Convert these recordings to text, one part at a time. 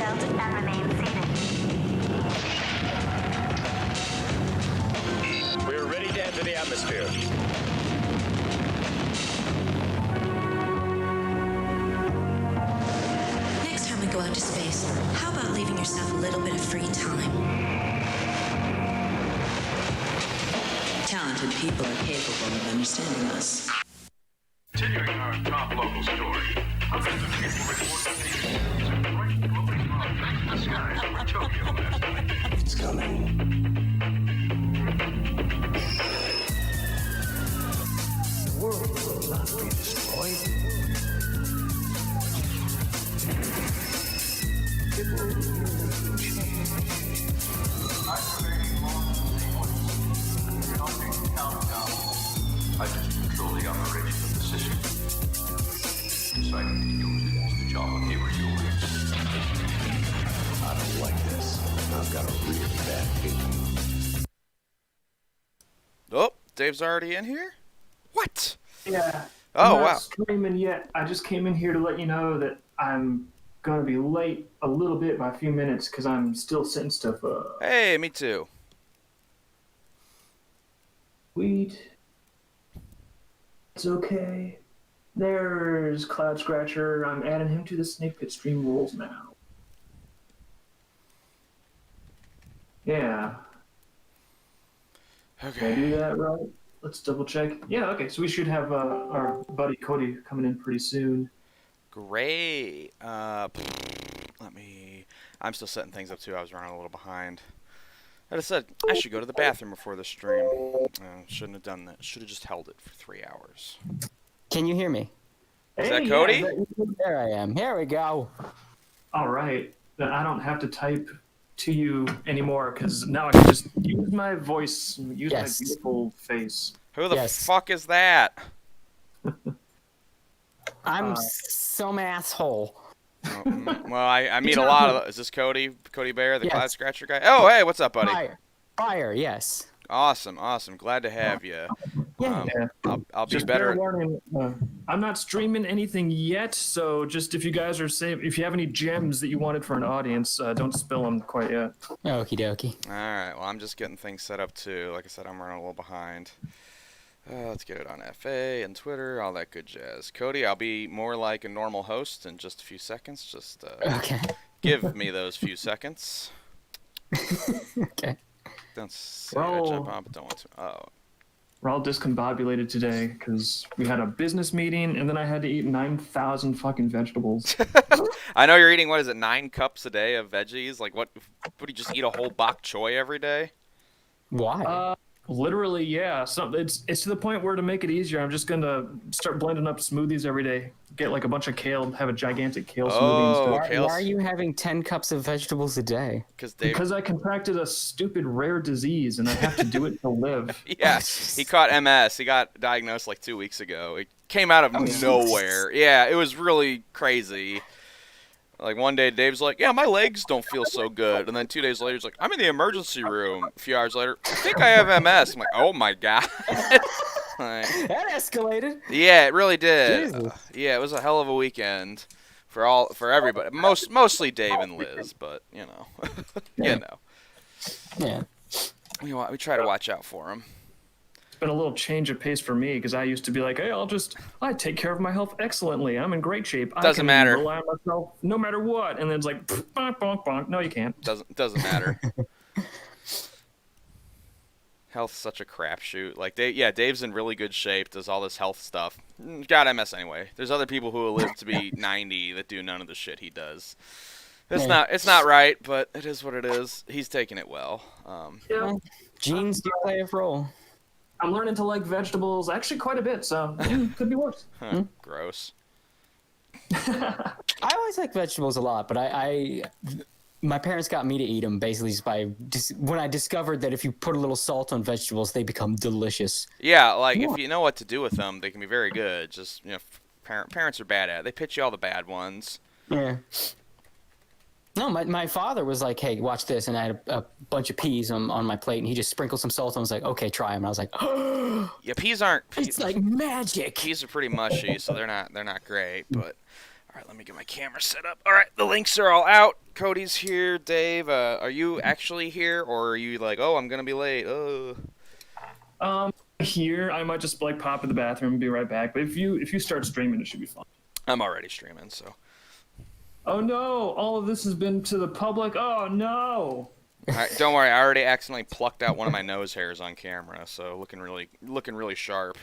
seatbelt and remain seated. We're ready to enter the atmosphere. Next time we go out to space, how about leaving yourself a little bit of free time? Talented people are capable of understanding us. Continuing our top local story, hundreds of people report that these are bright glowing objects in the skies over Tokyo last night. It's coming. The world will not be destroyed. It will merely change. Activating launch sequence. Counting countdown. I just control the operation of the system. Deciding to use it as the job of Hayward Euclid. I don't like this. I've got a really bad feeling. Oh, Dave's already in here? What? Yeah. Oh, I'm not wow. streaming yet. I just came in here to let you know that I'm going to be late a little bit by a few minutes because I'm still setting stuff up. Hey, me too. Sweet. It's okay. There's Cloud Scratcher. I'm adding him to the Snake Pit stream rules now. Yeah. Did I Okay. do that right? Let's double check. Yeah, okay. So we should have our buddy Cody coming in pretty soon. Great. I'm still setting things up too. I was running a little behind. I just said I should go to the bathroom before the stream. Shouldn't have done that. Should have just held it for 3 hours. Can you hear me? Is that Hey, Cody? yeah, There I am. Here we go. all right. Then I don't have to type to you anymore because now I can just use my voice, use Yes. my beautiful face. Who the Yes. fuck is that? I'm some asshole. Well, I meet a lot of. Is this Cody? Cody Bear, the Yes. Cloud Scratcher guy? Oh, hey, what's up, buddy? Fire, yes. Awesome. Glad to have you. Yeah. I'll be Just better. fair warning, I'm not streaming anything yet, so just if you guys are if you have any gems that you wanted for an audience, don't spill them quite yet. Okie dokie. All right. Well, I'm just getting things set up too. Like I said, I'm running a little behind. Let's get it on FA and Twitter, all that good jazz. Cody, I'll be more like a normal host in just a few seconds. Just Okay. give me those few seconds. Okay. Don't say I Well- jump on, but don't want to. Oh. We're all discombobulated today because we had a business meeting and then I had to eat 9,000 fucking vegetables. I know you're eating, what is it, 9 cups a day of veggies? Like, what? Would you just eat a whole bok choy every day? Why? Literally, yeah. So it's to the point where to make it easier, I'm just gonna start blending up smoothies every day. Get like a bunch of kale, have a gigantic kale smoothie and stuff. Okay. Why are you having 10 cups of vegetables a day? Because I contracted a stupid rare disease and I have to do it to live. Yeah, he caught MS. He got diagnosed like 2 weeks ago. It came out of nowhere. Yeah, it was really crazy. Like one day, Dave's like, "Yeah, my legs don't feel so good," and then 2 days later, he's like, "I'm in the emergency room." A few hours later, I think I have MS. I'm like, "Oh my god!" Like, That escalated. yeah, it really did. Jesus. Yeah, it was a hell of a weekend for everybody. Mostly Dave and Liz, but you know, Yeah. we try to watch out for him. It's been a little change of pace for me because I used to be like, hey, I take care of my health excellently. I'm in great shape. I Doesn't can matter. rely on myself no matter what. And then it's like, bonk, bonk, bonk. No, you can't. Doesn't matter. Health's such a crapshoot. Like, Dave's in really good shape, does all this health stuff. Got MS anyway. There's other people who will live to be 90 that do none of the shit he does. It's not right, but it is what it is. He's taking it well. Yeah. Genes do play a role. I'm learning to like vegetables actually quite a bit, so could be worse. Gross. I always like vegetables a lot, but my parents got me to eat them basically just when I discovered that if you put a little salt on vegetables, they become delicious. Yeah, like if you know what to do with them, they can be very good. Just parents are bad at it. They pitch you all the bad ones. Yeah. No, my father was like, "Hey, watch this," and I had a bunch of peas on my plate, and he just sprinkled some salt on. I was like, "Okay, try them." And I was like, Yeah, peas aren't. "It's like magic." Peas are pretty mushy, so they're not great. But all right, let me get my camera set up. All right, the links are all out. Cody's here. Dave, are you actually here, or are you like, oh, I'm gonna be late? Oh. Here I might just like pop in the bathroom and be right back. But if you start streaming, it should be fun. I'm already streaming, so. Oh no! All of this has been to the public. Oh no! Don't worry, I already accidentally plucked out one of my nose hairs on camera, so looking really sharp.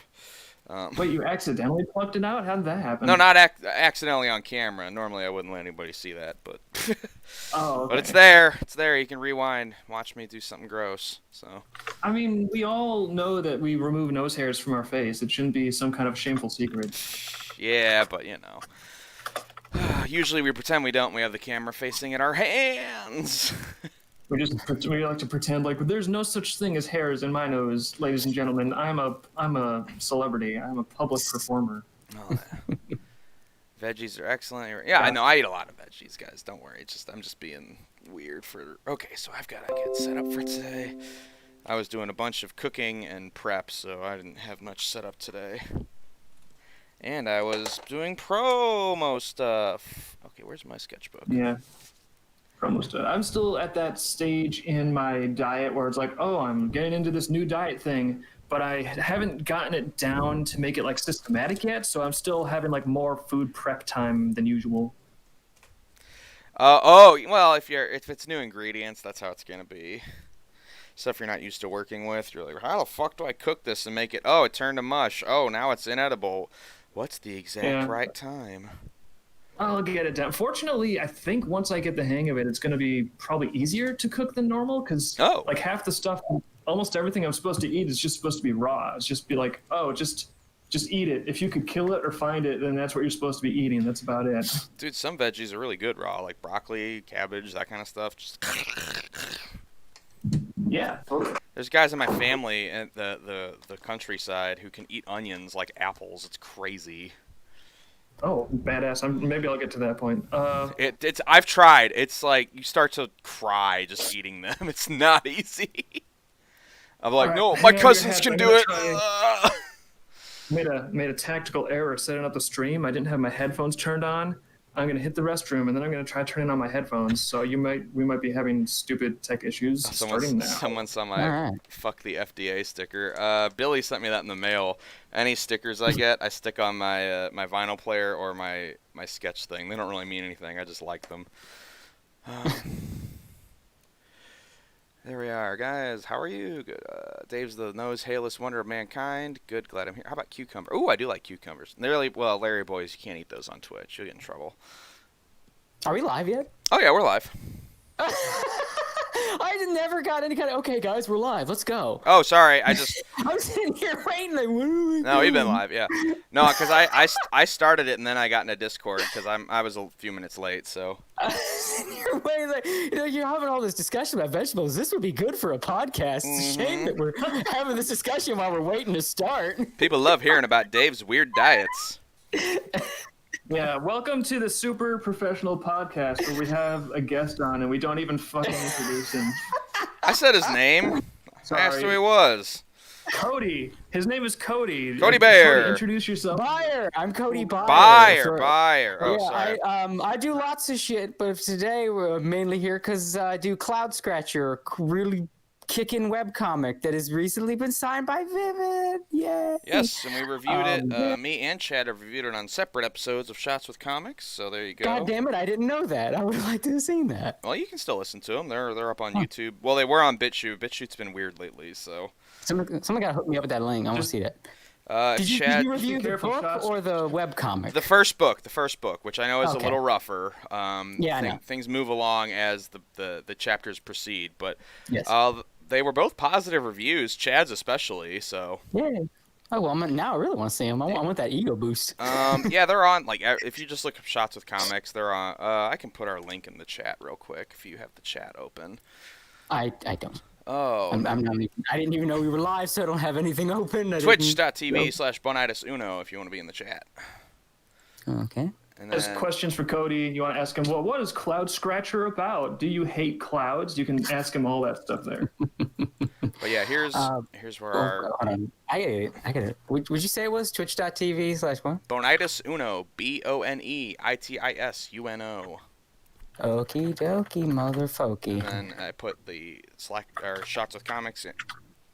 Wait, you accidentally plucked it out? How did that happen? No, not accidentally on camera. Normally, I wouldn't let anybody see that, but Oh, okay. but it's there. It's there. You can rewind, watch me do something gross. So. I mean, we all know that we remove nose hairs from our face. It shouldn't be some kind of shameful secret. Yeah, but you know. Usually we pretend we don't. We have the camera facing at our hands. We like to pretend like there's no such thing as hairs in my nose, ladies and gentlemen. I'm a celebrity. I'm a public performer. Oh, yeah. Veggies are excellent. Yeah, I know. I eat a lot of veggies, guys. Don't worry. I'm just being weird for. Okay, so I've got to get set up for today. I was doing a bunch of cooking and prep, so I didn't have much set up today. And I was doing promo stuff. Okay, where's my sketchbook? Yeah. Promo stuff. I'm still at that stage in my diet where it's like, oh, I'm getting into this new diet thing, but I haven't gotten it down to make it like systematic yet. So I'm still having like more food prep time than usual. Well, if it's new ingredients, that's how it's gonna be. Stuff you're not used to working with, you're like, how the fuck do I cook this and make it? Oh, it turned to mush. Oh, now it's inedible. What's the exact right time? I'll get it down. Fortunately, I think once I get the hang of it, it's going to be probably easier to cook than normal because like half the stuff, almost everything I'm supposed to eat is just supposed to be raw. It's just be like, oh, just eat it. If you could kill it or find it, then that's what you're supposed to be eating. That's about it. Dude, some veggies are really good raw, like broccoli, cabbage, that kind of stuff. Just yeah, totally. There's guys in my family in the countryside who can eat onions like apples. It's crazy. Oh, badass! Maybe I'll get to that point. I've tried. It's like you start to cry just eating them. It's not easy. I'm like, right, no, my cousins can do it. Made a tactical error setting up the stream. I didn't have my headphones turned on. I'm gonna hit the restroom and then I'm gonna try turning on my headphones. So we might be having stupid tech issues starting now. Someone saw my fuck the FDA sticker. Billy sent me that in the mail. Any stickers I get, I stick on my my vinyl player or my sketch thing. They don't really mean anything. I just like them. There we are, guys. How are you? Good. Dave's the nose hairless wonder of mankind. Good, glad I'm here. How about cucumber? Ooh, I do like cucumbers. They're really, well, Larry boys, you can't eat those on Twitch. You'll get in trouble. Are we live yet? Oh yeah, we're live. I never got any kind of, okay, guys, we're live. Let's go. Oh, sorry. I'm sitting here waiting. Like, what are we No, we've been live, yeah. No, because I started it and then I got into Discord because I was a few minutes late, so. You're waiting, like, you're having all this discussion about vegetables. This would be good for a podcast. It's a shame that we're having this discussion while we're waiting to start. People love hearing about Dave's weird diets. Yeah, welcome to the super professional podcast where we have a guest on and we don't even fucking introduce him. I said his name. Sorry. I asked who he was. Cody. His name is Cody. Cody Bayer. Cody, introduce yourself. Bayer. I'm Cody Bayer. Bayer. Oh, yeah, sorry. I do lots of shit, but today we're mainly here because I do Cloud Scratcher, a really kicking webcomic that has recently been signed by Vivid. Yay! Yes, and we reviewed it. Me and Chad have reviewed it on separate episodes of Shots with Comics. So there you go. God damn it! I didn't know that. I would have liked to have seen that. Well, you can still listen to them. They're up on YouTube. Well, they were on BitChute. BitChute's been weird lately, so. Someone got to hook me up with that link. I want to see that. Did you review the book or the webcomic? The first book, which I know is a little rougher. Yeah, I know. Things move along as the chapters proceed, but yes. They were both positive reviews, Chad's especially, so. Yeah. Oh, well, now I really want to see them. I want that ego boost. Yeah, they're on, like, if you just look up Shots with Comics, they're on, I can put our link in the chat real quick if you have the chat open. I don't. Oh. I'm not even, I didn't even know we were live, so I don't have anything open. Twitch.tv/Boneitis Uno if you want to be in the chat. Okay. And There's questions for Cody. You want to ask him, well, what is Cloud Scratcher about? Do you hate clouds? You can ask him all that stuff there. But yeah, here's where our... Hold on. I got it. Would you say it was twitch.tv/what? Boneitis Uno, BONEITIS UNO. Okie dokie, motherfucky. And then I put the Shots with Comics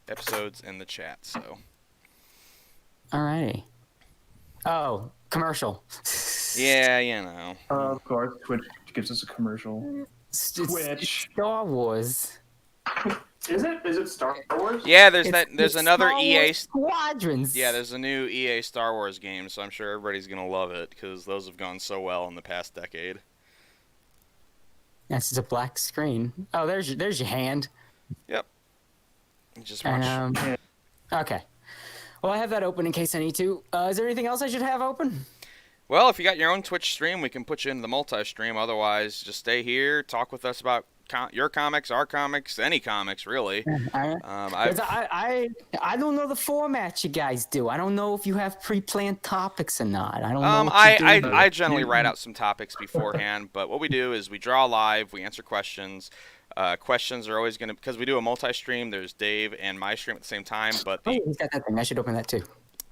episodes in the chat. So. Alrighty. Oh, commercial. Yeah, you know. Of course, Twitch gives us a commercial. Twitch. Star Wars. Is it? Is it Star Wars? Yeah, there's another Star EA Wars Squadrons. Yeah, there's a new EA Star Wars game, so I'm sure everybody's gonna love it because those have gone so well in the past decade. That's just a black screen. Oh, there's your hand. Yep. Just watch. Okay. Well, I have that open in case I need to. Is there anything else I should have open? Well, if you got your own Twitch stream, we can put you into the multi-stream. Otherwise, just stay here, talk with us about your comics, our comics, any comics, really. I don't know the format you guys do. I don't know if you have pre-planned topics or not. I don't know. I generally write out some topics beforehand, but what we do is we draw live, we answer questions. Questions are always going to, because we do a multi-stream, there's Dave and my stream at the same time, but he's got that thing. I should open that too.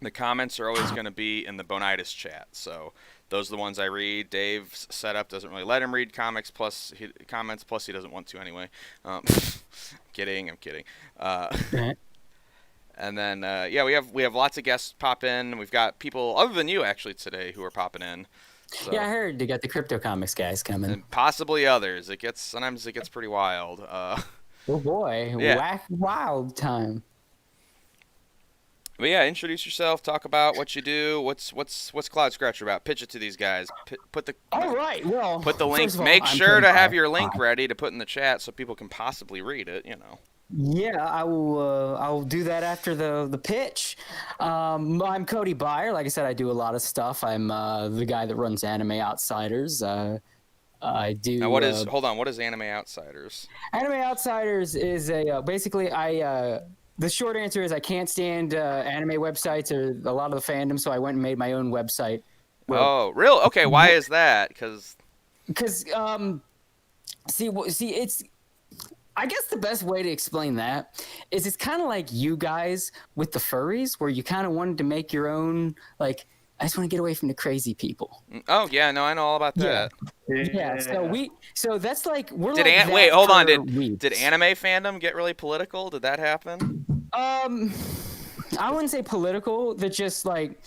The comments are always going to be in the Bonitis chat, so those are the ones I read. Dave's setup doesn't really let him read comments, plus he doesn't want to anyway. I'm kidding. And then we have lots of guests pop in. We've got people other than you actually today who are popping in. So. Yeah, I heard you got the crypto comics guys coming. And possibly others. Sometimes it gets pretty wild. Oh boy, wild time. But yeah, introduce yourself. Talk about what you do. What's Cloud Scratcher about? Pitch it to these guys. Put the link. Make sure to have your link ready to put in the chat so people can possibly read it. You know. Yeah, I will. I'll do that after the pitch. I'm Cody Byer. Like I said, I do a lot of stuff. I'm the guy that runs Anime Outsiders. I do. Now, what is Anime Outsiders? Anime Outsiders is basically the short answer is I can't stand anime websites or a lot of the fandom, so I went and made my own website. Oh, real? Okay, why is that? Because it's. I guess the best way to explain that is it's kind of like you guys with the furries, where you kind of wanted to make your own, like, I just want to get away from the crazy people. Oh yeah, no, I know all about that. Yeah. So that's like we're. Wait, hold on. Did anime fandom get really political? Did that happen? I wouldn't say political. That just like,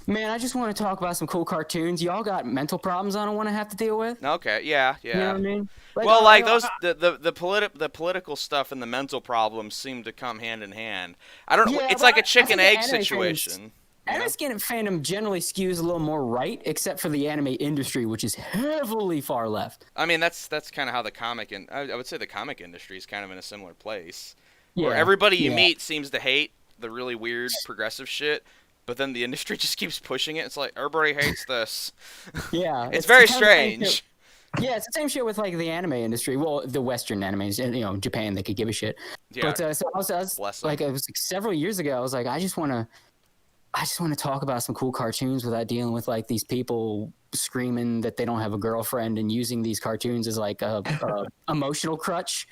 man, I just want to talk about some cool cartoons. Y'all got mental problems I don't want to have to deal with. Okay, yeah. You know what I mean? The political stuff and the mental problems seem to come hand in hand. I don't know. It's like a chicken egg situation. Anime fandom generally skews a little more right, except for the anime industry, which is heavily far left. I mean, that's kind of how I would say the comic industry is kind of in a similar place. Yeah, where everybody you meet seems to hate the really weird progressive shit, but then the industry just keeps pushing it. It's like, everybody hates this. Yeah. It's very strange. Yeah, it's the same shit with like the anime industry. Well, the Western animes, and Japan, they could give a shit. Yeah. But so I was like, it was like several years ago. I was like, I just want to talk about some cool cartoons without dealing with like these people screaming that they don't have a girlfriend and using these cartoons as like a emotional crutch.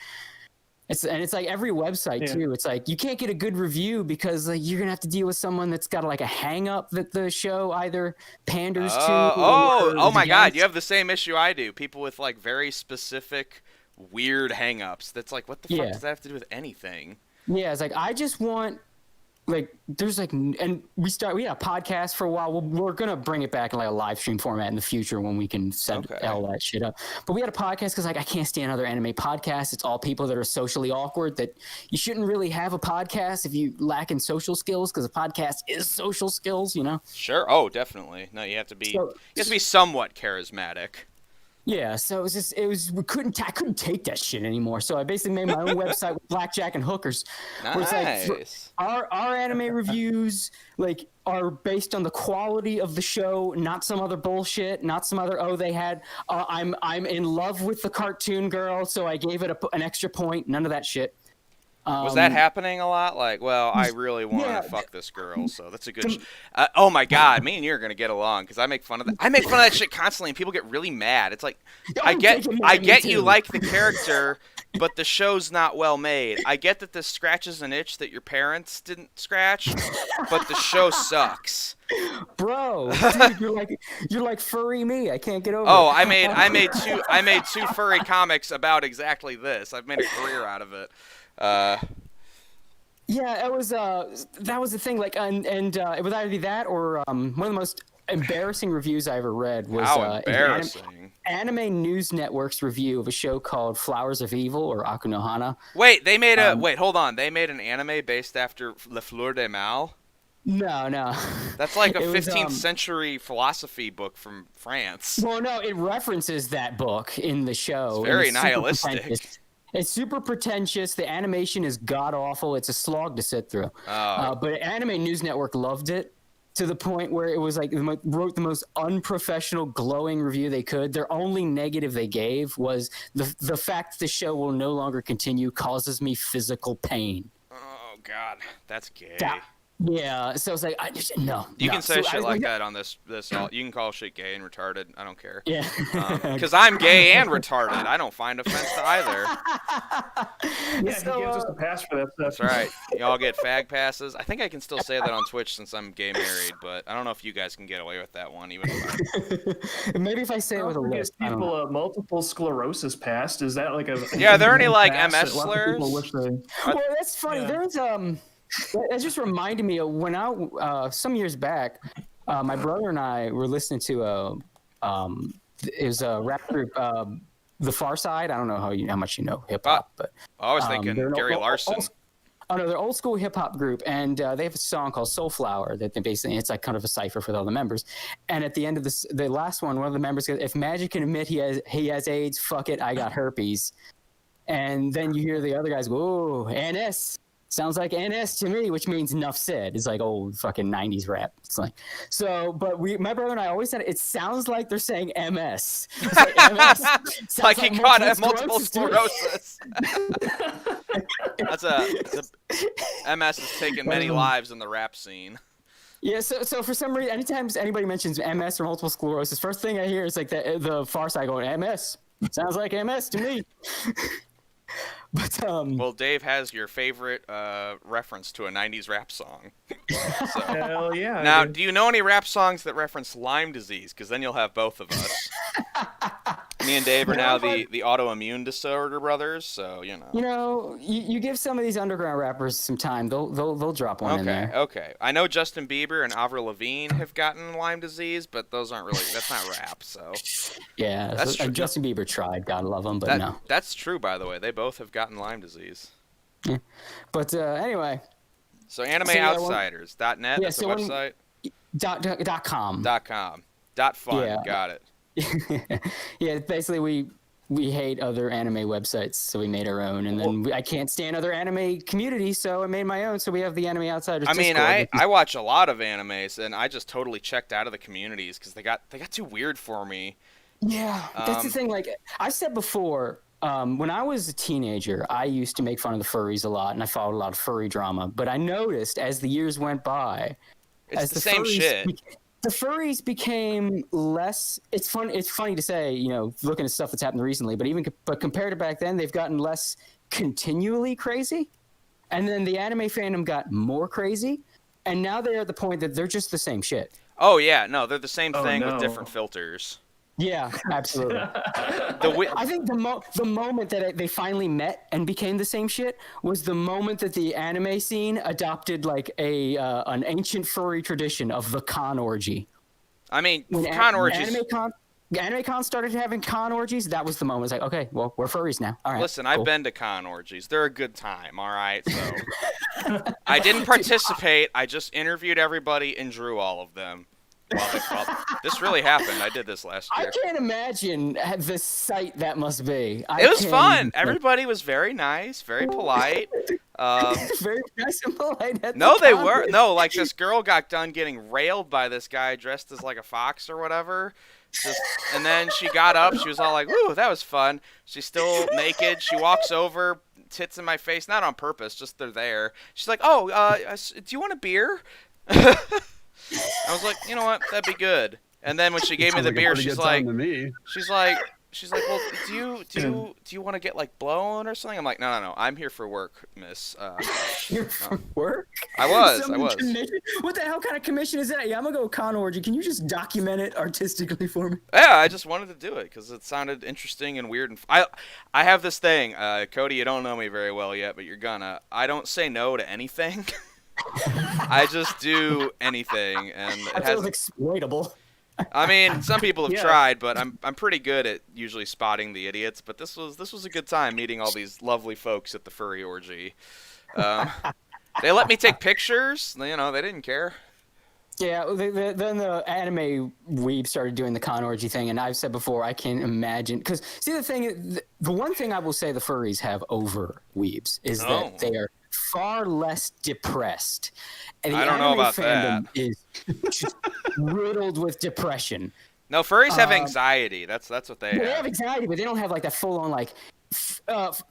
It's like every website too. It's like you can't get a good review because like, you're gonna have to deal with someone that's got like a hang up that the show either panders to. Oh my God! You have the same issue I do. People with like very specific weird hang ups. That's like, what the fuck does that have to do with anything? Yeah, it's like I just want. Like there's like, and we had a podcast for a while. We're gonna bring it back in like a live stream format in the future when we can set all that shit up. But we had a podcast because like I can't stand other anime podcasts. It's all people that are socially awkward. That you shouldn't really have a podcast if you lack in social skills, because a podcast is social skills, you know. Sure. Oh, definitely. No, you have to be somewhat charismatic. Yeah, so I couldn't take that shit anymore. So I basically made my own website with blackjack and hookers. Nice. Where it's like, our anime reviews like are based on the quality of the show, not some other bullshit, not some other I'm in love with the cartoon girl, so I gave it an extra point. None of that shit. Was that happening a lot? Like, well, I really want to fuck this girl, so that's a good. Oh my God, me and you are gonna get along because I make fun of that. I make fun of that shit constantly, and people get really mad. It's like, I get you like the character, but the show's not well made. I get that this scratches an itch that your parents didn't scratch, but the show sucks. Bro, dude, you're like furry me. I can't get over Oh, it. I made two furry comics about exactly this. I've made a career out of it. Yeah, it was that was the thing. Like, and it would either be that or one of the most embarrassing reviews I ever read was How embarrassing. Anime News Network's review of a show called Flowers of Evil or Akunohana. Wait, they made hold on. They made an anime based after Le Fleur de Mal? No. That's like a It was, 15th century philosophy book from France. Well, no, it references that book in the show. It's very and super nihilistic. pretentious. It's super pretentious. The animation is god awful. It's a slog to sit through. But Anime News Network loved it to the point where it was like wrote the most unprofessional, glowing review they could. Their only negative they gave was the fact the show will no longer continue causes me physical pain. Oh God, that's gay. Yeah, so it's like no. You can say shit like that on this. You can call shit gay and retarded. I don't care. Yeah. Because I'm gay and retarded. I don't find offense to either. Yeah, he gives us a pass for that stuff. That's right. Y'all get fag passes. I think I can still say that on Twitch since I'm gay married, but I don't know if you guys can get away with that one. Even if Maybe if I say it with a list. People multiple sclerosis passed. Is that like a? Yeah, there are any like MS slurs? Well, that's funny. Yeah. There's That just reminded me of when some years back, my brother and I were listening to it was a rap group, The Far Side. I don't know how much you know hip hop, but I was thinking Gary Larson. They're an old school hip hop group, and they have a song called Soulflower that they basically it's like kind of a cipher for all the members. And at the end of the last one of the members goes, "If Magic can admit he has AIDS, fuck it, I got herpes." And then you hear the other guys go, "Whoa, NS." Sounds like NS to me, which means enough said. It's like old fucking 90s rap. It's like, so, but my brother and I always said it sounds like they're saying MS. It's like MS. Like he got multiple sclerosis. MS has taken many lives in the rap scene. Yeah, so for some reason, anytime anybody mentions MS or multiple sclerosis, first thing I hear is like the Far Side going, MS. Sounds like MS to me. But well, Dave has your favorite reference to a 90s rap song. So. Hell yeah. Now, do you know any rap songs that reference Lyme disease? Because then you'll have both of us. Me and Dave are now the autoimmune disorder brothers, so you know. You know, you give some of these underground rappers some time, they'll drop one in there. Okay. I know Justin Bieber and Avril Lavigne have gotten Lyme disease, but those aren't really. That's not rap, so. Yeah, that's true. Justin Bieber tried. God love him, but no. That's true, by the way. They both have gotten Lyme disease. Yeah. But anyway. So AnimeOutsiders.net. That's the website. .com. .com. .fun. Yeah. Got it. Yeah, basically we hate other anime websites, so we made our own, and then I can't stand other anime communities, so I made my own. So we have the Anime Outsiders. I mean, Discord. I watch a lot of animes, and I just totally checked out of the communities because they got too weird for me. Yeah, that's the thing. Like I said before, when I was a teenager, I used to make fun of the furries a lot, and I followed a lot of furry drama. But I noticed as the years went by, it's the same shit. The furries became less. It's funny to say, you know, looking at stuff that's happened recently, but compared to back then, they've gotten less continually crazy, and then the anime fandom got more crazy, and now they're at the point that they're just the same shit. Oh yeah, no, they're the same thing with different filters. Yeah, absolutely. I think the moment that they finally met and became the same shit was the moment that the anime scene adopted like an ancient furry tradition of the con orgy. I mean, con orgies. AnimeCon started having con orgies. That was the moment. It's like, okay, well, we're furries now. All right. Listen, cool. I've been to con orgies. They're a good time. All right. So I didn't participate. I just interviewed everybody and drew all of them. Well, this really happened. I did this last year. I can't imagine the sight that must be. It was fun. Everybody was very nice, very polite. Very nice and polite. No, they were. No, like this girl got done getting railed by this guy dressed as like a fox or whatever. And then she got up. She was all like, "Ooh, that was fun." She's still naked. She walks over, tits in my face, not on purpose, just they're there. She's like, "Oh, do you want a beer?" I was like, you know what, that'd be good. And then when she gave me the beer, she's like, she's like, well, do you want to get like blown or something? I'm like, no, I'm here for work, miss. Here for work? I was. What the hell kind of commission is that? Yeah, I'm gonna go con orgy. Can you just document it artistically for me? Yeah, I just wanted to do it because it sounded interesting and weird. And I have this thing, Cody. You don't know me very well yet, but you're gonna. I don't say no to anything. I just do anything, and it feels exploitable. I mean, some people have tried, but I'm pretty good at usually spotting the idiots. But this was a good time meeting all these lovely folks at the furry orgy. They let me take pictures. You know, they didn't care. Yeah, then the anime weeb started doing the con orgy thing, and I've said before, I can't imagine. Because, see, the one thing I will say the furries have over weebs is that they are far less depressed. And the I don't know about fandom that. is just riddled with depression. No, furries have anxiety. That's what they have. They have anxiety, but they don't have like that full on like.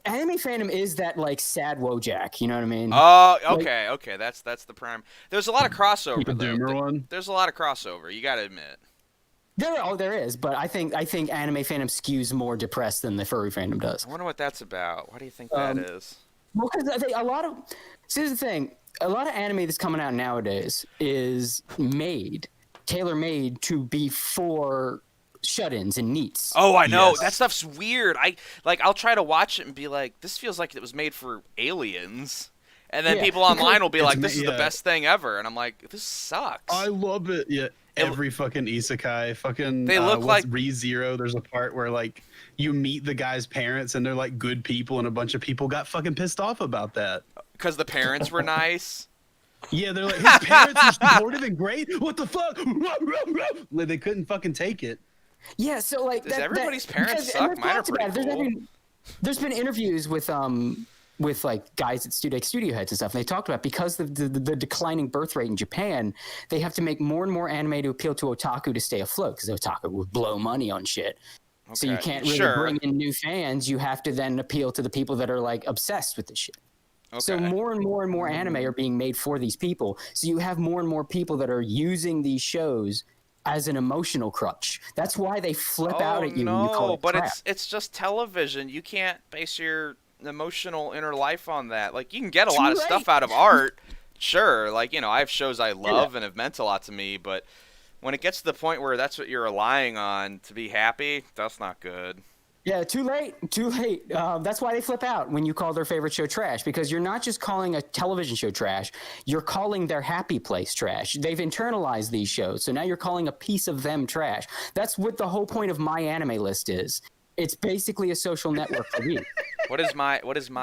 Anime fandom is that like sad Wojak, you know what I mean? Oh, okay, okay, that's the prime. There's a lot of crossover though. One. There's a lot of crossover. You got to admit. There is, but I think anime fandom skews more depressed than the furry fandom does. I wonder what that's about. Why do you think that is? Well, because I think here's the thing: a lot of anime that's coming out nowadays is tailor-made to be for shut-ins and neats. Oh, I know. Yes. That stuff's weird. I'll try to watch it and be like, this feels like it was made for aliens. And then people online will be like, this is the best thing ever. And I'm like, this sucks. I love it. Yeah. Every fucking isekai, fucking they look like ReZero. There's a part where like you meet the guy's parents and they're like good people, and a bunch of people got fucking pissed off about that. Because the parents were nice. Yeah, they're like, his parents are supportive and great. What the fuck? They couldn't fucking take it. Yeah, so like does everybody's parents suck? Mine are pretty cool. There's been interviews with like guys at studio heads and stuff, and they talked about because of the declining birth rate in Japan, they have to make more and more anime to appeal to otaku to stay afloat, because otaku would blow money on shit. Okay. So you can't really bring in new fans. You have to then appeal to the people that are like obsessed with this shit. Okay. So more and more anime are being made for these people. So you have more and more people that are using these shows as an emotional crutch. That's why they flip out at you when you call it crap. It's just television. You can't base your emotional inner life on that. Like, you can get a lot of stuff out of art. Sure, like, you know, I have shows I love and have meant a lot to me, but when it gets to the point where that's what you're relying on to be happy, that's not good. Yeah, too late. That's why they flip out when you call their favorite show trash, because you're not just calling a television show trash, you're calling their happy place trash. They've internalized these shows, so now you're calling a piece of them trash. That's what the whole point of My Anime List is. It's basically a social network for me. What is my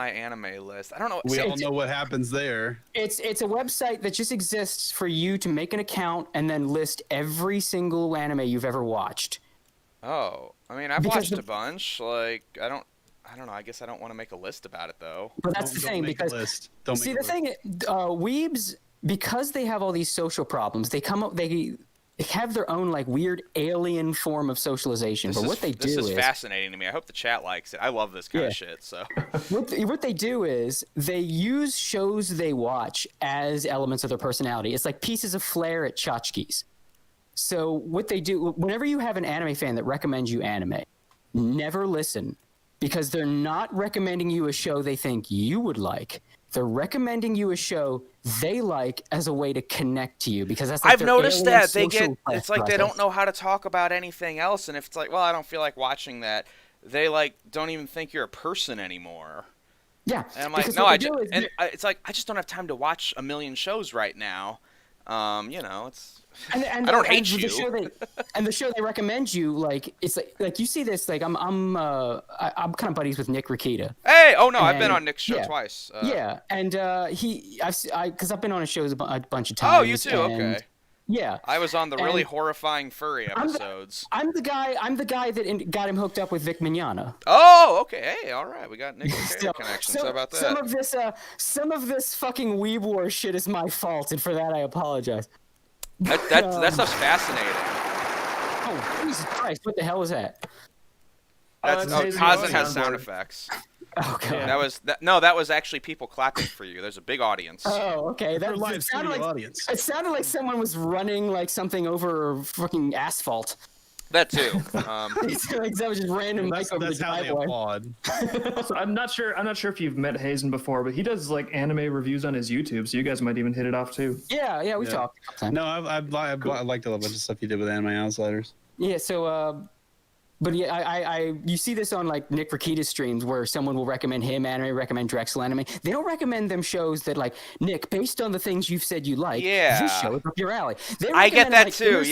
anime list? I don't know. We all know what happens there. It's a website that just exists for you to make an account and then list every single anime you've ever watched. Oh, I mean, I've watched a bunch. Like, I don't know. I guess I don't want to make a list about it, though. But that's the thing, because weebs, because they have all these social problems, they have their own like weird alien form of socialization. This is fascinating to me. I hope the chat likes it. I love this kind of shit. So what they do is they use shows they watch as elements of their personality. It's like pieces of flair at tchotchkes. So what they do, whenever you have an anime fan that recommends you anime, never listen, because they're not recommending you a show they think you would like. They're recommending you a show they like as a way to connect to you, because that's like I've noticed that it's like they don't know how to talk about anything else, and if it's like, well, I don't feel like watching that, they like don't even think you're a person anymore. Yeah, and I'm like, no, it's like I just don't have time to watch a million shows right now. You know, it's. I don't hate you. The show they recommend you, like, it's like you see this, like I'm kind of buddies with Nick Rikita. Hey, I've been on Nick's show twice. And because I've been on his shows a bunch of times. Oh, you too? Okay. Yeah. I was on the really horrifying furry episodes. I'm the guy that got him hooked up with Vic Mignogna. Oh, okay. Hey, all right. We got Nick Rikita connections. How about that? Some of this fucking Weeb War shit is my fault, and for that I apologize. That stuff's fascinating. Oh, Jesus Christ! What the hell was that? Kazan has sound effects. Oh god. That was actually people clapping for you. There's a big audience. Oh, okay. It sounded like someone was running like something over fucking asphalt. That too. Like, that was just random. That's how they applaud. Also, I'm not sure if you've met Hazen before, but he does like anime reviews on his YouTube, so you guys might even hit it off too. Yeah, we talked. No, I liked a bunch of stuff you did with Anime Outsiders. Yeah, so but yeah, you see this on like Nick Rakita's streams where someone will recommend him anime, recommend Drexel anime. They don't recommend them shows that like, Nick, based on the things you've said you like, this show is up your alley. I get that too,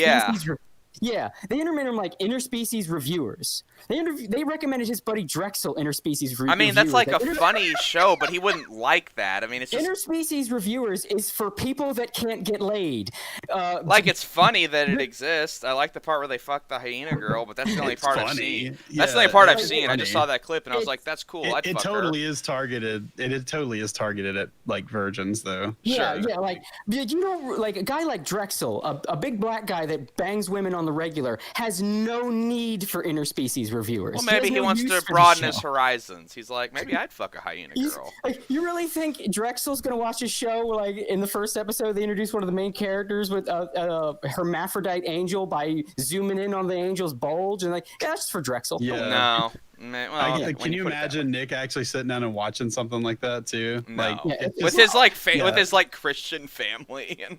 Yeah, they recommend him like interspecies reviewers. They recommended his buddy Drexel interspecies reviewers. I mean, that's like a funny show, but he wouldn't like that. I mean, it's just... Interspecies reviewers is for people that can't get laid. Like, it's funny that it exists. I like the part where they fuck the hyena girl, but that's the only part I've seen. That's the only part I've seen. I just saw that clip and I was like, that's cool. I'd fuck her. Is targeted. It totally is targeted at like virgins, though. Yeah, yeah. Like, you know, like a guy like Drexel, a big black guy that bangs women on the regular, has no need for interspecies reviewers. Well, maybe he wants to broaden his horizons. He's like, maybe I'd fuck a hyena girl. Like, you really think Drexel's gonna watch his show? Like, in the first episode, they introduce one of the main characters with a hermaphrodite angel by zooming in on the angel's bulge, and like, yeah, that's just for Drexel. Yeah. No. Well, can you imagine Nick actually sitting down and watching something like that too? No. Like with his with his like Christian family and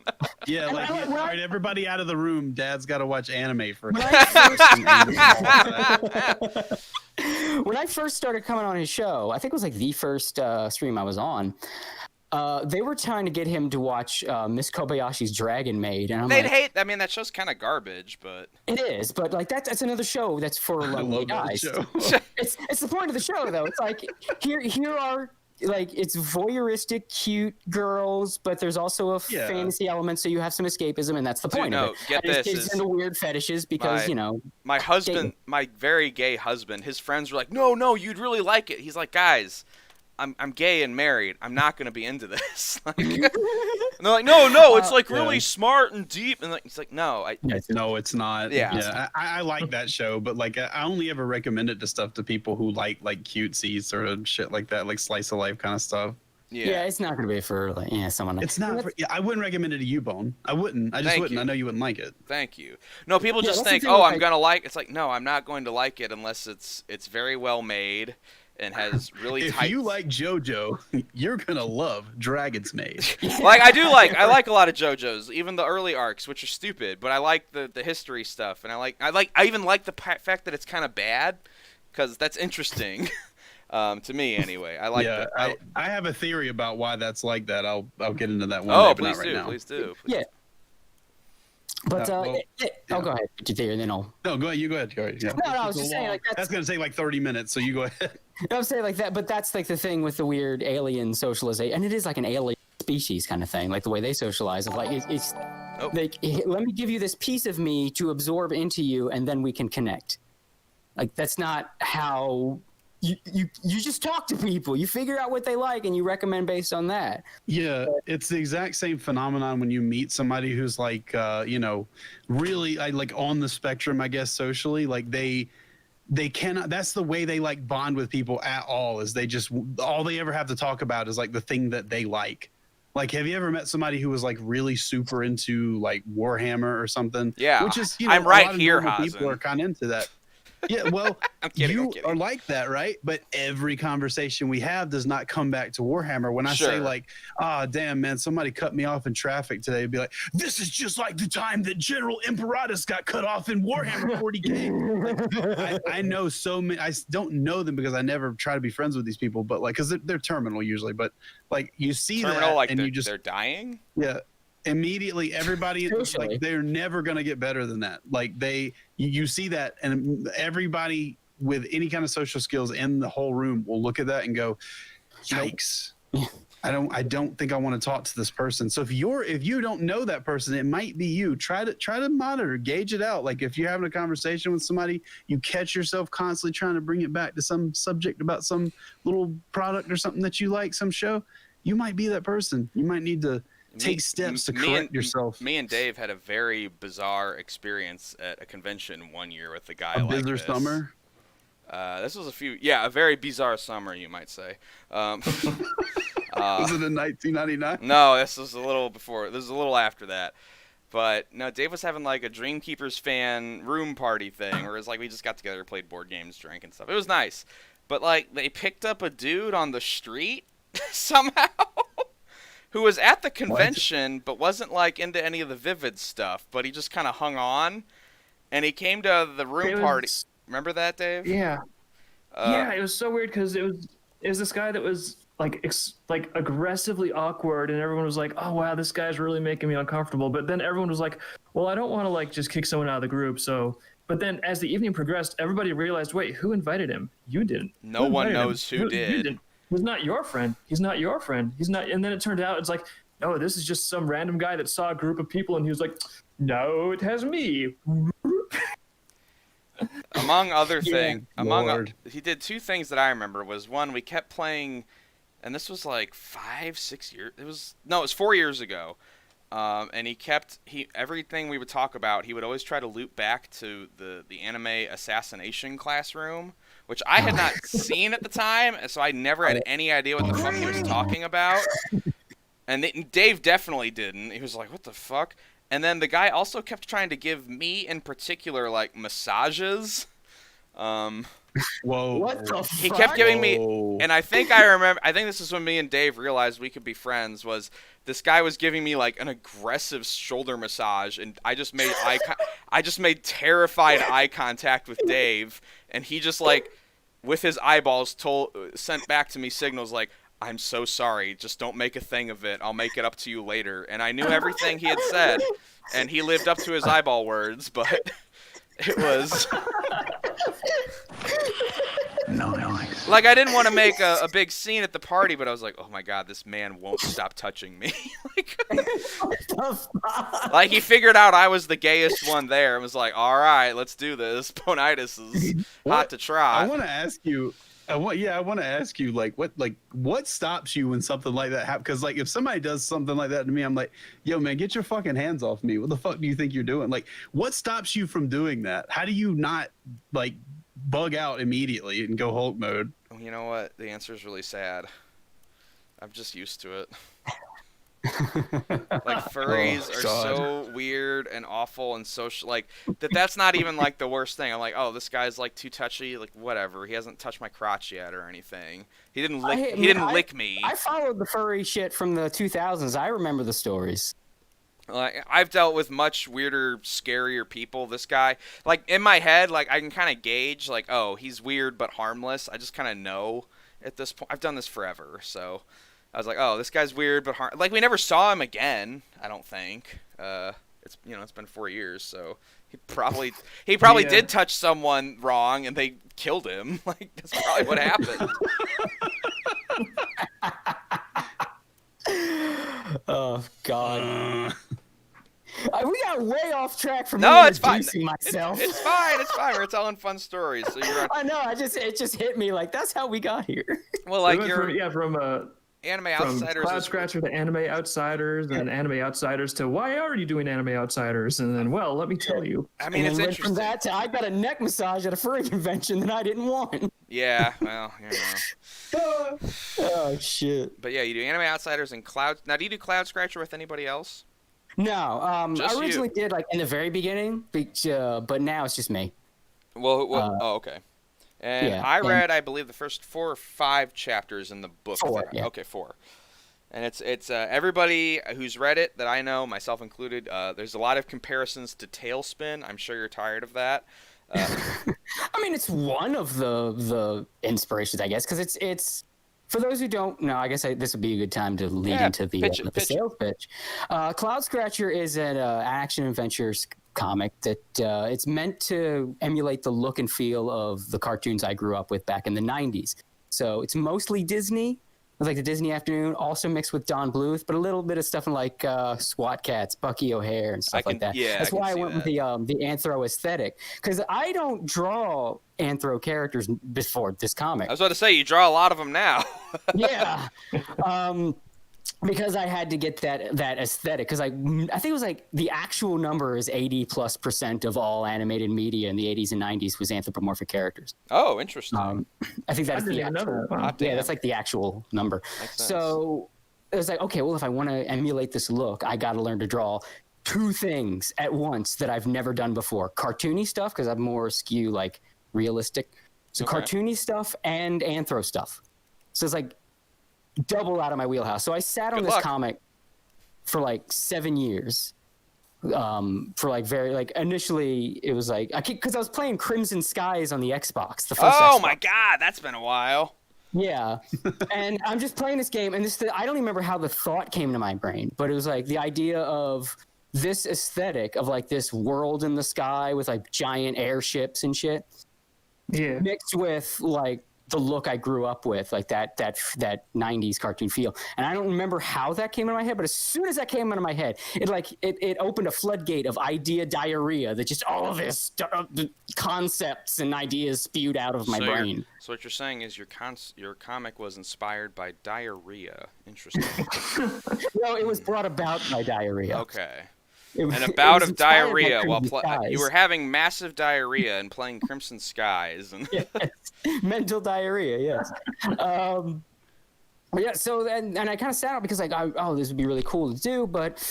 like all right, everybody out of the room. Dad's got to watch anime for. When I first started coming on his show, I think it was like the first stream I was on. They were trying to get him to watch Miss Kobayashi's Dragon Maid, and they'd hate. I mean, that show's kind of garbage, but it is. But like that's another show that's for lonely guys. It's the point of the show, though. It's like here are like it's voyeuristic, cute girls, but there's also a fantasy element, so you have some escapism, and that's the point of it. Get and this: kids into weird fetishes because my husband, my very gay husband, his friends were like, "No, you'd really like it." He's like, "Guys, I'm gay and married. I'm not gonna be into this." Like, and they're like, no, it's like really smart and deep. And like, he's like, no, it's not. Yeah. I like that show, but like, I only ever recommend it to stuff to people who like cutesy sort of shit like that, like slice of life kind of stuff. Yeah, it's not gonna be for like someone. It's not. I wouldn't recommend it to you, Bone. I wouldn't. I just wouldn't. I know you wouldn't like it. Thank you. No, people just think, I'm gonna like. It's like, no, I'm not going to like it unless it's very well made. And has really tight. If you like JoJo, you're gonna love Dragon's Maid. Like I like a lot of JoJo's, even the early arcs, which are stupid. But I like the history stuff, and I even like the fact that it's kind of bad, because that's interesting. To me, anyway. I like that. I have a theory about why that's like that. I'll get into that one. Oh, day, but not right now. Please do. Yeah. But go ahead, and then I'll. No, go ahead. You go ahead. Yeah. No, I was just saying like that's gonna take like 30 minutes. So you go ahead. I'm saying like that, but that's like the thing with the weird alien socialization, and it is like an alien species kind of thing, like the way they socialize. Of like it's like, let me give you this piece of me to absorb into you, and then we can connect. Like that's not how you just talk to people. You figure out what they like, and you recommend based on that. Yeah, it's the exact same phenomenon when you meet somebody who's like, really like on the spectrum, I guess socially, like they cannot. That's the way they like bond with people at all. Is they just all they ever have to talk about is like the thing that they like. Like, have you ever met somebody who was like really super into like Warhammer or something? Yeah, which is I'm right here. People are kind of into that. Yeah, well, you are like that, right? But every conversation we have does not come back to Warhammer. When I say like, damn, man, somebody cut me off in traffic today, it'd be like, this is just like the time that General Imperatus got cut off in Warhammer 40K. Like, I know so many. I don't know them because I never try to be friends with these people, but like, because they're terminal usually. But like, you see terminal, that, like and you just they're dying. Yeah. Immediately everybody like they're never going to get better than that. Like you see that, and everybody with any kind of social skills in the whole room will look at that and go, yikes. I don't think I want to talk to this person. So if you don't know that person, it might be you. Try to monitor, gauge it out. Like if you're having a conversation with somebody, you catch yourself constantly trying to bring it back to some subject about some little product or something that you like, some show, you might be that person. You might need to take steps to correct yourself. Me and Dave had a very bizarre experience at a convention one year with a guy like this. Summer? This was a very bizarre summer, you might say. Was it in 1999? No, this was a little before. This was a little after that. But no, Dave was having like a Dreamkeepers fan room party thing, where it's like we just got together, played board games, drank and stuff. It was nice. But like they picked up a dude on the street somehow who was at the convention but wasn't like into any of the Vivid stuff, but he just kind of hung on, and he came to the room party. Remember that, Dave? Yeah. Yeah, it was so weird because it was this guy that was like aggressively awkward, and everyone was like, "Oh wow, this guy's really making me uncomfortable." But then everyone was like, "Well, I don't want to like just kick someone out of the group." So, but then as the evening progressed, everybody realized, "Wait, who invited him? You didn't." No one knows who did. You didn't. He's not your friend. He's not your friend. He's not. And then it turned out it's like, no, this is just some random guy that saw a group of people, and he was like, "No, it has me." Among other things, he did two things that I remember. Was one, we kept playing, and this was like 5-6 years. It was 4 years ago. And everything we would talk about, he would always try to loop back to the anime assassination classroom, which I had not seen at the time, so I never had any idea what the fuck he was talking about. And Dave definitely didn't. He was like, "What the fuck?" And then the guy also kept trying to give me in particular like massages. Whoa! What the fuck? He kept giving me, and I think this is when me and Dave realized we could be friends. Was this guy was giving me like an aggressive shoulder massage, and I just made terrified eye contact with Dave, and he just like with his eyeballs sent back to me signals like, "I'm so sorry, just don't make a thing of it. I'll make it up to you later." And I knew everything he had said, and he lived up to his eyeball words, but it was Nice. like I didn't want to make a big scene at the party, but I was like, "Oh my god, this man won't stop touching me." Like he figured out I was the gayest one there and was like, "All right, let's do this. Bonitis is hot to try." I want to ask you. I want to ask you, what stops you when something like that happens? Because, like, if somebody does something like that to me, I'm like, "Yo, man, get your fucking hands off me! What the fuck do you think you're doing?" Like, what stops you from doing that? How do you not like bug out immediately and go Hulk mode? You know what? The answer is really sad. I'm just used to it. Like furries are so weird and awful and social, like that's not even like the worst thing. I'm like, oh, this guy's like too touchy, like whatever. He hasn't touched my crotch yet or anything. He didn't lick me. I followed the furry shit from the 2000s. I remember the stories. Like I've dealt with much weirder, scarier people. This guy, like in my head, like I can kind of gauge, like, oh, he's weird but harmless. I just kind of know at this point. I've done this forever, so I was like, oh, this guy's weird but like we never saw him again. I don't think. It's been 4 years, so he probably did touch someone wrong and they killed him. Like that's probably what happened. Oh God. We got way off track from it's fine. myself. It's fine. We're telling fun stories. So I know. It just hit me like that's how we got here. Well, like from Anime Outsiders, Cloud Scratcher to Anime Outsiders, and Anime Outsiders to why are you doing Anime Outsiders? And then, well, let me tell you. I mean, it's interesting. From that to I got a neck massage at a furry convention that I didn't want. Yeah, well, Oh shit. But yeah, you do Anime Outsiders and Cloud. Now, do you do Cloud Scratcher with anybody else? No, I originally you. did like in the very beginning, but now it's just me. Well, okay. And yeah, I read, I believe, the first 4 or 5 chapters in the book. 4, yeah. Okay, 4. And it's everybody who's read it that I know, myself included. There's a lot of comparisons to Tailspin. I'm sure you're tired of that. I mean, it's one of the inspirations, I guess, because it's for those who don't know. I guess this would be a good time to lead into the sales pitch. Cloud Scratcher is an action adventure comic that it's meant to emulate the look and feel of the cartoons I grew up with back in the 90s. So it's mostly Disney, like the Disney Afternoon, also mixed with Don Bluth, but a little bit of stuff in like SWAT Cats, Bucky O'Hare, and stuff like that. Yeah, that's why I went with the anthro aesthetic, because I don't draw anthro characters before this comic. I was about to say, you draw a lot of them now. Yeah. Because I had to get that aesthetic, because I think it was like the actual number is 80+% of all animated media in the 80s and 90s was anthropomorphic characters. Oh, interesting. I think that's the actual. Yeah, that's like the actual number. So it was like, okay, well, if I want to emulate this look, I got to learn to draw two things at once that I've never done before: cartoony stuff, because I'm more skew like realistic, so cartoony stuff and anthro stuff. So it's like double out of my wheelhouse. So I sat on this comic for like 7 years. For like initially it was like because I was playing Crimson Skies on the Xbox, the first Xbox. My god, that's been a while. Yeah. And I'm just playing this game, and I don't even remember how the thought came to my brain, but it was like the idea of this aesthetic of like this world in the sky with like giant airships and shit, mixed with like the look I grew up with, like that 90s cartoon feel. And I don't remember how that came into my head, but as soon as that came into my head, it opened a floodgate of idea diarrhea that just all of this concepts and ideas spewed out of my brain. So what you're saying is your comic was inspired by diarrhea. Interesting. No, it was brought about by diarrhea. Okay. An bout of diarrhea while you were having massive diarrhea and playing Crimson Skies. And yes. Mental diarrhea, yes. Yeah, so and I kind of sat out because like, this would be really cool to do, but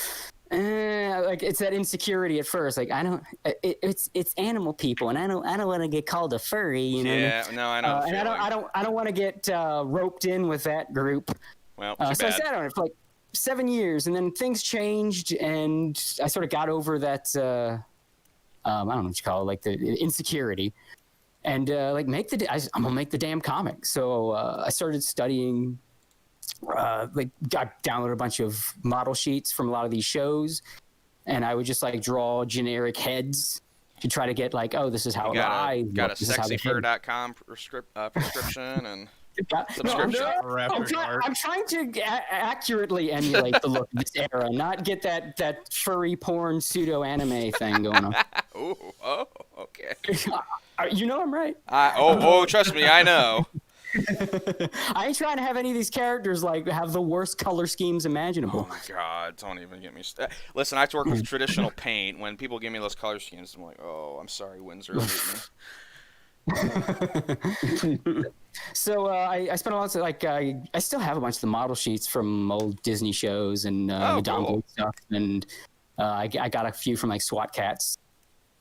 like it's that insecurity at first. Like I don't, it's animal people, and I don't want to get called a furry, you know. Yeah, no, I know. And I don't want to get roped in with that group. Well, so I sat on it for like 7 years, and then things changed, and I sort of got over that. I don't know what you call it, like the insecurity, and like I'm gonna make the damn comic. So I started studying. Like I downloaded a bunch of model sheets from a lot of these shows, and I would just like draw generic heads to try to get like, this is how I got a sexyfur.com prescription and. I'm trying to accurately emulate the look of this era, not get that furry porn pseudo anime thing going on. Oh, okay. You know I'm right. Trust me, I know. I ain't trying to have any of these characters like have the worst color schemes imaginable. Oh my god, don't even get me listen, I have to work with traditional paint. When people give me those color schemes, I'm like, I'm sorry, Windsor. So I spent a lot of like I still have a bunch of the model sheets from old Disney shows and Madame Blue stuff, and I got a few from like SWAT Cats,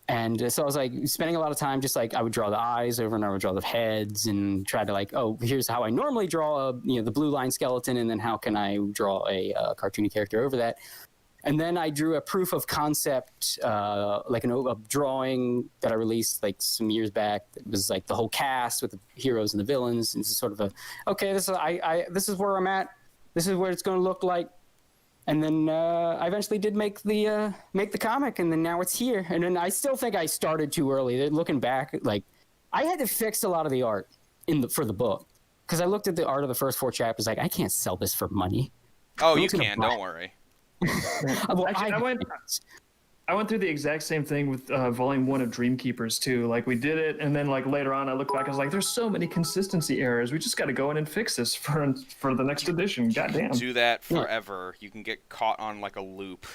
and so I was like spending a lot of time just like I would draw the eyes over and I would draw the heads and try to like here's how I normally draw the blue line skeleton, and then how can I draw a cartoony character over that. And then I drew a proof of concept, like a drawing that I released like some years back. It was like the whole cast with the heroes and the villains. And it's sort of this is where I'm at. This is what it's going to look like. And then I eventually did make the comic, and then now it's here. And then I still think I started too early. Looking back, like I had to fix a lot of the art for the book, because I looked at the art of the first 4 chapters, like I can't sell this for money. Oh, you can. Don't worry. Well, actually, I went through the exact same thing with volume 1 of Dreamkeepers too. Like we did it, and then like later on I looked back, I was like, there's so many consistency errors. We just got to go in and fix this for the next edition. Goddamn. Do that forever. You can get caught on like a loop.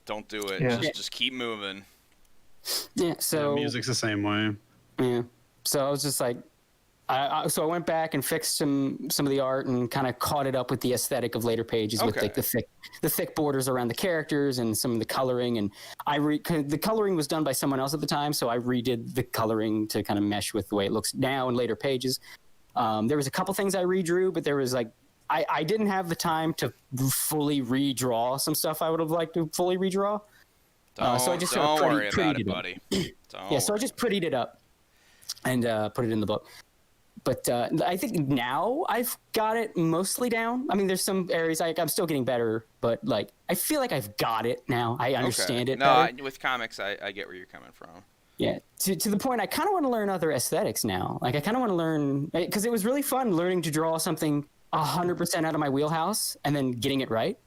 Don't do it. Yeah. Just keep moving. Yeah. So music's the same way. Yeah. So I was just like, so I went back and fixed some of the art and kind of caught it up with the aesthetic of later pages with like the thick borders around the characters and some of the coloring. And the coloring was done by someone else at the time, so I redid the coloring to kind of mesh with the way it looks now in later pages. There was a couple things I redrew, but there was like I didn't have the time to fully redraw some stuff I would have liked to fully redraw. So I just don't worry about it, buddy. So I just prettied it up and put it in the book. But I think now I've got it mostly down. I mean, there's some areas I'm still getting better, but like I feel like I've got it now. I understand it. No, with comics, I get where you're coming from. Yeah, to the point, I kind of want to learn other aesthetics now. Like I kind of want to learn, because it was really fun learning to draw something 100% out of my wheelhouse and then getting it right.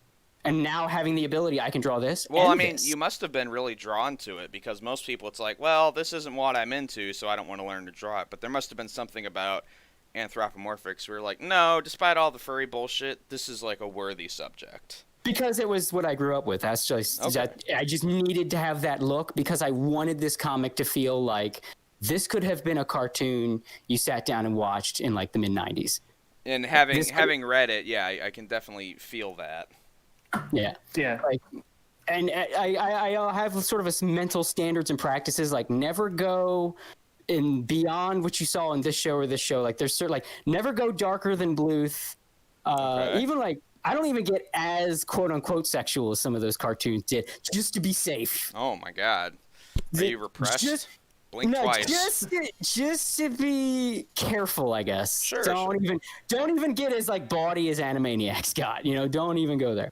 And now having the ability, I can draw this. Well, I mean, you must have been really drawn to it, because most people, it's like, well, this isn't what I'm into, so I don't want to learn to draw it. But there must have been something about anthropomorphics where you're like, no, despite all the furry bullshit, this is like a worthy subject. Because it was what I grew up with. That's just I just needed to have that look, because I wanted this comic to feel like this could have been a cartoon you sat down and watched in like the mid-90s. And having read it, yeah, I can definitely feel that. Yeah. Yeah. Like, And I have sort of a mental standards and practices, like never go in beyond what you saw in this show or this show. Like there's certain, like never go darker than Bluth. Even like I don't even get as quote unquote sexual as some of those cartoons did, just to be safe. Oh my God, are you repressed? Blink twice. Just to be careful, I guess. Sure. Don't even get as like bawdy as Animaniacs got. You know, don't even go there.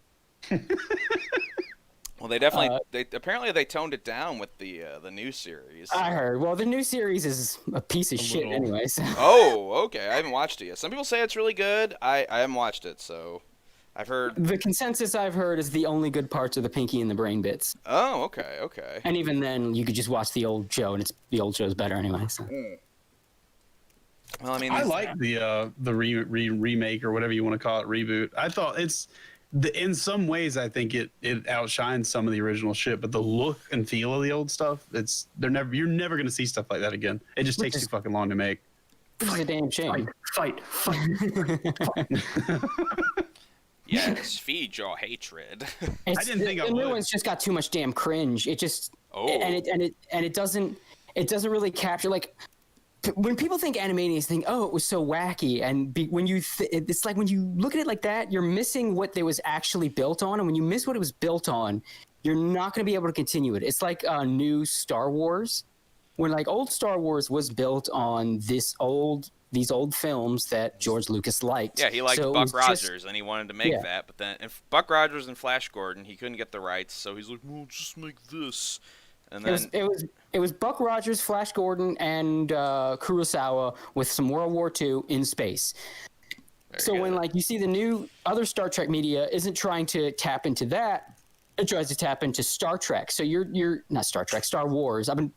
Well, they definitely they toned it down with the new series. I heard. Well, the new series is a piece of shit anyway. So. Oh, okay. I haven't watched it yet. Some people say it's really good. I haven't watched it, so I've heard. The consensus I've heard is the only good parts are the Pinky and the Brain bits. Oh, okay. And even then, you could just watch the old show, and the old show's better anyway. So. Well, I mean, I like the remake or whatever you want to call it, reboot. I thought in some ways, I think it outshines some of the original shit, but the look and feel of the old stuff, you're never going to see stuff like that again. It just takes too fucking long to make. It's a damn shame. Fight. Yes, feed your hatred. I didn't think the new one's just got too much damn cringe. It just it doesn't really capture like. When people think Animaniacs, think, oh, it was so wacky, and it's like when you look at it like that, you're missing what they was actually built on, and when you miss what it was built on, you're not going to be able to continue it. It's like new Star Wars, when like old Star Wars was built on these old films that George Lucas liked. Yeah, he liked Buck Rogers, and he wanted to make that, but then if Buck Rogers and Flash Gordon, he couldn't get the rights, so he's like, well, just make this. And then it was Buck Rogers, Flash Gordon, and Kurosawa with some World War II in space. So when like you see the new other Star Trek media isn't trying to tap into that, it tries to tap into Star Trek. So you're not Star Trek, Star Wars. I've been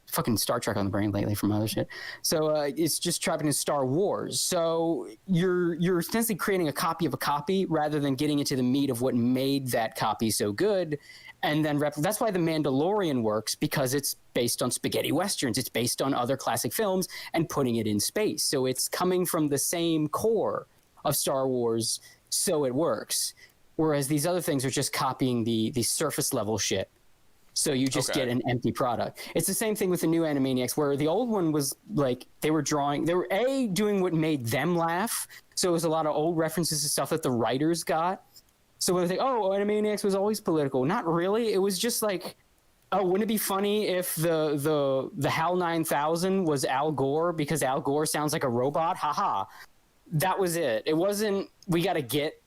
fucking Star Trek on the brain lately from other shit. So it's just tapping into Star Wars. So you're essentially creating a copy of a copy rather than getting into the meat of what made that copy so good. And then that's why The Mandalorian works, because it's based on spaghetti westerns. It's based on other classic films and putting it in space. So it's coming from the same core of Star Wars, so it works. Whereas these other things are just copying the surface level shit. So you just get an empty product. It's the same thing with the new Animaniacs, where the old one was like they were doing what made them laugh. So it was a lot of old references to stuff that the writers got. So when they think, oh, Animaniacs was always political. Not really. It was just like, oh, wouldn't it be funny if the HAL 9000 was Al Gore because Al Gore sounds like a robot? Haha. That was it. It wasn't, we got to get,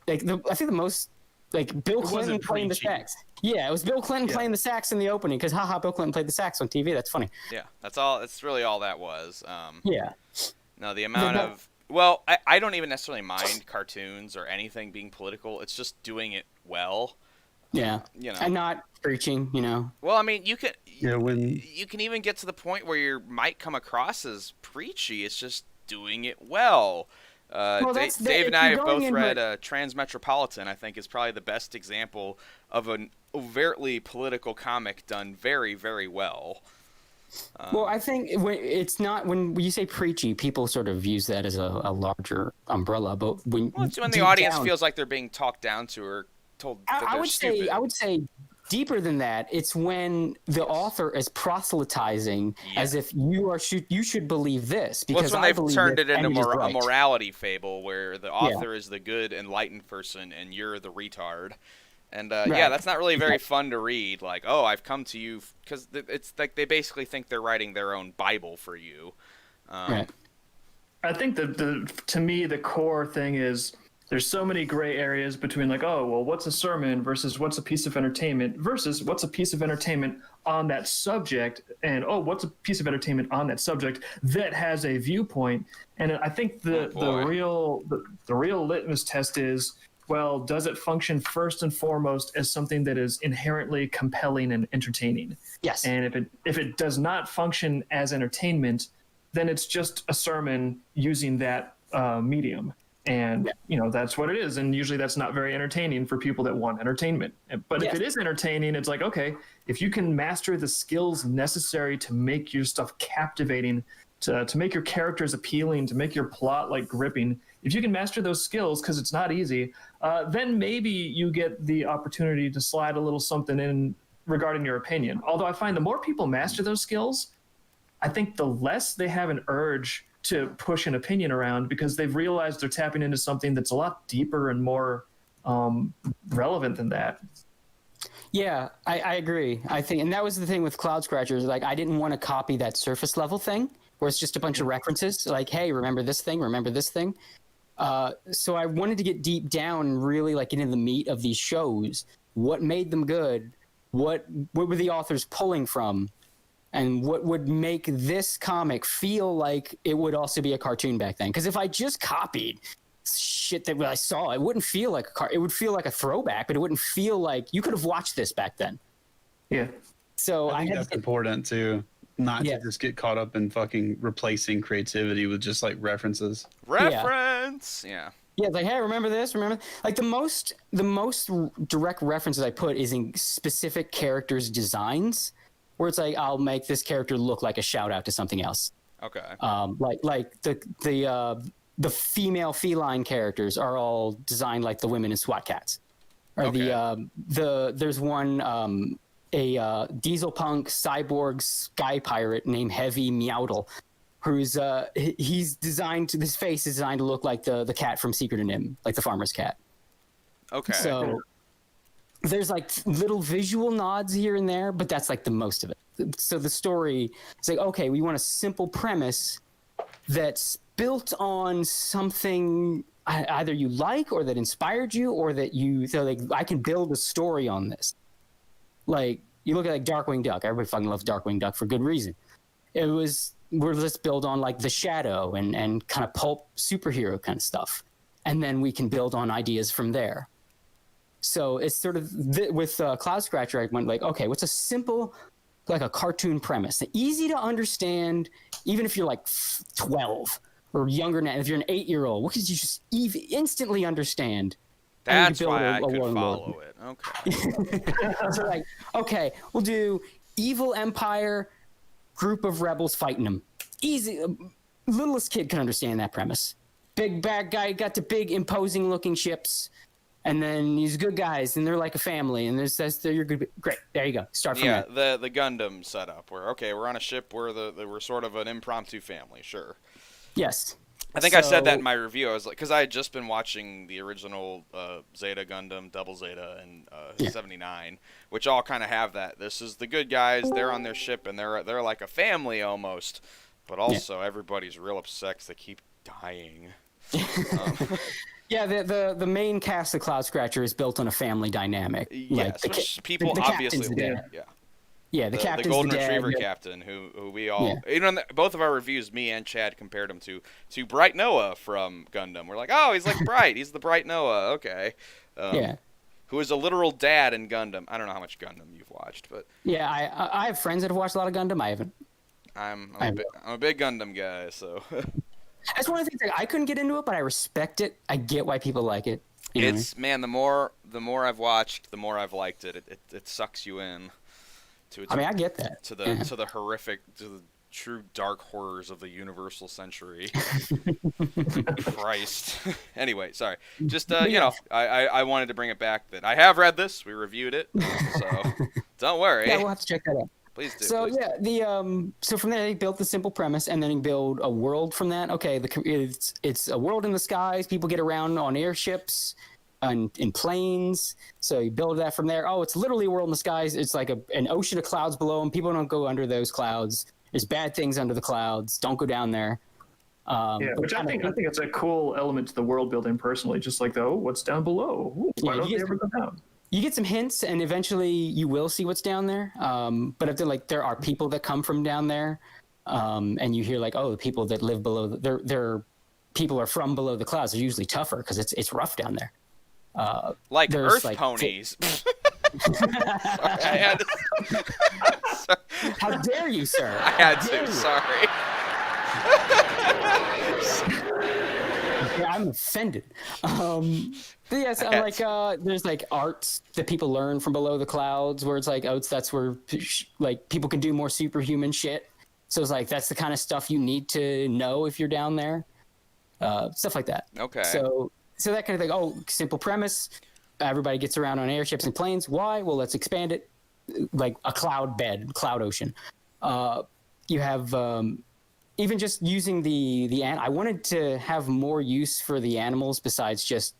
like, I think the most, like, Bill Clinton playing the sax. Yeah, it was Bill Clinton playing the sax in the opening because, haha, Bill Clinton played the sax on TV. That's funny. Yeah, that's really all that was. Yeah. No, the amount of... Well, I don't even necessarily mind cartoons or anything being political. It's just doing it well. Yeah. And not preaching, Well, I mean, you can even get to the point where you might come across as preachy. It's just doing it well. Dave and I have both read Transmetropolitan, I think, is probably the best example of an overtly political comic done very, very well. Well, I think it's not when you say preachy, people sort of use that as a larger umbrella. But when the audience feels like they're being talked down to or told that they're stupid. I would say deeper than that. It's when the author is proselytizing as if you should believe this because when they've turned it into a morality fable where the author is the good, enlightened person and you're the retard. And that's not really very fun to read. Like, oh, I've come to you because it's like they basically think they're writing their own Bible for you. Right. I think to me the core thing is there's so many gray areas between like, oh, well, what's a sermon versus what's a piece of entertainment versus what's a piece of entertainment on that subject, and what's a piece of entertainment on that subject that has a viewpoint. And I think the real litmus test is, well, does it function first and foremost as something that is inherently compelling and entertaining? Yes. And if it does not function as entertainment, then it's just a sermon using that medium. And, that's what it is. And usually that's not very entertaining for people that want entertainment. But if it is entertaining, it's like, okay, if you can master the skills necessary to make your stuff captivating to make your characters appealing, to make your plot like gripping. If you can master those skills, because it's not easy, then maybe you get the opportunity to slide a little something in regarding your opinion. Although I find the more people master those skills, I think the less they have an urge to push an opinion around, because they've realized they're tapping into something that's a lot deeper and more relevant than that. Yeah, I agree. I think, and that was the thing with Cloud Scratchers. Like, I didn't want to copy that surface level thing where it's just a bunch of references. Like, hey, remember this thing? Remember this thing? So I wanted to get deep down and really like get into the meat of these shows. What made them good? What were the authors pulling from? And what would make this comic feel like it would also be a cartoon back then? Because if I just copied shit that I saw, it wouldn't feel like it would feel like a throwback, but it wouldn't feel like you could have watched this back then. Yeah. So I think that's important too. Not to just get caught up in fucking replacing creativity with just like references. Reference. Yeah. Yeah, like, hey, remember this? Remember, like the most direct references I put is in specific characters' designs, where it's like I'll make this character look like a shout out to something else. Okay. Like the female feline characters are all designed like the women in SWAT Cats. Or there's one a diesel punk cyborg sky pirate named Heavy Meowdle, who's he's designed to, his face is designed to look like the cat from Secret of Nim, like the farmer's cat. Okay. So there's like little visual nods here and there, but that's like the most of it. So the story is like, okay, we want a simple premise that's built on something either you like or that inspired you, or that you so like I can build a story on this. Like you look at like Darkwing Duck. Everybody fucking loves Darkwing Duck for good reason. Let's build on like the Shadow and kind of pulp superhero kind of stuff, and then we can build on ideas from there. So it's sort of with Cloud Scratcher, I went like, okay, what's a simple, like a cartoon premise, easy to understand, even if you're like 12 or younger now. If you're an 8-year-old, what could you just instantly understand? That's why I could follow it. Okay. So like, okay, we'll do evil empire, group of rebels fighting them. Easy. Littlest kid can understand that premise. Big bad guy got the big imposing looking ships. And then these good guys, and they're like a family, and you're good. Great, there you go. Start from there. Yeah, the Gundam setup, where we're on a ship where we're sort of an impromptu family, sure. Yes. I think I said that in my review. I was like, because I had just been watching the original Zeta Gundam, Double Zeta, and 79, which all kind of have that. This is the good guys. They're on their ship, and they're like a family almost, but also everybody's real upset 'cause they keep dying. Yeah, the main cast of Cloud Scratcher is built on a family dynamic. Yes, like which people obviously like. Yeah, the captain's the golden the dad, retriever captain, who we all, both of our reviews, me and Chad compared him to Bright Noah from Gundam. We're like, oh, he's like Bright. He's the Bright Noah. Okay. Who is a literal dad in Gundam. I don't know how much Gundam you've watched, but yeah, I have friends that have watched a lot of Gundam. I haven't. I'm a big Gundam guy, so. That's one of the things I couldn't get into it, but I respect it. I get why people like it. Man, the more I've watched, the more I've liked it. It sucks you in. I get that. To the horrific, to the true dark horrors of the universal century. Christ. Anyway, sorry. Just I wanted to bring it back that I have read this. We reviewed it, so don't worry. Yeah, we'll have to check that out. Please do. So please do. So from there they built the simple premise, and then you build a world from that. Okay, it's a world in the skies. People get around on airships, in planes. So you build that from there. Oh, it's literally a world in the skies. It's like an ocean of clouds below them. People don't go under those clouds. There's bad things under the clouds. Don't go down there. Which I think it's a cool element to the world building personally. Just like what's down below? Ooh, why don't they ever go down? You get some hints, and eventually you will see what's down there. But if there are people that come from down there, and you hear like, oh, the people that live below, their people are from below the clouds. They're usually tougher because it's rough down there. Like Earth ponies. Sorry, How dare you, sir? I had to. Sorry. Yeah, I'm offended. But yes, there's like arts that people learn from below the clouds, where it's like, that's where like people can do more superhuman shit. So it's like that's the kind of stuff you need to know if you're down there, stuff like that. Okay. So that kind of thing. Oh, simple premise. Everybody gets around on airships and planes. Why? Well, let's expand it like a cloud ocean. You have even just using I wanted to have more use for the animals besides just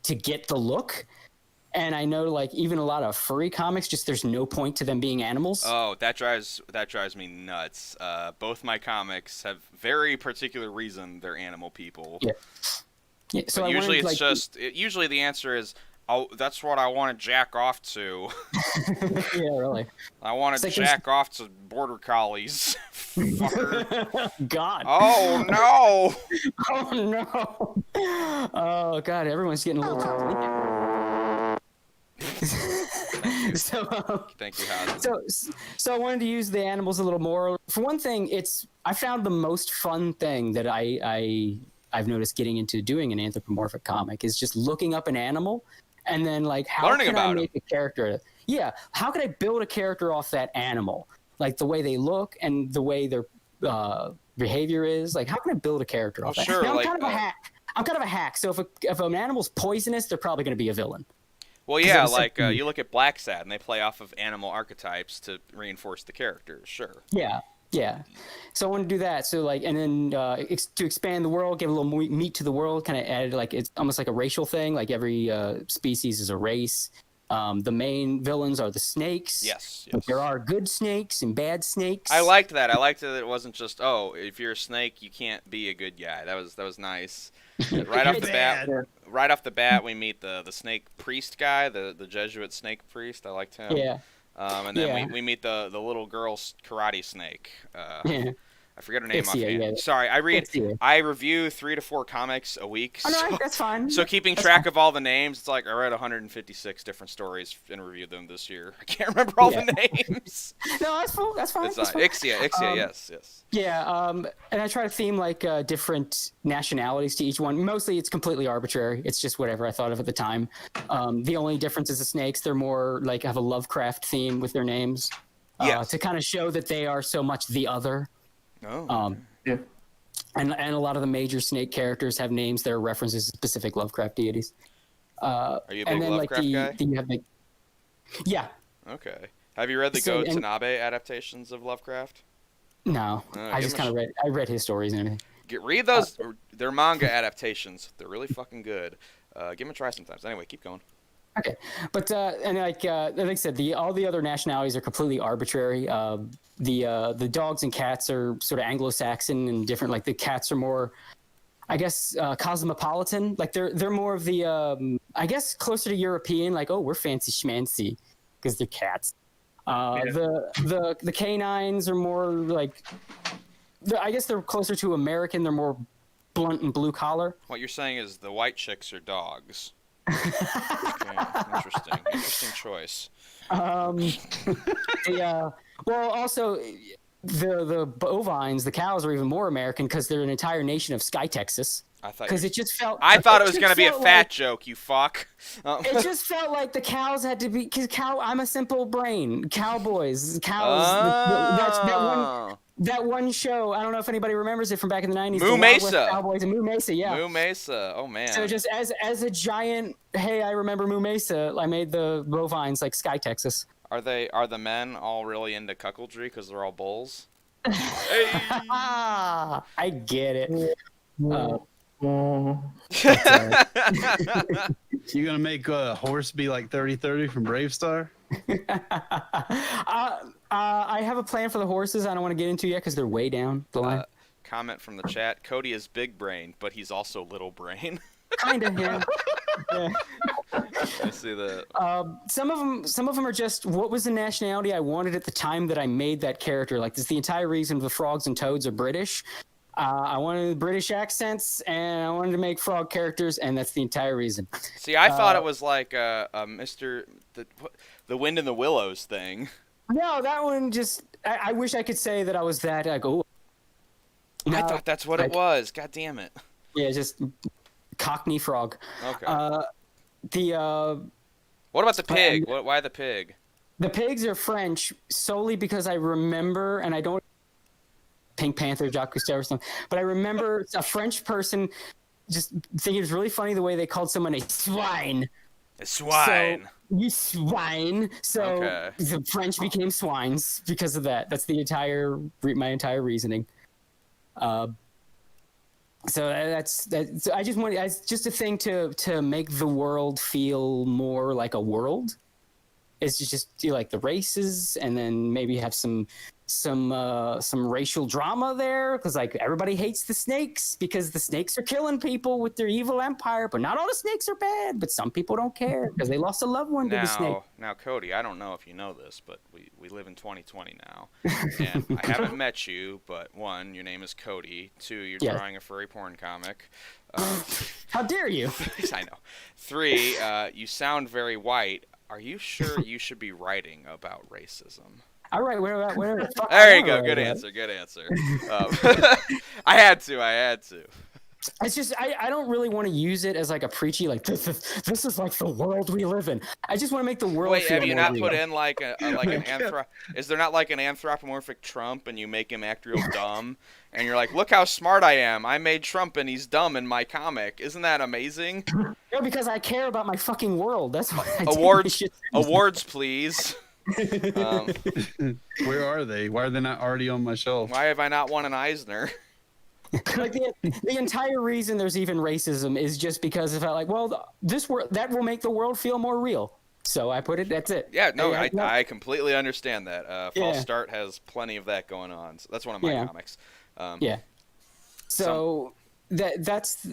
to get the look. And I know, like, even a lot of furry comics, just there's no point to them being animals. Oh, that drives me nuts. Both my comics have very particular reason they're animal people. Yeah. So but usually usually the answer is, oh, that's what I want to jack off to. Yeah, really. I want to jack off to border collies. Fucker. God. Oh no. Oh no. Oh God, everyone's getting a little complicated. Thank you, Howard. So I wanted to use the animals a little more. For one thing, I found the most fun thing that I've noticed getting into doing an anthropomorphic comic is just looking up an animal and then like how learning can about I make a character? Yeah, how can I build a character off that animal? Like the way they look and the way their behavior is. Like how can I build a character off that? Sure, now, I'm like, kind of a hack. I'm kind of a hack. So if an animal's poisonous, they're probably going to be a villain. Well, yeah, like you look at Black Sad, and they play off of animal archetypes to reinforce the characters. Sure. Yeah. So I want to do that. So like, and then to expand the world, give a little meat to the world, kind of add like it's almost like a racial thing. Like every species is a race. The main villains are the snakes. Yes. But there are good snakes and bad snakes. I liked that. I liked that it wasn't just, oh, if you're a snake, you can't be a good guy. That was nice. Right off the bat, we meet the snake priest guy, the Jesuit snake priest. I liked him. Yeah. And then we meet the little girl karate snake. I forget her name offhand. Yeah. Sorry, I review 3 to 4 comics a week. Oh, no, that's fine. So keeping track of all the names, it's like I read 156 different stories and reviewed them this year. I can't remember all the names. No, that's fine. That's fine. Ixia, yes. Yeah, and I try to theme like different nationalities to each one. Mostly it's completely arbitrary. It's just whatever I thought of at the time. The only difference is the snakes. They're more like have a Lovecraft theme with their names. To kind of show that they are so much the other. Oh. Yeah. And a lot of the major snake characters have names that are references to specific Lovecraft deities. Are you a big Lovecraft guy? Yeah. Okay. Have you read the Go Tanabe adaptations of Lovecraft? No. I just kind of read his stories and everything. Read those. They're manga adaptations. They're really fucking good. Give them a try sometimes. Anyway, keep going. Okay, but and like I said, all the other nationalities are completely arbitrary. The dogs and cats are sort of Anglo-Saxon and different. Like the cats are more, I guess, cosmopolitan. Like they're more of the, I guess, closer to European. Like, oh, we're fancy schmancy because they're cats. The canines are more like, I guess they're closer to American. They're more blunt and blue collar. What you're saying is the white chicks are dogs. Okay, interesting choice. Well, also the bovines, the cows are even more American because they're an entire nation of Sky, Texas. Because it just felt. I thought it was going to be a fat joke, you fuck. It just felt like the cows had to be because I'm a simple brain. Cows. That one show. I don't know if anybody remembers it from back in the 90s. Moo Mesa. Cowboys and Moo Mesa. Yeah. Moo Mesa. Oh man. So just as a giant, hey, I remember Moo Mesa. I made the bovines like Sky, Texas. Are the men all really into cuckoldry because they're all bulls? Hey. I get it. You gonna make a horse be like 30-30 from Bravestar? I have a plan for the horses. I don't want to get into yet because they're way down the line. Comment from the chat: Cody is big brain, but he's also little brain. Kind of, yeah. I see that. Some of them are just what was the nationality I wanted at the time that I made that character. Like, this is the entire reason the frogs and toads are British. I wanted British accents, and I wanted to make frog characters, and that's the entire reason. See, I thought it was like the Wind in the Willows thing. No, that one just. I wish I could say that I was that. I go. I thought that's what it was. God damn it. Yeah, just Cockney frog. Okay. What about the pig? Why the pig? The pigs are French solely because I remember, and I don't. Pink Panther, Jacques Cousteau or something. But I remember a French person just thinking it was really funny the way they called someone a swine. A swine. So, you swine. So the French became swines because of that. That's my entire reasoning. So that's I just want just a thing to make the world feel more like a world. Is just do like the races, and then maybe have some racial drama there, because like everybody hates the snakes because the snakes are killing people with their evil empire, but not all the snakes are bad, but some people don't care because they lost a loved one to the snake. Now, Cody, I don't know if you know this, but we live in 2020 now, and I haven't met you, but 1, your name is Cody. 2, you're drawing a furry porn comic. How dare you? I know. 3, you sound very white. Are you sure you should be writing about racism? All right, whatever. There you go. Good answer. I had to. It's just I don't really want to use it as like a preachy like this is like the world we live in. I just want to make the world. Wait, feel have you more not real. put in like Is there not like an anthropomorphic Trump, and you make him act real dumb, and you're like, look how smart I am. I made Trump and he's dumb in my comic. Isn't that amazing? No, because I care about my fucking world. That's why. Awards, please. Where are they? Why are they not already on my shelf? Why have I not won an Eisner? Like the entire reason there's even racism is just because it felt like, well, that will make the world feel more real. So I put it. That's it. Yeah, no, I completely understand that. False Start has plenty of that going on. So that's one of my comics. So that's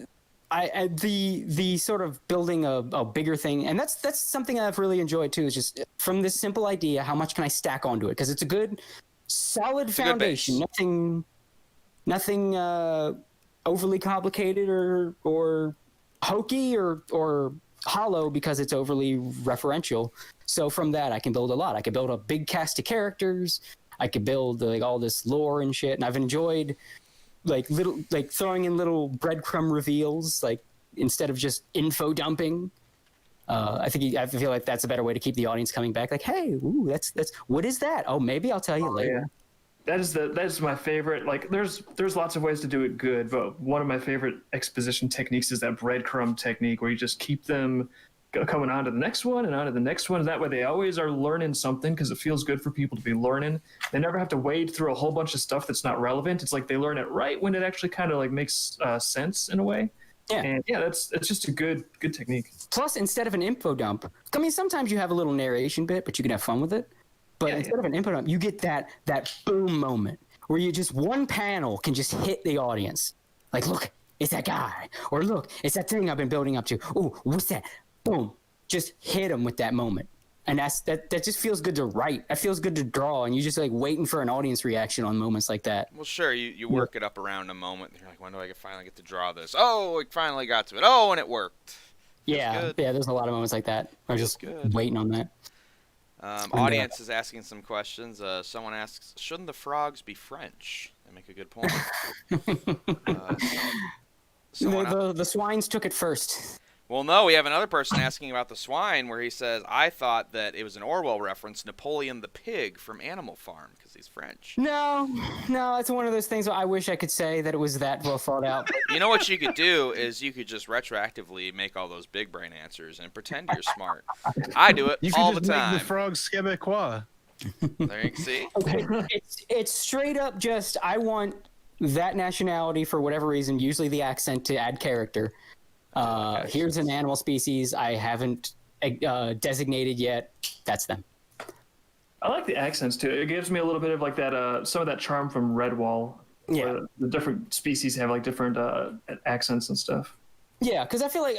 the sort of building a bigger thing, and that's something I've really enjoyed too. Is just from this simple idea, how much can I stack onto it? Because it's a good, solid foundation. Nothing overly complicated or hokey or hollow because it's overly referential. So from that, I can build a lot. I can build a big cast of characters. I could build like all this lore and shit. And I've enjoyed throwing in little breadcrumb reveals, like instead of just info dumping. I feel like that's a better way to keep the audience coming back. Like, hey, ooh, that's what is that? Oh, maybe I'll tell you later. Yeah. That is my favorite. Like, there's lots of ways to do it good, but one of my favorite exposition techniques is that breadcrumb technique, where you just keep them coming on to the next one and on to the next one. And that way they always are learning something, because it feels good for people to be learning. They never have to wade through a whole bunch of stuff that's not relevant. It's like they learn it right when it actually kind of like makes sense in a way. Yeah. And yeah, that's just a good technique. Plus, instead of an info dump, I mean, sometimes you have a little narration bit, but you can have fun with it. But instead of an info dump, you get that boom moment where you just one panel can just hit the audience. Like, look, it's that guy. Or look, it's that thing I've been building up to. Ooh, what's that? Boom. Just hit them with that moment. And that just feels good to write. That feels good to draw. And you're just like waiting for an audience reaction on moments like that. Well, sure, you work it up around a moment. You're like, when do I finally get to draw this? Oh, I finally got to it. Oh, and it worked. Yeah, there's a lot of moments like that. I'm just waiting on that. Audience is asking some questions. Someone asks, shouldn't the frogs be French? They make a good point. The swines took it first. Well, no, we have another person asking about the swine, where he says, I thought that it was an Orwell reference, Napoleon the pig from Animal Farm, because he's French. No, it's one of those things where I wish I could say that it was that well thought out. You know what you could do is you could just retroactively make all those big brain answers and pretend you're smart. I do it all the time. Make the frogs Quebecois. There you see. It's straight up just, I want that nationality for whatever reason, usually the accent to add character. Here's an animal species I haven't designated yet. That's them. I like the accents too. It gives me a little bit of like that, some of that charm from Redwall. Yeah, where the different species have like different accents and stuff. Yeah, because I feel like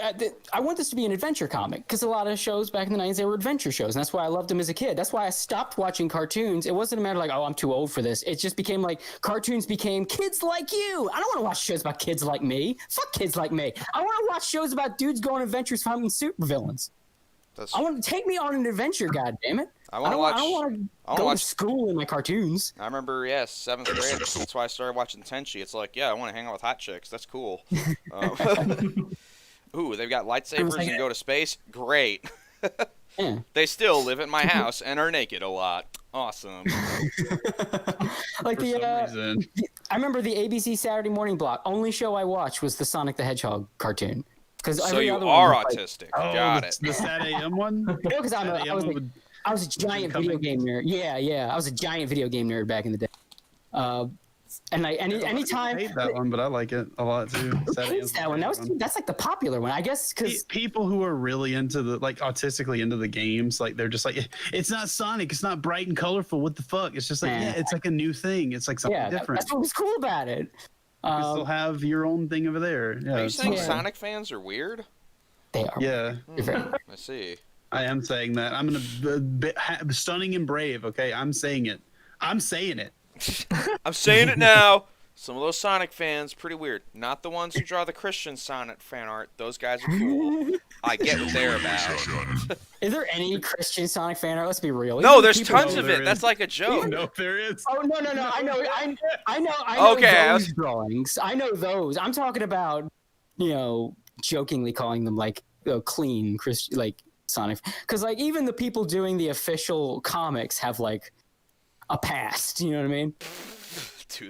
I want this to be an adventure comic, because a lot of shows back in the 90s, they were adventure shows, and that's why I loved them as a kid. That's why I stopped watching cartoons. It wasn't a matter like, oh, I'm too old for this. It just became like cartoons became kids like you. I don't want to watch shows about kids like me. Fuck kids like me. I want to watch shows about dudes going on adventures fighting supervillains. I want to take me on an adventure, goddammit. I don't want to go to school in my cartoons. I remember, 7th grade. That's why I started watching Tenchi. It's like, I want to hang out with hot chicks. That's cool. Ooh, they've got lightsabers and go to space. Great. Yeah. They still live at my house and are naked a lot. Awesome. Like For some reason. I remember the ABC Saturday morning block. Only show I watched was the Sonic the Hedgehog cartoon. So you are autistic. Got it. The Sad AM one? Because I was a giant video game nerd. Yeah. I was a giant video game nerd back in the day. And like anytime I hate that one, but I like it a lot too. That one. That's like the popular one, I guess. Because people who are really into the autistically into the games, like they're just like, it's not Sonic, it's not bright and colorful. What the fuck? It's just like, it's like a new thing. It's like something different. That's what was cool about it. You still have your own thing over there. Yeah. Are you saying Sonic fans are weird? They are. Yeah. I see. I am saying that. I'm gonna stunning and brave. Okay, I'm saying it. I'm saying it. I'm saying it now. Some of those Sonic fans, pretty weird. Not the ones who draw the Christian Sonic fan art. Those guys are cool. I get what they're about. Is there any Christian Sonic fan art? Let's be real. No, there's tons of it. That's like a joke. No, there is. Oh no! I know Okay, those drawings. I know those. I'm talking about, jokingly calling them like clean Christian, like Sonic, because like even the people doing the official comics have like a past. You know what I mean?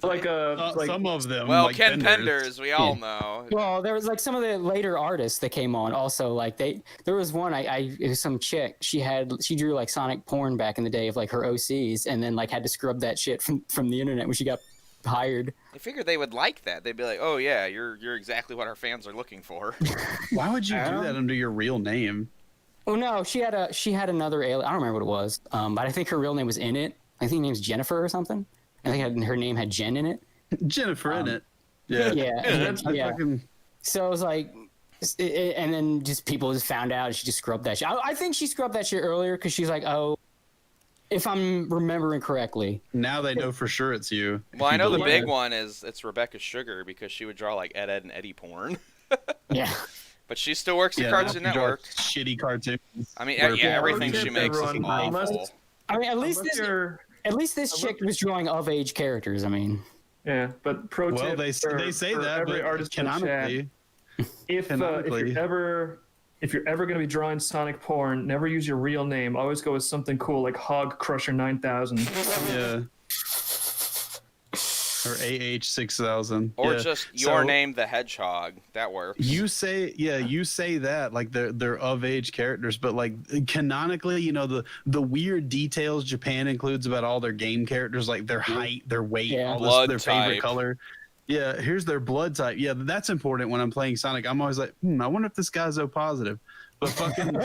Like some of them. Well, like Ken Penders. Penders, we all know. Well, there was like some of the later artists that came on. Also, like there was one. It was some chick. She drew like Sonic porn back in the day of like her OCs, and then like had to scrub that shit from the internet when she got hired. I figured they would like that. They'd be like, "Oh yeah, you're exactly what our fans are looking for." Why would you do that under your real name? Oh no, she had another alien. I don't remember what it was, but I think her real name was in it. I think her name's Jennifer or something. I think her name had Jen in it. Jennifer in it. Yeah. Yeah. So it was like, and then just people just found out and she just scrubbed that shit. I think she scrubbed that shit earlier because she's like, oh, if I'm remembering correctly. Now they know for sure it's you. Well, I know the big one is it's Rebecca Sugar because she would draw like Ed and Eddie porn. Yeah. But she still works at Cartoon Network. Shitty cartoons. I mean, everything she makes is awful. I mean, at least this chick was drawing of-age characters. I mean, yeah, but pro tip. Well, they say that, every but artist canonically, if you're ever going to be drawing Sonic porn, never use your real name. Always go with something cool like Hog Crusher 9000. Yeah. Or AH6000. Or just your name, the Hedgehog. That works. You say that like they're of age characters, but like canonically, the weird details Japan includes about all their game characters, like their height, their weight, all this, their favorite color. Yeah, here's their blood type. Yeah, that's important when I'm playing Sonic. I'm always like, I wonder if this guy's O positive. But fucking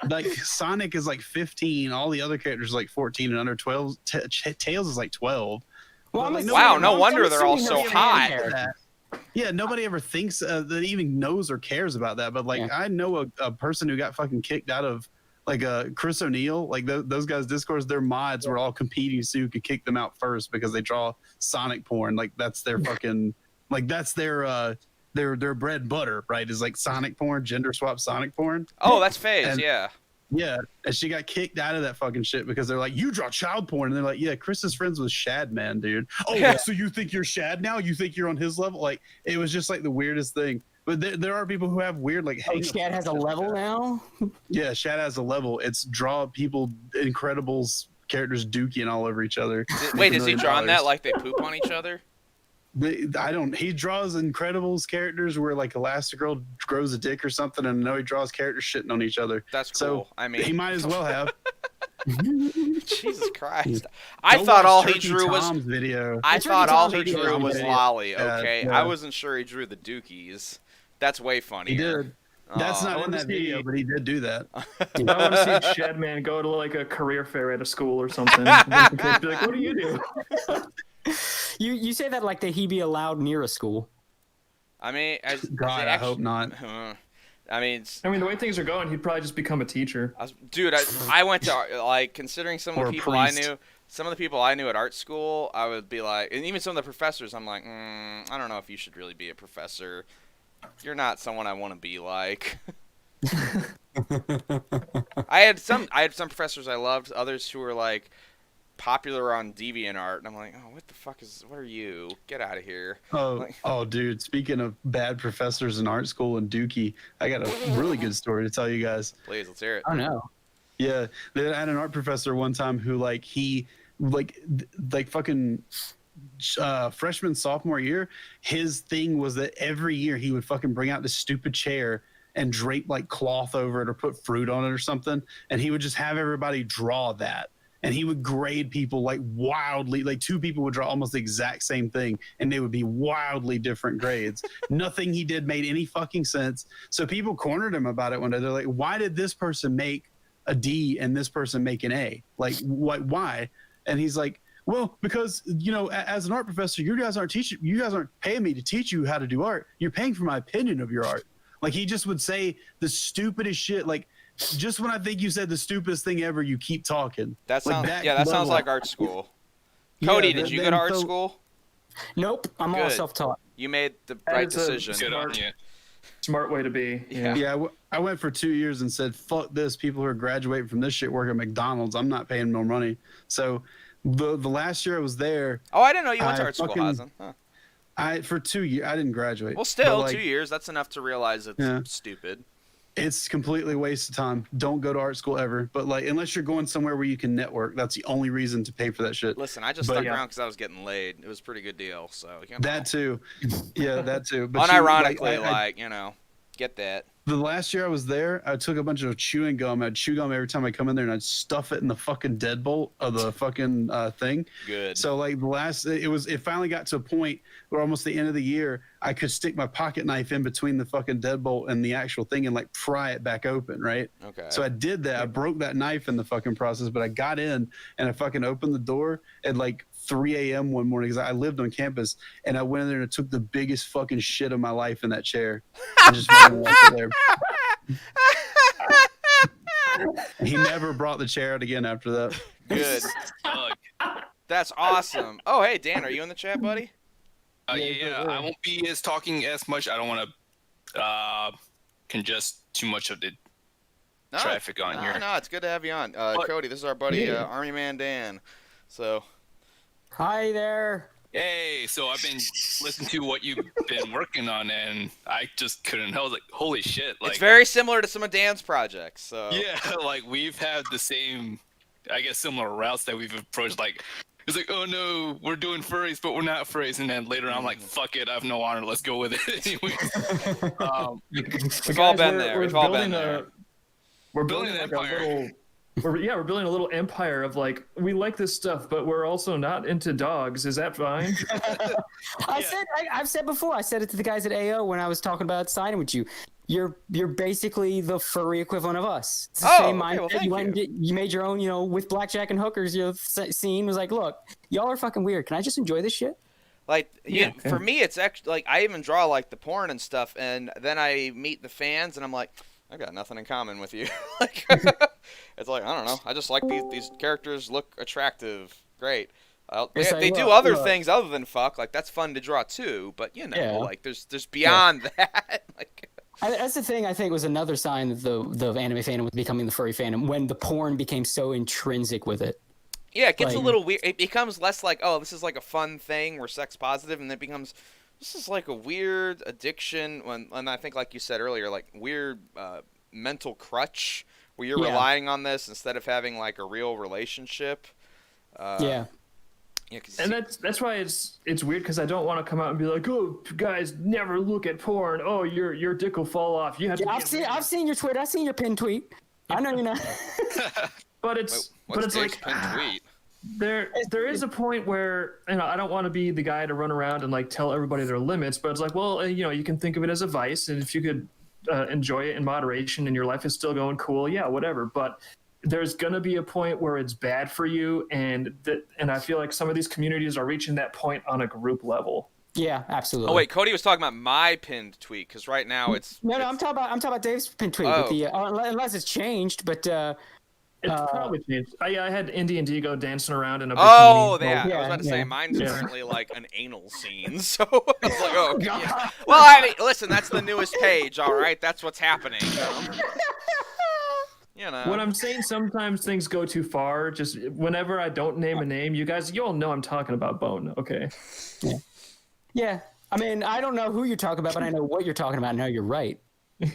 like Sonic is like 15, all the other characters are like 14 and under 12. Tails is like 12. Well, like, wow, no wonder they're all so hot. Yeah, nobody ever thinks that even knows or cares about that. But like, I know a person who got fucking kicked out of like Chris O'Neill, like those guys' Discords, their mods were all competing so you could kick them out first because they draw Sonic porn. Like that's their fucking that's their bread and butter, right? Is like Sonic porn, gender swap Sonic porn. Oh, that's FaZe, yeah. Yeah, and she got kicked out of that fucking shit because they're like, you draw child porn, and they're like, yeah, Chris is friends with Shad, man, dude. Oh, yeah. So you think you're Shad now? You think you're on his level? Like, it was just like the weirdest thing. But there are people who have weird like. Oh, Shad has a level now. Yeah, Shad has a level. It's draw people Incredibles characters dookie all over each other. Wait, is he drawing that like they poop on each other? He draws Incredibles characters where like Elastigirl grows a dick or something, and I know he draws characters shitting on each other. That's cool. So I mean, he might as well have. Jesus Christ! I thought all he drew was video. I thought all he drew was Lolly. Okay, I wasn't sure he drew the Dookies. That's way funny. He did. That's not in that video, but he did do that. I want to see Shadman go to like a career fair at a school or something. Be like, what do you do? You say that like that he be allowed near a school. I mean, God, I hope not. I mean, the way things are going, he'd probably just become a teacher. Dude, I went to like considering some of the people I knew. Some of the people I knew at art school, I would be like, and even some of the professors, I'm like, I don't know if you should really be a professor. You're not someone I want to be like. I had some professors I loved, others who were like popular on DeviantArt, and I'm like, oh, what are you? Get out of here. Oh, dude, speaking of bad professors in art school and Dookie, I got a really good story to tell you guys. Please, let's hear it. Oh, no. Yeah, they had an art professor one time who like fucking freshman sophomore year, his thing was that every year he would fucking bring out this stupid chair and drape like cloth over it or put fruit on it or something, and he would just have everybody draw that. And he would grade people like wildly, like two people would draw almost the exact same thing and they would be wildly different grades. Nothing he did made any fucking sense. So people cornered him about it one day. They're like, why did this person make a D and this person make an A? Like, what, why? And he's like, well, because, you know, as an art professor, you guys aren't paying me to teach you how to do art. You're paying for my opinion of your art. Like, he just would say the stupidest shit. Like, just when I think you said the stupidest thing ever, you keep talking. That sounds that sounds like art school. Cody, did you go to art school? Nope, I'm all self-taught. You made the right decision. Good on you. Smart way to be. Yeah. I went for 2 years and said, fuck this. People who are graduating from this shit work at McDonald's. I'm not paying no money. So the last year I was there. Oh, I didn't know you went to art school, Hazen. Huh. For 2 years, I didn't graduate. Well, still, 2 years. That's enough to realize it's stupid. It's completely a waste of time. Don't go to art school ever. But like, unless you're going somewhere where you can network, that's the only reason to pay for that shit. Listen, I just stuck around because I was getting laid. It was a pretty good deal. So you know. That too, yeah, that too. But unironically, you know, get that. The last year I was there, I took a bunch of chewing gum. I'd chew gum every time I come in there, and I'd stuff it in the fucking deadbolt of the fucking thing. Good. So like it finally got to a point where almost the end of the year, I could stick my pocket knife in between the fucking deadbolt and the actual thing and like pry it back open, right? Okay. So I did that. I broke that knife in the fucking process, but I got in and I fucking opened the door at like 3 a.m. one morning because I lived on campus, and I went in there and I took the biggest fucking shit of my life in that chair. I just fucking left it there. He never brought the chair out again after that. Good. That's awesome. Oh, hey, Dan, are you in the chat, buddy? Yeah. I won't be talking as much. I don't want to congest too much of the traffic on here. No, it's good to have you on. Cody, this is our buddy Army Man Dan. So. Hi there. Hey, so I've been listening to what you've been working on, and I just couldn't help. Like, holy shit! Like, it's very similar to some of Dan's projects. So yeah, like we've had the same, I guess, similar routes that we've approached. Like, it's like, oh no, we're doing furries, but we're not furries, and then later I'm like, fuck it, I have no honor. Let's go with it anyway. We've all been there. We've all been there. We're building an empire. We're building a little empire of like, we like this stuff, but we're also not into dogs. Is that fine? I've said before, I said it to the guys at AO when I was talking about signing with you. You're basically the furry equivalent of us. It's the same mindset. Well, you made your own, you know, with blackjack and hookers. Your scene was like, look, y'all are fucking weird. Can I just enjoy this shit? Like, for me, it's actually like I even draw like the porn and stuff, and then I meet the fans, and I'm like, I got nothing in common with you. Like, it's like, I don't know. I just like these characters look attractive. Great. They do other things other than fuck. Like, that's fun to draw too. But you know, like there's beyond that. Like, that's the thing. I think was another sign that the anime fandom was becoming the furry fandom when the porn became so intrinsic with it. Yeah, it gets a little weird. It becomes less like, oh, this is like a fun thing. We're sex positive, and it becomes. This is like a weird addiction, and I think, like you said earlier, like weird mental crutch where you're relying on this instead of having like a real relationship. And that's why it's weird because I don't want to come out and be like, oh, guys, never look at porn. Oh, your dick will fall off. You have to. I've seen your Twitter. I've seen your pinned tweet. I know you're not. But it's like pinned tweet? There is a point where, you know, I don't want to be the guy to run around and like tell everybody their limits, but it's like, well, you know, you can think of it as a vice, and if you could enjoy it in moderation and your life is still going cool, yeah, whatever. But there's gonna be a point where it's bad for you, and I feel like some of these communities are reaching that point on a group level. Yeah, absolutely. Oh wait, Cody was talking about my pinned tweet because right now it's I'm talking about Dave's pinned tweet with the unless it's changed, but. It's probably changed. I had Indy and Digo dancing around in a bikini. Oh, yeah. I was about to say, mine's currently like an anal scene. So I was like, oh, yeah. Well, I mean, listen, that's the newest page, all right? That's what's happening. You know. When I'm saying sometimes things go too far, just whenever I don't name a name, you all know I'm talking about Bone, okay? Yeah. I mean, I don't know who you're talking about, but I know what you're talking about. I know you're right.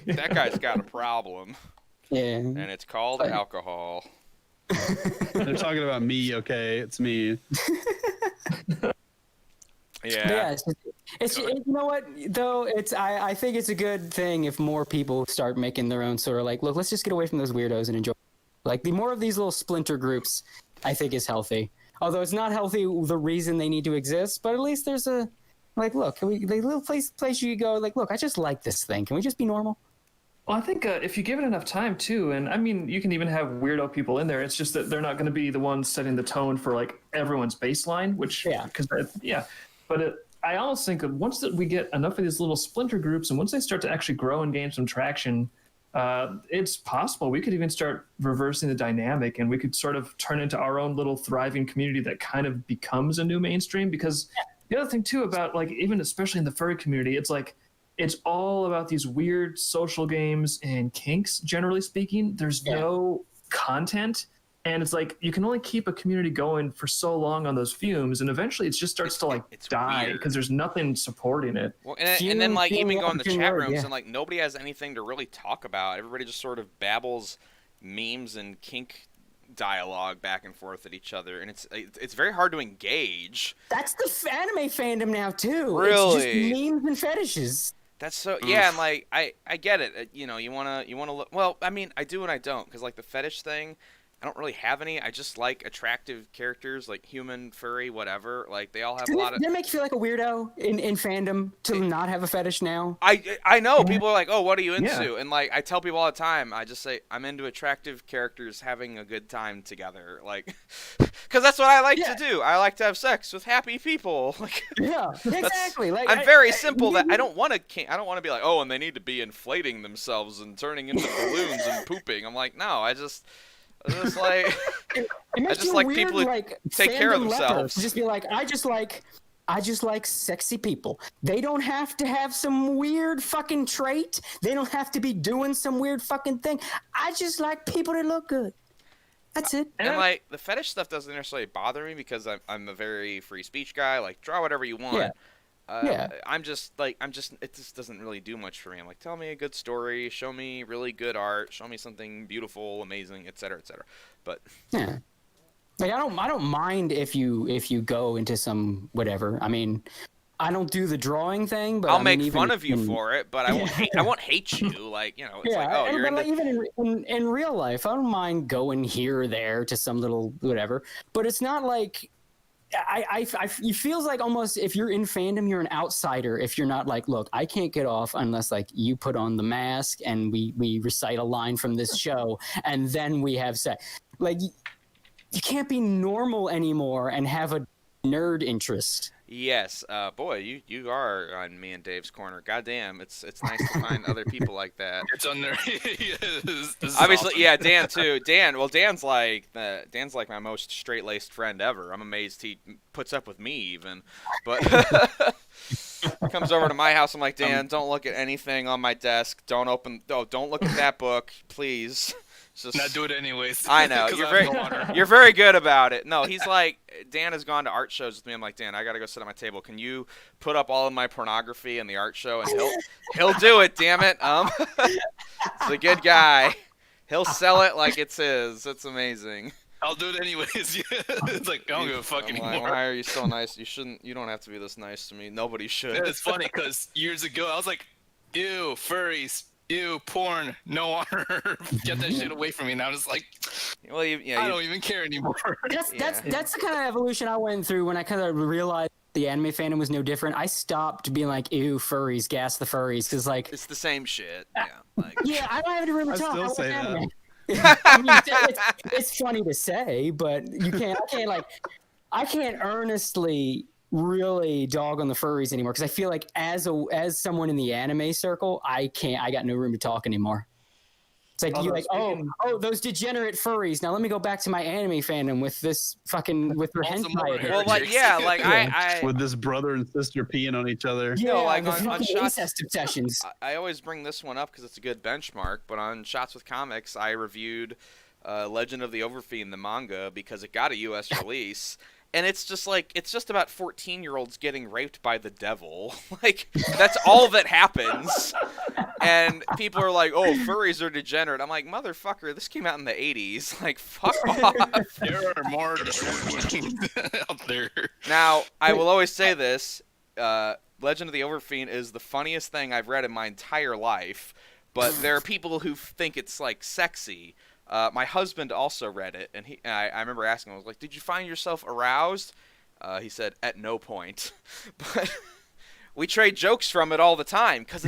That guy's got a problem. Yeah. And it's called alcohol. They're talking about me, okay? It's me. Yeah. It's you know what though, I think it's a good thing if more people start making their own sort of like, look, let's just get away from those weirdos and enjoy. Like the more of these little splinter groups, I think is healthy. Although it's not healthy the reason they need to exist, but at least there's a like, look, can we like little place you go like, look, I just like this thing. Can we just be normal? Well, I think if you give it enough time too, and I mean, you can even have weirdo people in there. It's just that they're not going to be the ones setting the tone for like everyone's baseline, which But I almost think that once that we get enough of these little splinter groups, and once they start to actually grow and gain some traction, it's possible we could even start reversing the dynamic, and we could sort of turn into our own little thriving community that kind of becomes a new mainstream. Because the other thing too about like even especially in the furry community, it's like it's all about these weird social games and kinks. Generally speaking, there's no content. And it's like you can only keep a community going for so long on those fumes, and eventually it just starts to like die because there's nothing supporting it. Well, and then like even go in the chat rooms and like nobody has anything to really talk about. Everybody just sort of babbles memes and kink dialogue back and forth at each other, and it's very hard to engage. That's the anime fandom now too. Really, it's just memes and fetishes. That's so and like I get it. You know, you wanna look. Well, I mean, I do and I don't, because like the fetish thing, I don't really have any. I just like attractive characters, like human, furry, whatever. Like they all have a lot of. Does it make you feel like a weirdo in fandom to not have a fetish now? I know people are like, oh, what are you into? And like I tell people all the time, I just say I'm into attractive characters having a good time together, like, because that's what I like to do. I like to have sex with happy people. Like, exactly. Like I'm very simple. That I don't want to be like, oh, and they need to be inflating themselves and turning into balloons and pooping. I'm like, no, I just like I just like people who like, take care of themselves. Just be like, I just like sexy people. They don't have to have some weird fucking trait. They don't have to be doing some weird fucking thing. I just like people that look good. That's it. And like the fetish stuff doesn't necessarily bother me because I'm a very free speech guy. Like draw whatever you want. I'm just it just doesn't really do much for me. I'm like, tell me a good story, show me really good art, show me something beautiful, amazing, etc., etc. But like I don't mind if you go into some whatever. I mean, I don't do the drawing thing, but I'll make fun of you for it, but I won't hate you. Like, you know, it's like, oh, you're into... like, even in real life, I don't mind going here or there to some little whatever, but it's not like it feels like almost if you're in fandom, you're an outsider. If you're not like, look, I can't get off unless like you put on the mask and we recite a line from this show and then we have sex. Like you can't be normal anymore and have a nerd interest. Yes, boy, you are on me and Dave's corner. Goddamn, it's nice to find other people like that. It's on there. Obviously, awesome. Yeah, Dan too. Dan's like my most straight-laced friend ever. I'm amazed he puts up with me even. But comes over to my house. I'm like, Dan, don't look at anything on my desk. Don't look at that book, please. Just, not do it anyways. I know you're very good about it. No, he's like, Dan has gone to art shows with me. I'm like, Dan, I gotta go sit at my table. Can you put up all of my pornography in the art show? And he'll do it. Damn it. He's a good guy. He'll sell it like it's his. It's amazing. I'll do it anyways. It's like, I don't give a fuck anymore. Why are you so nice? You don't have to be this nice to me. Nobody should. It's funny because years ago I was like, ew, furries. Ew, porn, no honor. Get that shit away from me. And I was like, well, I don't even care anymore. That's the kind of evolution I went through when I kind of realized the anime fandom was no different. I stopped being like, ew, furries, gas the furries, because like it's the same shit. Yeah, I don't have any room to talk. I still say that. I mean, it's funny to say, but I can't earnestly really dog on the furries anymore because I feel like as someone in the anime circle, I got no room to talk anymore. It's like you're like, oh, those degenerate furries. Now let me go back to my anime fandom with this fucking with their hentai. Well, I with this brother and sister peeing on each other. Yeah, like on Shots, incest obsessions. I always bring this one up because it's a good benchmark. But on Shots with Comics, I reviewed Legend of the Overfiend, the manga, because it got a U.S. release. and it's just about 14-year-olds getting raped by the devil. Like, that's all that happens. And people are like, oh, furries are degenerate. I'm like, motherfucker, this came out in the 80s. Like, fuck off. There are more out there. Now, I will always say this. Legend of the Overfiend is the funniest thing I've read in my entire life. But there are people who think it's, like, sexy. My husband also read it, and I remember asking him, I was like, did you find yourself aroused? He said, at no point. But we trade jokes from it all the time, because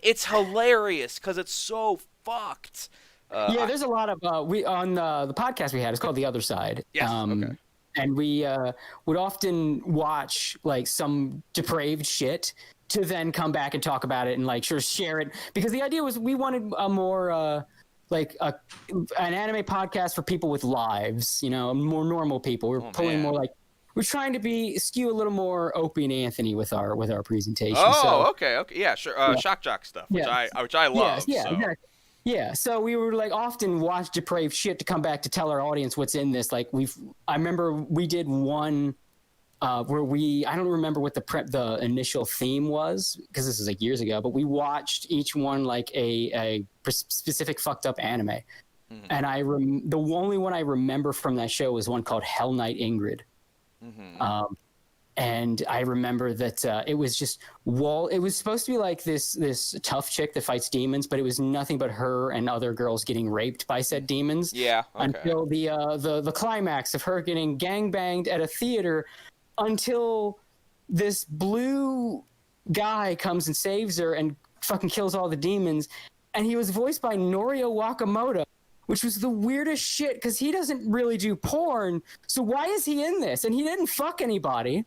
it's hilarious, because it's so fucked. Yeah, there's a lot of, on the podcast we had, it's called The Other Side. Yes, okay. And we would often watch, like, some depraved shit to then come back and talk about it and, like, sort of share it. Because the idea was we wanted a more... an anime podcast for people with lives, more normal people. We're pulling more we're trying to skew a little more Opie and Anthony with our presentation. Oh, okay, yeah, sure. Shock jock stuff, which I love. Yeah, so. exactly. Yeah, so we would often watch depraved shit to come back to tell our audience what's in this. I remember we did one where I don't remember what the initial theme was because this is years ago, but we watched each one like a specific fucked up anime. Mm-hmm. And the only one I remember from that show was one called Hell Knight Ingrid. Mm-hmm. And I remember that it was just it was supposed to be like this tough chick that fights demons, but it was nothing but her and other girls getting raped by said demons. Yeah. Okay. Until the climax of her getting gangbanged at a theater, until this blue guy comes and saves her and fucking kills all the demons. And he was voiced by Norio Wakamoto, which was the weirdest shit because he doesn't really do porn. So why is he in this? And he didn't fuck anybody.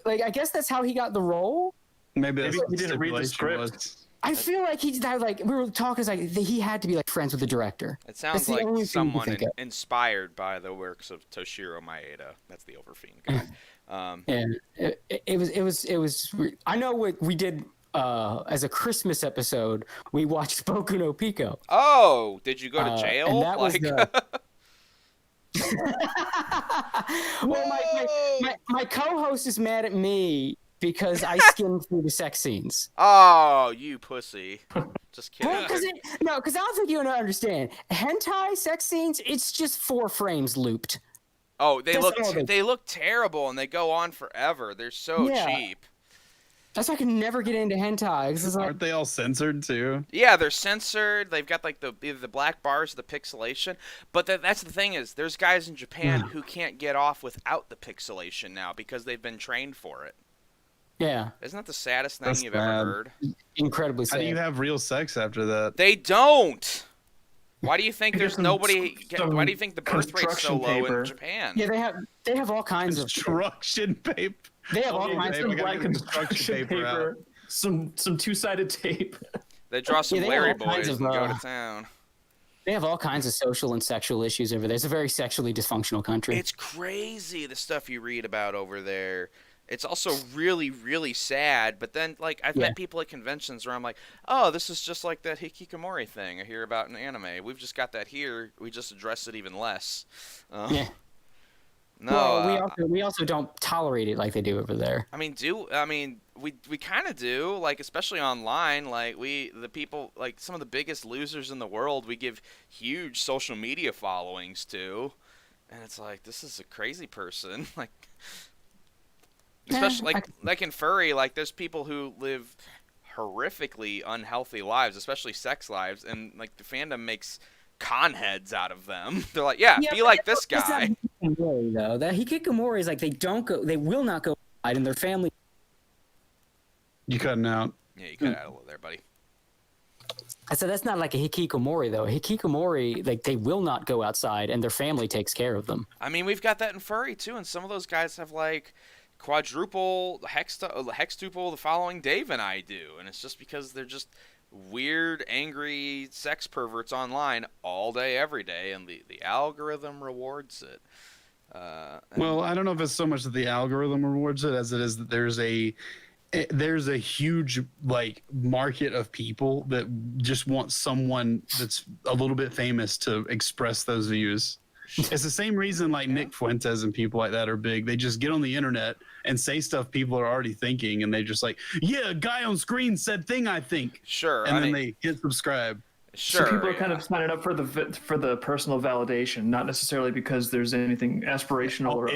I guess that's how he got the role. Maybe he didn't read the script. I feel like we were talking he had to be friends with the director. It sounds like someone inspired by the works of Toshiro Maeda. That's the Overfiend guy. And it was. I know what we did as a Christmas episode. We watched Boku no Pico. Oh, did you go to jail? And that was well, my co-host is mad at me because I skimmed through the sex scenes. Oh, you pussy. Just kidding. Well, because I don't think you understand. Hentai sex scenes, it's just 4 frames looped. Oh, they look terrible and they go on forever. They're so cheap. That's why I can never get into hentai. Aren't they all censored too? Yeah, they're censored. They've got either the black bars, the pixelation. But that's the thing is, there's guys in Japan who can't get off without the pixelation now because they've been trained for it. Yeah. Isn't that the saddest thing you've ever heard? Incredibly sad. How do you have real sex after that? They don't. Why do you think there's nobody? Why do you think the birth rate's so low in Japan? Yeah, they have all kinds of construction paper. They have all kinds of black construction paper, some 2-sided tape. They draw some Larry boys and go to town. They have all kinds of social and sexual issues over there. It's a very sexually dysfunctional country. It's crazy the stuff you read about over there. It's also really, really sad. But then, I've met people at conventions where I'm like, oh, this is just like that hikikomori thing I hear about in anime. We've just got that here. We just address it even less. Yeah. No, we also don't tolerate it like they do over there. I mean, we kind of do, especially online. The people, some of the biggest losers in the world, we give huge social media followings to, and it's this is a crazy person. Especially in furry, there's people who live horrifically unhealthy lives, especially sex lives, and the fandom makes con heads out of them. They're like, be like this guy. Though that hikikomori is they will not go outside, and their family. You cutting out? Yeah, you cut out a little there, buddy. I said that's not like a hikikomori though. Hikikomori, they will not go outside, and their family takes care of them. I mean, we've got that in furry too, and some of those guys have quadruple hextuple the following Dave and I do, and it's just because they're just weird, angry sex perverts online all day, every day, and the algorithm rewards it. Well, I don't know if it's so much that the algorithm rewards it as it is that there's a huge market of people that just want someone that's a little bit famous to express those views. It's the same reason like Nick Fuentes and people like that are big. They just get on the internet and say stuff people are already thinking, and they just like, yeah, a guy on screen said thing I think. Sure. And then they hit subscribe. Sure. So people are kind of signing up for the personal validation, not necessarily because there's anything aspirational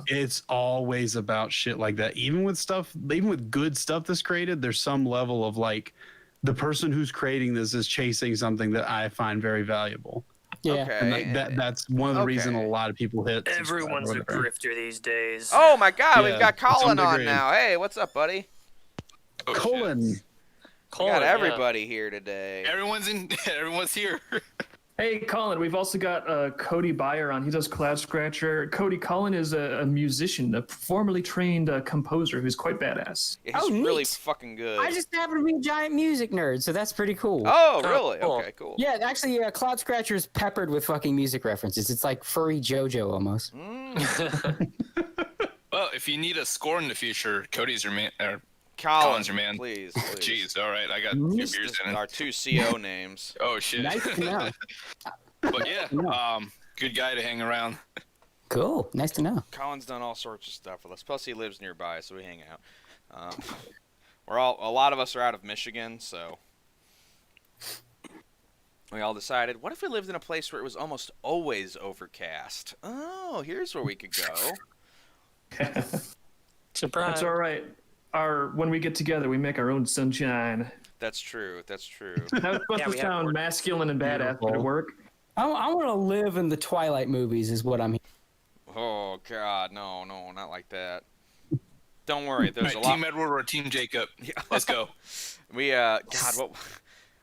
It's always about shit like that. Even with good stuff that's created, there's some level of like the person who's creating this is chasing something that I find very valuable. Yeah. Okay. And like that's one of the reasons a lot of people hit. Everyone's a grifter these days. Oh my God, Yeah, we've got Colin on degree. now. Hey, what's up, buddy? Oh, Colin. shit. We got everybody here today. Everyone's here. Hey, Colin, we've also got Cody Byer on. He does Cloud Scratcher. Cody, Colin is a musician, a formerly trained composer who's quite badass. Yeah, he's really neat. fucking good. I just happen to be a giant music nerd, so that's pretty cool. Oh, really? cool. Okay, cool. Yeah, actually, Cloud Scratcher is peppered with fucking music references. It's like furry JoJo almost. Well, if you need a score in the future, Cody's your man. Or Colin's your man. Please. Jeez, all right, I got 2 beers in it. Our 2 CO names. Oh shit. Nice to know. But yeah, good guy to hang around. Cool. Nice to know. Colin's done all sorts of stuff with us. Plus, he lives nearby, so we hang out. A lot of us are out of Michigan, so we all decided, what if we lived in a place where it was almost always overcast? Oh, here's where we could go. Surprise. That's all right. When we get together, we make our own sunshine. That's true. That's true. That was supposed to sound masculine and badass, but it worked. I want to live in the Twilight movies, is what I'm. Oh God, no, not like that. Don't worry. There's All a right, lot. Team Edward or Team Jacob. Let's go. We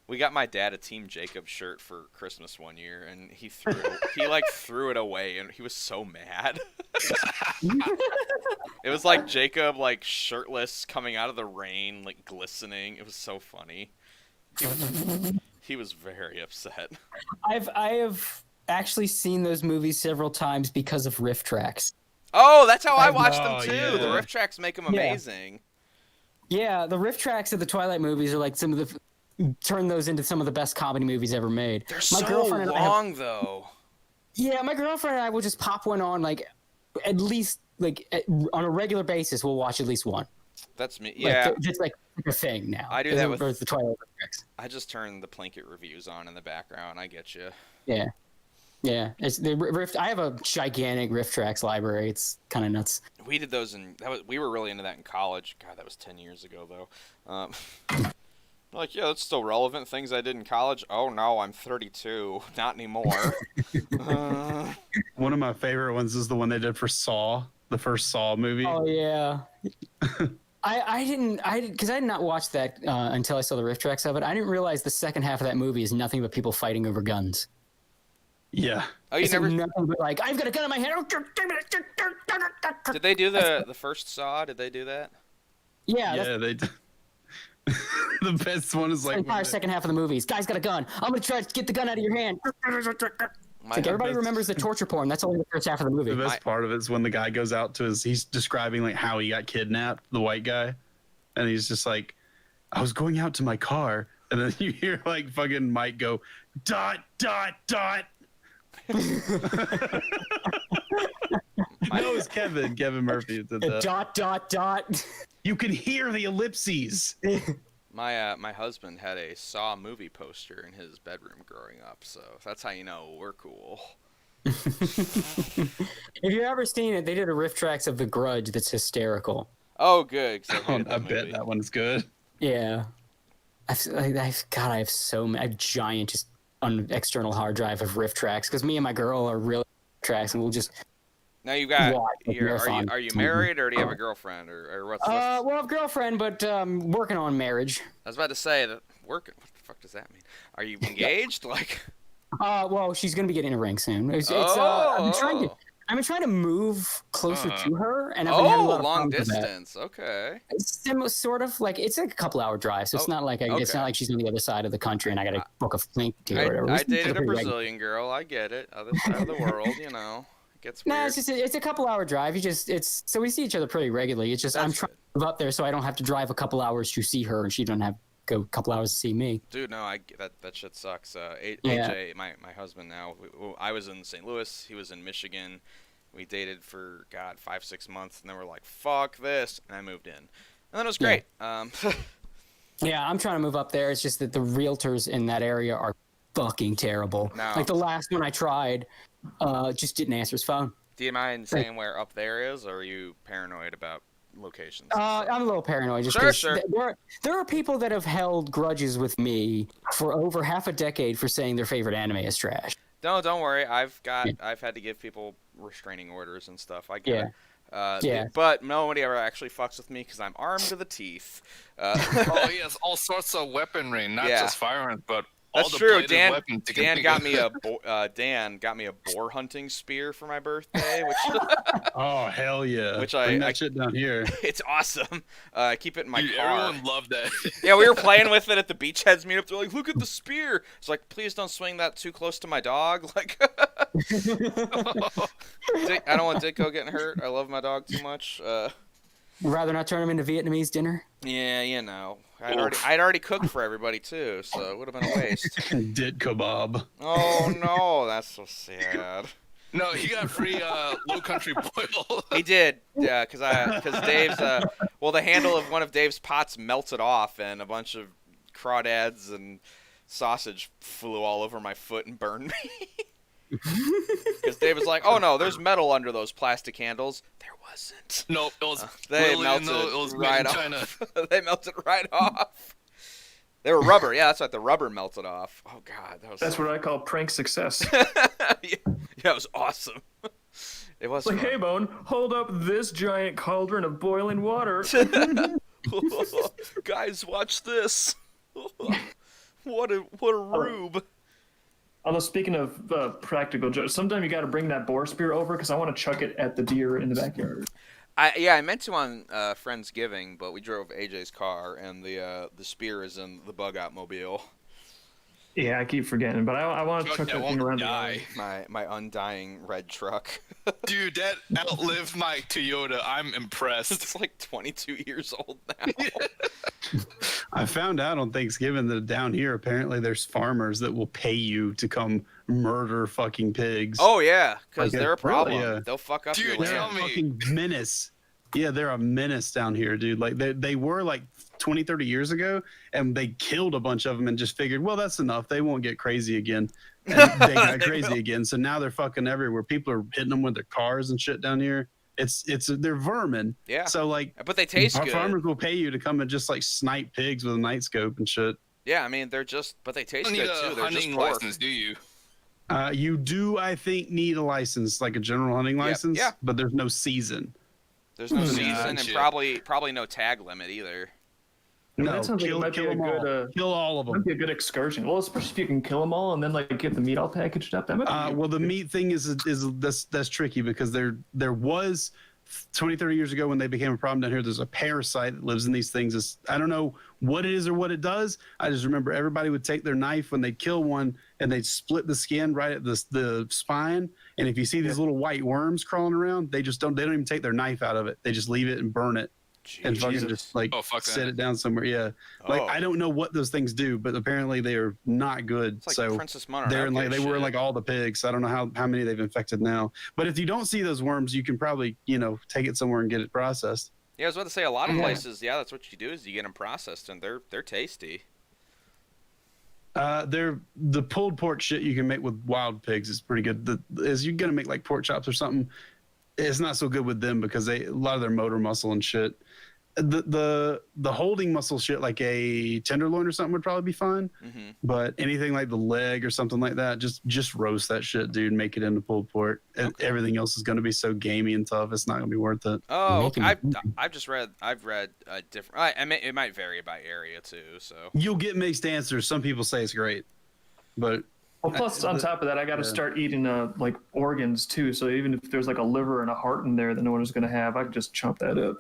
we got my dad a Team Jacob shirt for Christmas one year, and he threw it away, and he was so mad. It was like Jacob, like shirtless, coming out of the rain, like glistening. It was so funny. He was very upset. I have actually seen those movies several times because of riff tracks. Oh, that's how I watched them too. Yeah. The riff tracks make them amazing. Yeah, the riff tracks of the Twilight movies are like turn those into some of the best comedy movies ever made. They're so long, though. Yeah, my girlfriend and I will just pop one on, like, at least, like, on a regular basis, we'll watch at least one. That's me. Yeah. Like, it's like a thing now. I do that with the Twilight riff tracks. I just turn the Plinkett reviews on in the background. I get you. Yeah. Yeah. It's the riff. I have a gigantic riff tracks library. It's kind of nuts. We did those we were really into that in college. God, that was 10 years ago, though. Like, yeah, that's still relevant. Things I did in college. Oh, no, I'm 32. Not anymore. One of my favorite ones is the one they did for Saw, the first Saw movie. Oh, yeah. I did not watch that until I saw the riff tracks of it. I didn't realize the second half of that movie is nothing but people fighting over guns. Yeah. Oh, you it's never... nothing but like, I've got a gun in my hand. Did they do the first Saw? Did they do that? Yeah, they did. The best one is the like entire second half of the movie. This guy's got a gun. I'm gonna try to get the gun out of your hand. Like everybody remembers the torture porn. That's only the first half of the movie. The best part of it is when the guy goes out to he's describing like how he got kidnapped, the white guy, and he's just like, I was going out to my car, and then you hear like fucking Mike go, ... No, it's Kevin Murphy who did that. ... You can hear the ellipses. My husband had a Saw movie poster in his bedroom growing up, so that's how you know we're cool. If you've ever seen it, they did a riff tracks of The Grudge that's hysterical. Oh, good. I bet that one's good. Yeah. I have so many, I have giant just external hard drive of riff tracks because me and my girl are really tracks, and we'll just. Now you got. Are you married or do you have a girlfriend or what's? Well, I have a girlfriend, but working on marriage. I was about to say that working. What the fuck does that mean? Are you engaged? Like. Well, she's gonna be getting a ring soon. I've been trying to move closer to her, and I've been having a lot of long problems with that. distance. Okay. It's sort of like it's like a couple hour drive, so it's not like it's not like she's on the other side of the country and I got to book a plane to or whatever. I dated a Brazilian girl. I get it. Other side of the world, you know. It gets weird. No, it's a couple hour drive. So we see each other pretty regularly. It's just I'm trying to move up there so I don't have to drive a couple hours to see her, and she don't have go a couple hours to see me. Dude, no, that shit sucks. Yeah. AJ, my husband now, I was in St. Louis, he was in Michigan. We dated for, 5-6 months, and then we're like, fuck this, and I moved in. And then it was great. Yeah, I'm trying to move up there. It's just that the realtors in that area are fucking terrible. No. Like the last one I tried, just didn't answer his phone. Do you mind saying where up there is, or are you paranoid about locations? I'm a little paranoid. Just Sure. There are people that have held grudges with me for over half a decade for saying their favorite anime is trash. No, don't worry. I've had to give people restraining orders and stuff. I get it. But nobody ever actually fucks with me because I'm armed to the teeth. Oh, he has all sorts of weaponry, not just firearms, but all that's the true. bladed weapons you can Dan think got of. me Dan got me a boar hunting spear for my birthday, which Oh hell yeah! Which Bring that shit down here. It's awesome. I keep it in my car. Everyone loved that. Yeah, we were playing with it at the Beachheads meetup. They're like, "Look at the spear." It's like, please don't swing that too close to my dog. Like, I don't want Dicko getting hurt. I love my dog too much. Rather not turn him into Vietnamese dinner. Yeah, you know, I'd already cooked for everybody too, so it would have been a waste. Dit kebab. Oh no, that's so sad. No, he got free Low Country Boil. He did, yeah, because Dave's the handle of one of Dave's pots melted off, and a bunch of crawdads and sausage flew all over my foot and burned me. Because Dave was like, "Oh no, there's metal under those plastic handles." There wasn't. Nope, it was they melted right off. They melted right off. They were rubber. Yeah, that's right. The rubber melted off. Oh god, that's what I call prank success. Yeah, it was awesome. It was like, fun. hey, Bone, hold up this giant cauldron of boiling water. Guys, watch this. What a rube. Although speaking of practical jokes, sometimes you got to bring that boar spear over because I want to chuck it at the deer in the backyard. I meant to on Friendsgiving, but we drove AJ's car, and the spear is in the bug out mobile. Yeah, I keep forgetting, but I want to chuck that thing around the yard. My undying red truck. Dude, that outlived my Toyota. I'm impressed. It's like 22 years old now. I found out on Thanksgiving that down here apparently there's farmers that will pay you to come murder fucking pigs. Oh yeah, because Like, they're a problem. really, They'll fuck up Dude, your They're land. a fucking menace. Yeah, they're a menace down here, dude. Like they were like 20, 30 years ago, and they killed a bunch of them and just figured, well, that's enough. They won't get crazy again. And they got crazy again. So now they're fucking everywhere. People are hitting them with their cars and shit down here. They're vermin. Yeah. So like, But they taste our good. farmers will pay you to come and just like snipe pigs with a night scope and shit. Yeah, I mean but they taste You good don't need too. a They're just hunting pork. license, do you? You do, I think, need a license, like a general hunting license. yeah. But there's no season. There's no season and Gotcha. probably no tag limit either. No, that sounds like it might be a them all. good Kill all of them. might be a good excursion. Well, especially if you can kill them all and then like get the meat all packaged up. That might be Well, the meat thing is that's tricky because there was 20, 30 years ago when they became a problem down here. There's a parasite that lives in these things. I don't know what it is or what it does. I just remember everybody would take their knife when they kill one and they'd split the skin right at the spine. And if you see these little white worms crawling around, they don't even take their knife out of it. They just leave it and burn it. And fucking just like set it down somewhere. Yeah. Like I don't know what those things do, but apparently they are not good. It's like so Princess Mononoke they're like they were shit. like all the pigs. I don't know how many they've infected now. But if you don't see those worms, you can probably, take it somewhere and get it processed. Yeah, I was about to say a lot of places, that's what you do is you get them processed and they're tasty. They're the pulled pork shit you can make with wild pigs is pretty good. Is you're gonna make like pork chops or something, it's not so good with them because a lot of their motor muscle and shit. The holding muscle shit like a tenderloin or something would probably be fine. Mm-hmm. But anything like the leg or something like that, just roast that shit, dude. Make it into pulled pork. Okay. Everything else is gonna be so gamey and tough. It's not gonna be worth it. Oh, okay. I've read different. I mean, it might vary by area too. So you'll get mixed answers. Some people say it's great, but well, plus on top of that, I got to start eating like organs too. So even if there's like a liver and a heart in there that no one is gonna have, I can just chomp that up.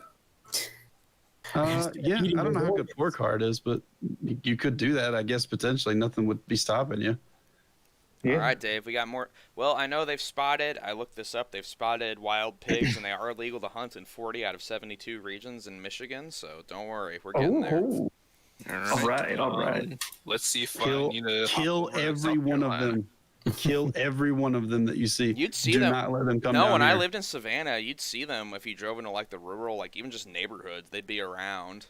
Yeah, I don't know how good pork heart is, but you could do that, I guess, potentially. Nothing would be stopping you. Yeah. All right, Dave, we got more. Well, I know I looked this up, they've spotted wild pigs, and they are illegal to hunt in 40 out of 72 regions in Michigan, so don't worry, we're getting there. All right. Let's see if Kill every one of them. Kill every one of them that you see. You'd see Do them. not let them come No, down when here. I lived in Savannah, you'd see them if you drove into like the rural, like even just neighborhoods. They'd be around.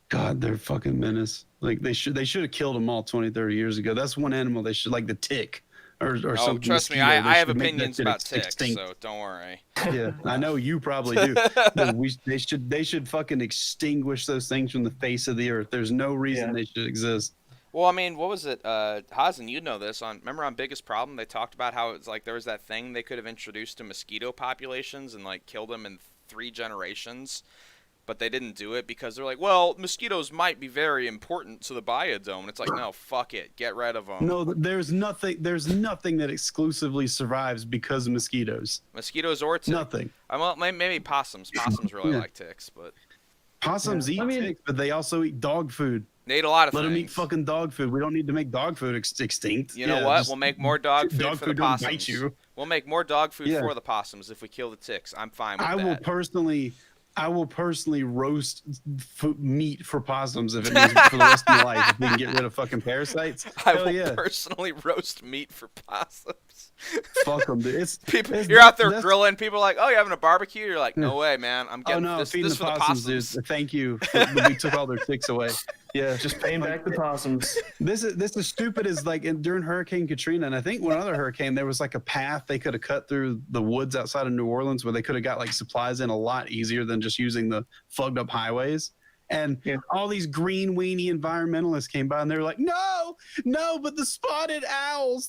God, they're fucking menace. Like they should have killed them all 20, 30 years ago. That's one animal they should, like the tick or something. Trust me, I have opinions about ticks, extinct. so don't worry. Yeah, I know you probably do. But they should fucking extinguish those things from the face of the earth. There's no reason they should exist. Well, I mean, what was it? Hazen, you know this. Remember on Biggest Problem, they talked about how it's like there was that thing they could have introduced to mosquito populations and like killed them in 3 generations, but they didn't do it because they're like, well, mosquitoes might be very important to the biodome. And it's like, no, fuck it, get rid of them. No, there's nothing that exclusively survives because of mosquitoes. Mosquitoes or ticks. Nothing. Well, maybe possums. Possums really like ticks, but possums eat ticks, but they also eat dog food. They eat a lot of things. Let them eat things. fucking dog food. We don't need to make dog food extinct. You know what? We'll make more dog food for the don't possums. bite you. We'll make more dog food for the possums if we kill the ticks. I'm fine with that. I will personally roast meat for possums if it means for the rest of my life. If we can get rid of fucking parasites. I will personally roast meat for possums. Fuck them, dude. You're out there grilling. People are like, "Oh, you having a barbecue?" You're like, "No way, man. I'm getting this feeding for the possums." Dude. Thank you. We took all their ticks away. Yeah, just paying back the possums. This is stupid. Is like during Hurricane Katrina, and I think one other hurricane, there was like a path they could have cut through the woods outside of New Orleans where they could have got like supplies in a lot easier than just using the fucked up highways. And all these green weenie environmentalists came by and they were like, no, but the spotted owl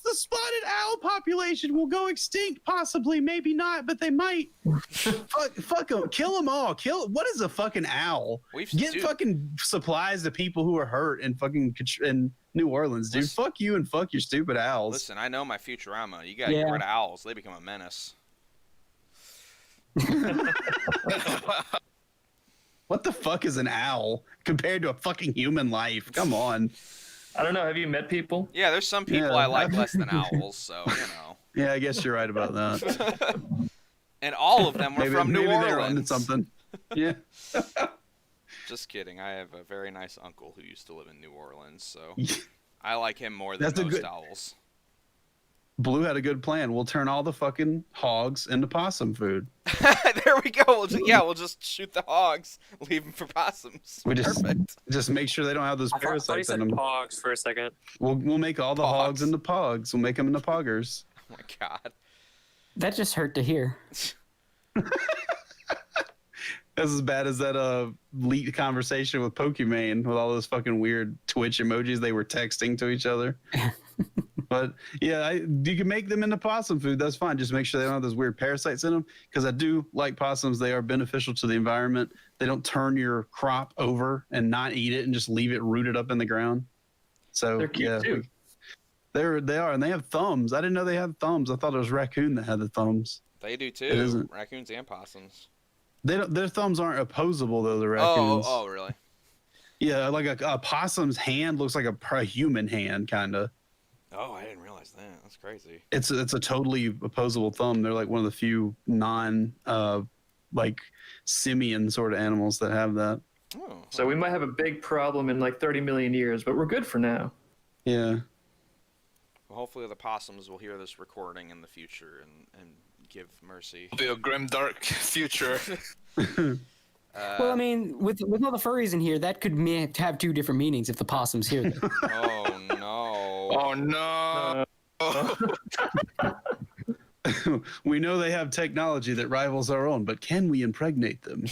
population will go extinct, possibly, maybe not, but they might. Fuck them, kill them all. What is a fucking owl? Get fucking supplies to people who are hurt in fucking in New Orleans, dude. Fuck you and fuck your stupid owls. Listen, I know my Futurama. You gotta get rid of owls. They become a menace. What the fuck is an owl compared to a fucking human life? Come on. I don't know. Have you met people? Yeah, there's some people I like less than owls, so, you know. Yeah, I guess you're right about that. And all of them were from New Orleans. They're onto something. Yeah. Just kidding. I have a very nice uncle who used to live in New Orleans, so I like him more than most owls. Blue had a good plan. We'll turn all the fucking hogs into possum food. There we go. We'll just shoot the hogs, leave them for possums. Perfect. Just make sure they don't have those parasites in them. Hogs for a second. We'll make all the hogs into pogs. We'll make them into poggers. Oh my god. That just hurt to hear. That's as bad as that leaked conversation with Pokemon with all those fucking weird Twitch emojis they were texting to each other. But yeah, you can make them into possum food. That's fine. Just make sure they don't have those weird parasites in them. Because I do like possums. They are beneficial to the environment. They don't turn your crop over and not eat it and just leave it rooted up in the ground. So they're cute too. They are, and they have thumbs. I didn't know they had thumbs. I thought it was raccoon that had the thumbs. They do too. Raccoons and possums. Their thumbs aren't opposable though. The raccoons. Oh, really? Yeah, like a possum's hand looks like a human hand, kind of. Oh, I didn't realize that. That's crazy. It's a totally opposable thumb. They're like one of the few like simian sort of animals that have that. Oh. So we might have a big problem in like 30 million years, but we're good for now. Yeah. Well, hopefully the possums will hear this recording in the future and give mercy. It'll be a grim, dark future. Well, I mean, with all the furries in here, that could have 2 different meanings if the possum's here. Oh no! Oh no! We know they have technology that rivals our own, but can we impregnate them?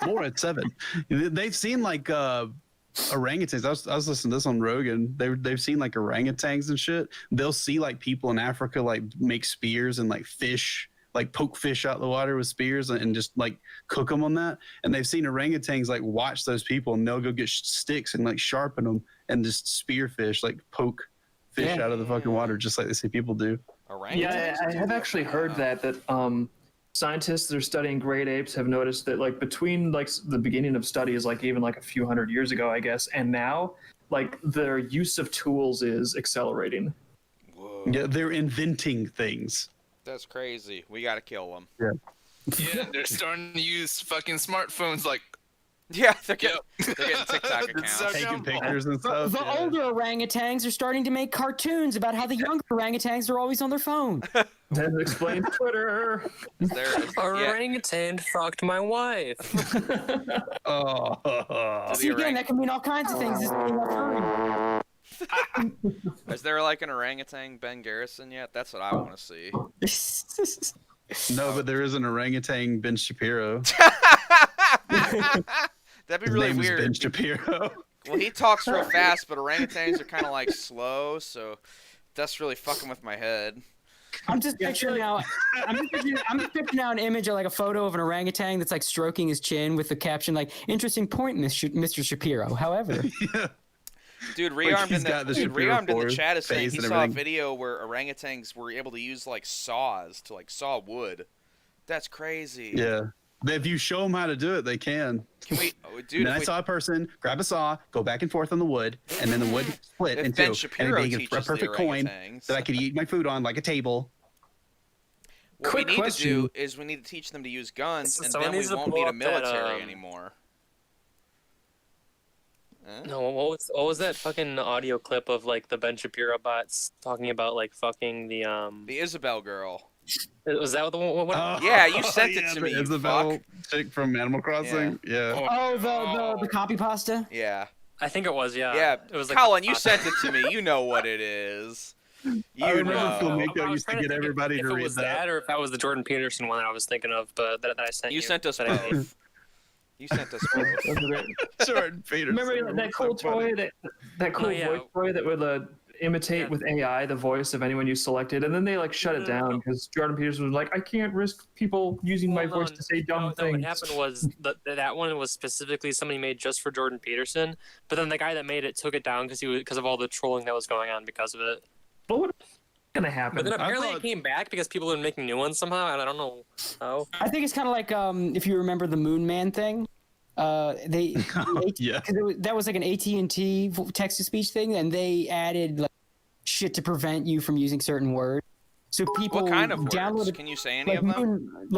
More at 7. They've seen like orangutans. I was listening to this on Rogan. They've seen like orangutans and shit. They'll see like people in Africa like make spears and like fish. Like poke fish out the water with spears and just like cook them on that. And they've seen orangutans like watch those people and they'll go get sticks and like sharpen them and just spear fish, like poke fish out of the fucking water, just like they see people do. Yeah, I have actually heard that scientists that are studying great apes have noticed that like between like the beginning of studies, like even like a few hundred years ago, I guess, and now like their use of tools is accelerating. Whoa. Yeah, they're inventing things. That's crazy. We gotta kill them. Yeah. Yeah, they're starting to use fucking smartphones like Yeah, they're getting TikTok It's accounts. so Taking dumb. pictures and stuff. The older orangutans are starting to make cartoons about how the younger orangutans are always on their phone. Then explain Twitter. Orangutan fucked my wife. Oh. See, again, that can mean all kinds of things. This being a furry. Is there like an orangutan Ben Garrison yet? That's what I want to see. No, but there is an orangutan Ben Shapiro. That'd be His really name is weird. Ben Shapiro. Well, he talks real fast, but orangutans are kind of like slow, so that's really fucking with my head. I'm just picturing now. I'm just picturing now an image of like a photo of an orangutan that's like stroking his chin with the caption like "Interesting point, Mr. Shapiro." However, Yeah. Dude, Rearmed he's got the Shapiro in the for his chat is saying face he and saw a everything. video where orangutans were able to use like saws to like saw wood. That's crazy. Yeah. If you show them how to do it, they can. Can we, dude? Then I saw a person grab a saw, go back and forth on the wood, and then the wood split If in Ben two, Shapiro and they get a teaches the perfect coin orangutans. that I could eat my food on like a table. What Quick we need question. to do is we need to teach them to use guns, and Someone then we needs to won't pull need a up that, military anymore. Huh? No, what was that fucking audio clip of like the Ben Shapiro bots talking about like fucking the The Isabel girl. Was that the one? What, Yeah, you sent it to the me, you Isabel fuck. chick from Animal Crossing. Yeah. oh, the copy pasta. Yeah. I think it was. Yeah. Yeah. It was like Colin, you sent it to me. You know what it is. I You remember Phil know. Mako I was used to trying get think everybody if to it read was that. or if that was the Jordan Peterson one that I was thinking of, but that I sent you. You sent us that I made. both. You sent us both. Jordan Peterson. Remember that cool So funny. toy, that cool yeah. voice toy that would imitate with AI the voice of anyone you selected, and then they like shut it down because Jordan Peterson was like, I can't risk people using my voice to say dumb No, things. what happened was that one was specifically somebody made just for Jordan Peterson, but then the guy that made it took it down because of all the trolling that was going on because of it. But what's gonna happen? But then I apparently thought- it came back because people were making new ones somehow, and I don't know how. I think it's kind of like if you remember the Moon Man thing. Yeah. That was like an AT&T text to speech thing, and they added like shit to prevent you from using certain words. So people What kind of words? downloaded Can you say any like of them? moon,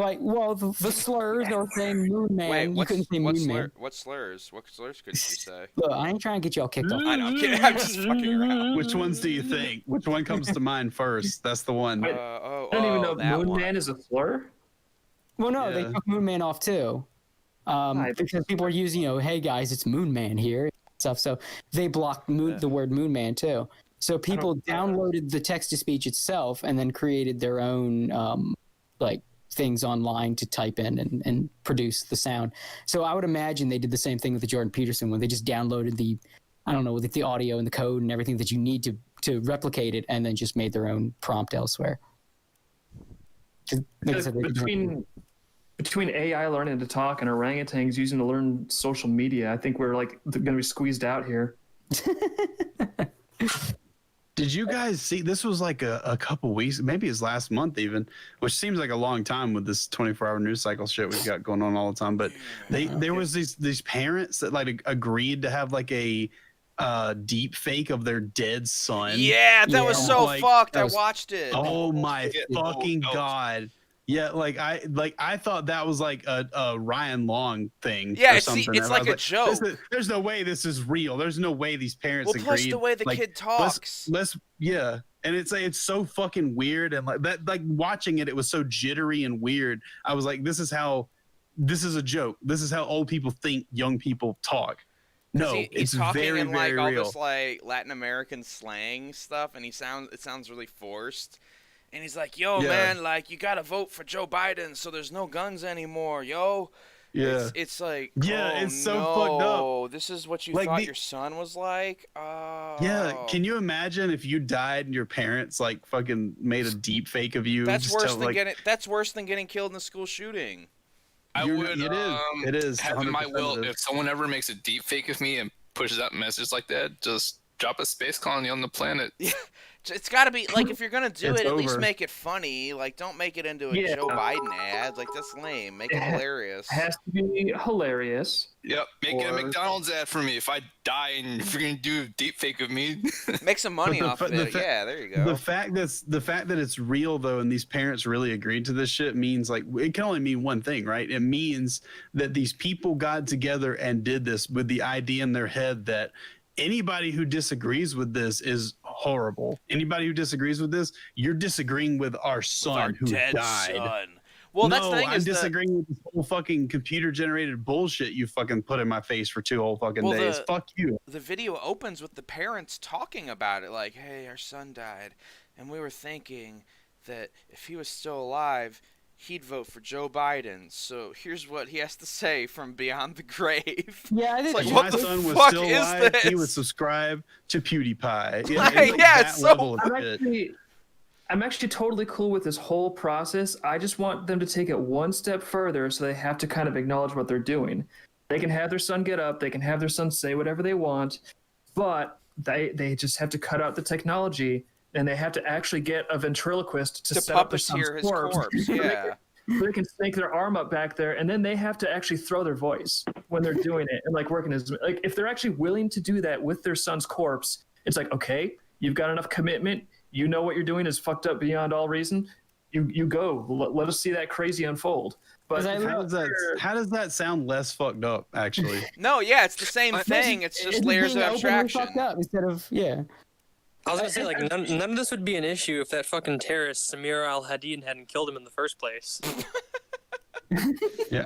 the slurs. They were saying Moon Man. Wait, you what couldn't say Moon Man. what slurs? What slurs could you say? Look, I ain't trying to get y'all kicked off. I know, I'm kidding. I'm just fucking around. Which ones do you think? Which one comes to mind first? That's the one. I don't even know if that Moon one. Man is a slur. Well, no, they Yeah. took Moon Man off too, because people are using, hey guys, it's Moon Man here and stuff. So they blocked the word Moon Man too. So people downloaded the text to speech itself and then created their own like things online to type in and produce the sound. So I would imagine they did the same thing with the Jordan Peterson one. They just downloaded the audio and the code and everything that you need to replicate it, and then just made their own prompt elsewhere. Like I said, they could- Between AI learning to talk and orangutans using to learn social media, I think we're like going to be squeezed out here. Did you guys see? This was like a couple weeks, maybe it's last month even, which seems like a long time with this 24-hour news cycle shit we've got going on all the time. But there was these parents that like agreed to have like a deep fake of their dead son. Yeah, that was so Like, fucked. I was- watched it. Oh my Oh, fucking oh. god! Yeah, I thought that was like a Ryan Long thing. Yeah, or it's something. it's And I like was a joke. There's no way this is real. There's no way these parents Well, plus agreed. the way the Like, kid talks. Let's yeah, and it's so fucking weird and like that. Like watching it, it was so jittery and weird. I was like, this is a joke. This is how old people think young people talk. No, He's it's talking very in like very all real. this like Latin American slang stuff, and it sounds really forced. And he's like, "Yo, Yeah. man, like you gotta vote for Joe Biden, so there's no guns anymore, yo." Yeah. It's like, Yeah, oh, it's so no, fucked up. This is what you Like, thought your son was like. Oh. Yeah, can you imagine if you died and your parents like fucking made a deep fake of you? That's just worse tell, than like, getting killed in a school shooting. I You're- would. it is Have in my 100% will it is. if someone ever makes a deep fake of me and pushes out messages like that, just drop a space colony on the planet. It's got to be like if you're gonna do It's it, at least over. make it funny. Like, don't make it into a Joe Biden ad. Like, that's lame. Make it hilarious. It has to be hilarious. Yep, make it a McDonald's ad for me. If I die and if you're gonna do a deep fake of me, make some money off of it. Yeah, there you go. The fact that it's real though, and these parents really agreed to this shit means like it can only mean one thing, right? It means that these people got together and did this with the idea in their head that anybody who disagrees with this is horrible. Anybody who disagrees with this, you're disagreeing with our son who died. Son. Well, no, that's the thing. I'm disagreeing with this whole fucking computer-generated bullshit you fucking put in my face for 2 whole fucking days. Fuck you. The video opens with the parents talking about it, like, "Hey, our son died, and we were thinking that if he was still alive, he'd vote for Joe Biden. So here's what he has to say from beyond the grave." Yeah, I think like, what my the son was fuck still is alive, this? he would subscribe to PewDiePie. Yeah, Like, it's like yeah, that it's level so- of shit. I'm actually totally cool with this whole process. I just want them to take it one step further, so they have to kind of acknowledge what they're doing. They can have their son get up, they can have their son say whatever they want, but they just have to cut out the technology, and they have to actually get a ventriloquist to set up their son's puppeteer his corpse. Yeah. They can snake their arm up back there, and then they have to actually throw their voice when they're doing it, and like working as like if they're actually willing to do that with their son's corpse, it's like, okay, you've got enough commitment. You know what you're doing is fucked up beyond all reason. You go. Let us see that crazy unfold. But how does that sound less fucked up? Actually, No, yeah, it's the same thing. It's just layers of being openly abstraction. fucked up instead of I was gonna say, like, none of this would be an issue if that fucking terrorist Samir al-Hadid hadn't killed him in the first place.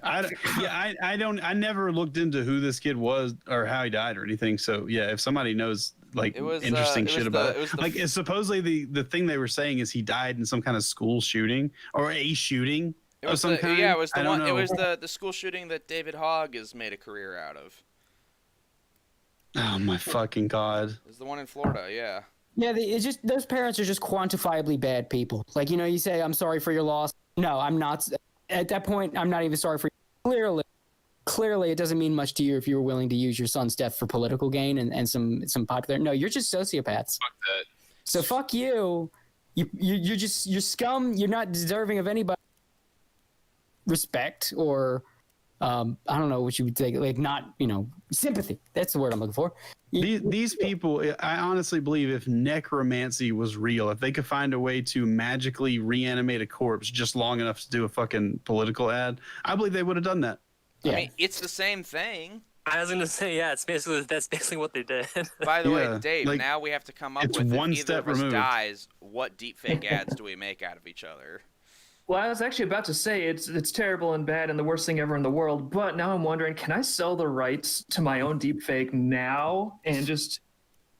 I never looked into who this kid was or how he died or anything. So yeah, if somebody knows like interesting shit about it, like it's supposedly the thing they were saying is he died in some kind of school shooting or a shooting of some kind. Yeah, it was the I one. don't know. It was the school shooting that David Hogg has made a career out of. Oh my fucking god! It was the one in Florida. Yeah. Yeah, it's just those parents are just quantifiably bad people. Like, you know, you say, "I'm sorry for your loss." No, I'm not. At that point, I'm not even sorry for you. Clearly, it doesn't mean much to you if you were willing to use your son's death for political gain and some popular. No, you're just sociopaths. fuck that. So fuck you. You're scum. You're not deserving of anybody respect or I don't know what you would say, like not, you know, sympathy. That's the word I'm looking for. These people, I honestly believe if necromancy was real, if they could find a way to magically reanimate a corpse just long enough to do a fucking political ad, I believe they would have done that. Yeah. I mean, it's the same thing. I was gonna say, yeah, that's basically what they did. By the Yeah, way, Dave, like, now we have to come up it's with one if either step of us removed. dies, what deepfake ads do we make out of each other? Well, I was actually about to say it's terrible and bad and the worst thing ever in the world, but now I'm wondering, can I sell the rights to my own deepfake now and just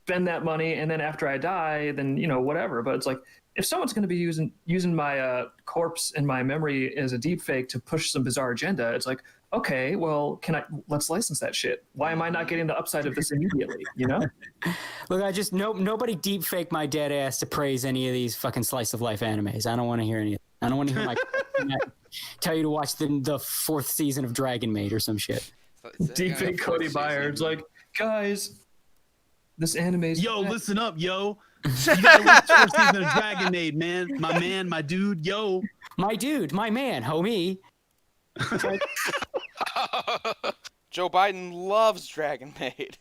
spend that money, and then after I die, then, you know, whatever. But it's like, if someone's going to be using my corpse and my memory as a deepfake to push some bizarre agenda, it's like, okay, well, let's license that shit. Why am I not getting the upside of this immediately, you know? Look, nobody deep fake my dead ass to praise any of these fucking slice of life animes. I don't want to hear any of it. I don't want to hear my tell you to watch the 4th season of Dragon Maid or some shit. Deepfake Cody Byers, it's like, guys, this anime's listen up, yo. You gotta watch the 4th season of Dragon Maid, man, my dude, yo. My dude, my man, homie. Joe Biden loves Dragon Maid.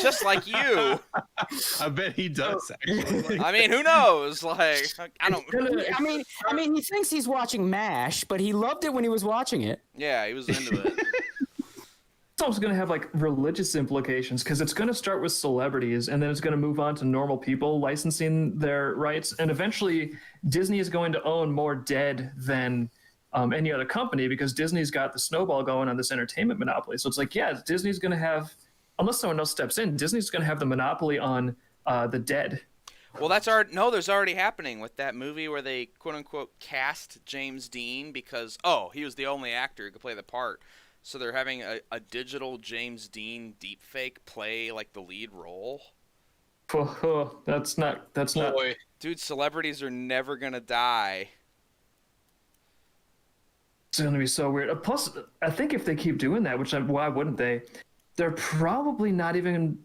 Just like you. I bet he does, actually. I mean, who knows? Like, I don't. I mean, he thinks he's watching MASH, but he loved it when he was watching it. Yeah, he was into it. It's also going to have like religious implications because it's going to start with celebrities and then it's going to move on to normal people licensing their rights. And eventually Disney is going to own more dead than any other company because Disney's got the snowball going on this entertainment monopoly. So it's like, yeah, Disney's going to have, unless someone else steps in, Disney's going to have the monopoly on the dead. Well, there's already happening with that movie where they quote unquote cast James Dean because he was the only actor who could play the part. So they're having a digital James Dean deepfake play like the lead role. That's not. Boy. Dude, celebrities are never gonna die. It's gonna be so weird. Plus, I think if they keep doing that, why wouldn't they? They're probably not even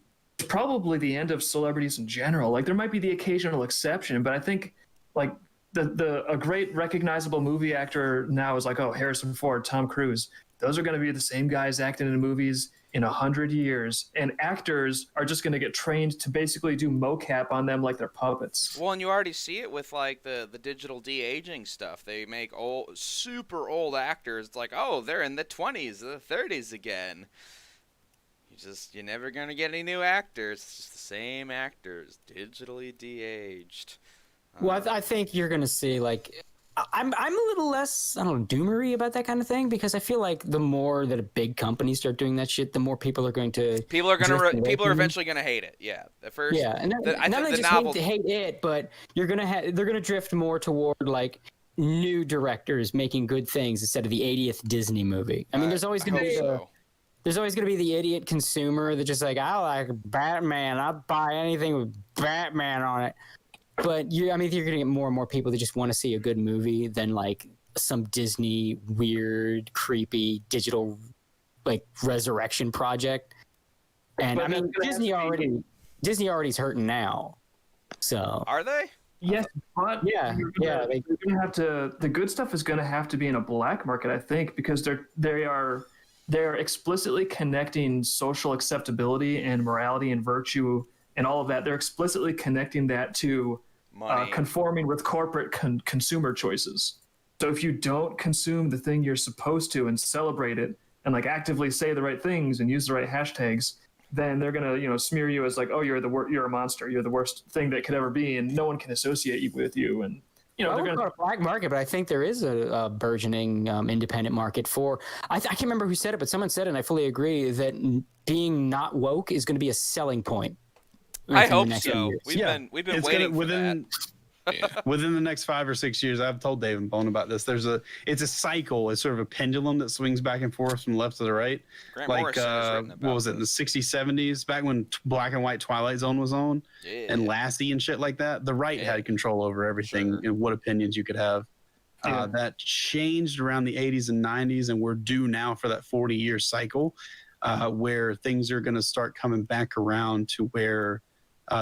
probably the end of celebrities in general. Like there might be the occasional exception, but I think like a great recognizable movie actor now is like, oh, Harrison Ford, Tom Cruise. Those are going to be the same guys acting in movies in 100 years, and actors are just going to get trained to basically do mocap on them like they're puppets. Well, and you already see it with like the digital de-aging stuff. They make super old actors. It's like, oh, they're in the 20s, the 30s again. You're never gonna get any new actors. It's just the same actors, digitally de-aged. Well, I think you're gonna see like. I'm a little less, I don't know, doomery about that kind of thing, because I feel like the more that a big company start doing that shit, the more people are going to. People are eventually gonna hate it. Yeah, at first. Yeah, and not only just hate it, but they're gonna drift more toward like new directors making good things instead of the 80th Disney movie. I mean, there's always gonna be the idiot consumer that just like, I like Batman, I'll buy anything with Batman on it. But you're going to get more and more people that just want to see a good movie than like some Disney weird, creepy digital like resurrection project. And I mean, Disney already's hurting now. So are they? Yes, but yeah. They're gonna have to. The good stuff is going to have to be in a black market, I think, because they're explicitly connecting social acceptability and morality and virtue and all of that. They're explicitly connecting that to conforming with corporate consumer choices. So if you don't consume the thing you're supposed to and celebrate it and like actively say the right things and use the right hashtags, then they're gonna smear you as like, oh, you're a monster, you're the worst thing that could ever be, and no one can associate you with you. And I would call it a black market, but I think there is a burgeoning independent market for. I can't remember who said it, but someone said it, and I fully agree that being not woke is going to be a selling point. I hope so. We've been waiting for that. Within the next 5 or 6 years, I've told Dave and Bone about this. It's a cycle. It's sort of a pendulum that swings back and forth from left to the right. Grant like what was it in the 60s, 70s, back when black and white Twilight Zone was on, and Lassie and shit like that. The right had control over everything and what opinions you could have. That changed around the 80s and 90s, and we're due now for that 40-year cycle where things are going to start coming back around to where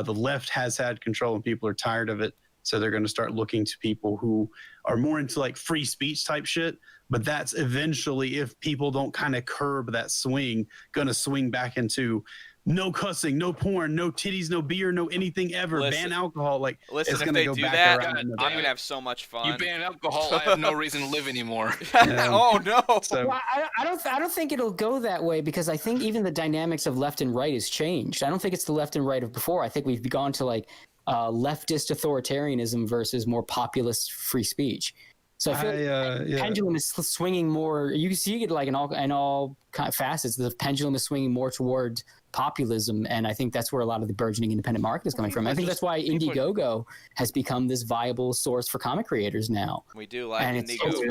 the left has had control and people are tired of it. So they're going to start looking to people who are more into like free speech type shit. But that's eventually, if people don't kind of curb that swing, going to swing back into no cussing, no porn, no titties, no beer, no anything ever. Ban alcohol. Like, listen, it's if going they to go do back that, around. I'm going to have so much fun. You ban alcohol, I have no reason to live anymore. Oh no! So, well, I don't think it'll go that way, because I think even the dynamics of left and right has changed. I don't think it's the left and right of before. I think we've gone to like leftist authoritarianism versus more populist free speech. So I feel the pendulum is swinging more. You see it like in all kind of facets. The pendulum is swinging more towards populism, and I think that's where a lot of the burgeoning independent market is coming from. I think that's why Indiegogo has become this viable source for comic creators now. We do like Indiegogo.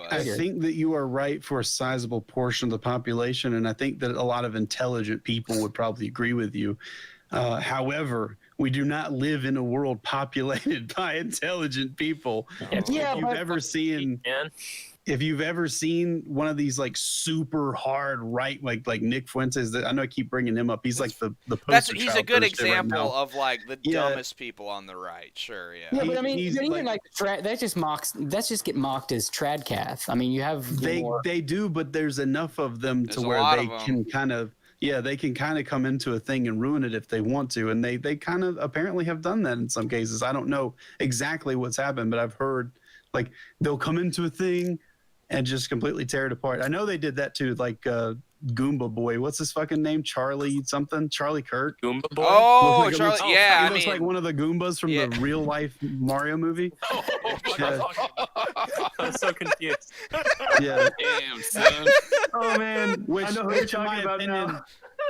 I think that you are right for a sizable portion of the population, and I think that a lot of intelligent people would probably agree with you. However, we do not live in a world populated by intelligent people. If you've ever seen one of these like super hard right, like Nick Fuentes, I know I keep bringing him up. He's like the poster he's a good example of like the dumbest people on the right. Sure, yeah. Yeah, but I mean, even like that just get mocked as tradcath. I mean, you have they do, but there's enough of them to where they can kind of. Yeah, they can kind of come into a thing and ruin it if they want to. And they kind of apparently have done that in some cases. I don't know exactly what's happened, but I've heard like they'll come into a thing and just completely tear it apart. I know they did that too, like Goomba Boy. What's his fucking name? Charlie something? Charlie Kirk? Goomba Boy? Oh, like Charlie. He looks like one of the Goombas from the real life Mario movie. I'm so confused. Yeah. Damn, son. Oh man, I know who you're talking about now.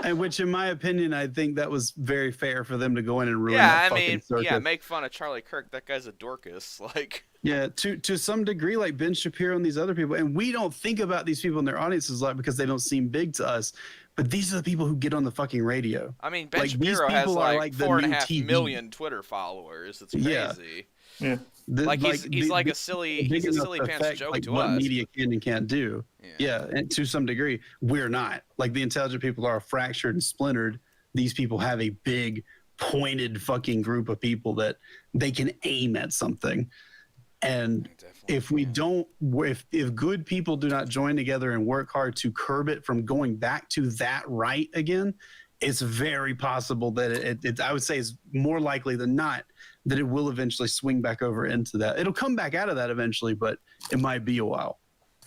And which, in my opinion, I think that was very fair for them to go in and ruin that fucking circus. Make fun of Charlie Kirk. That guy's a Dorcas. Like, yeah, to some degree, like Ben Shapiro and these other people, and we don't think about these people in their audiences a lot because they don't seem big to us. But these are the people who get on the fucking radio. I mean, Ben Shapiro has like 4.5 million Twitter followers. It's crazy. Yeah. He's like a silly pants joke like to what us. Media can and can't do. Yeah, and to some degree, we're not. Like the intelligent people are fractured and splintered. these people have a big pointed fucking group of people that they can aim at something. And if we don't, if good people do not join together and work hard to curb it from going back to that right again, it's very possible that it I would say is more likely than not that it will eventually swing back over into that. It'll come back out of that eventually, but it might be a while.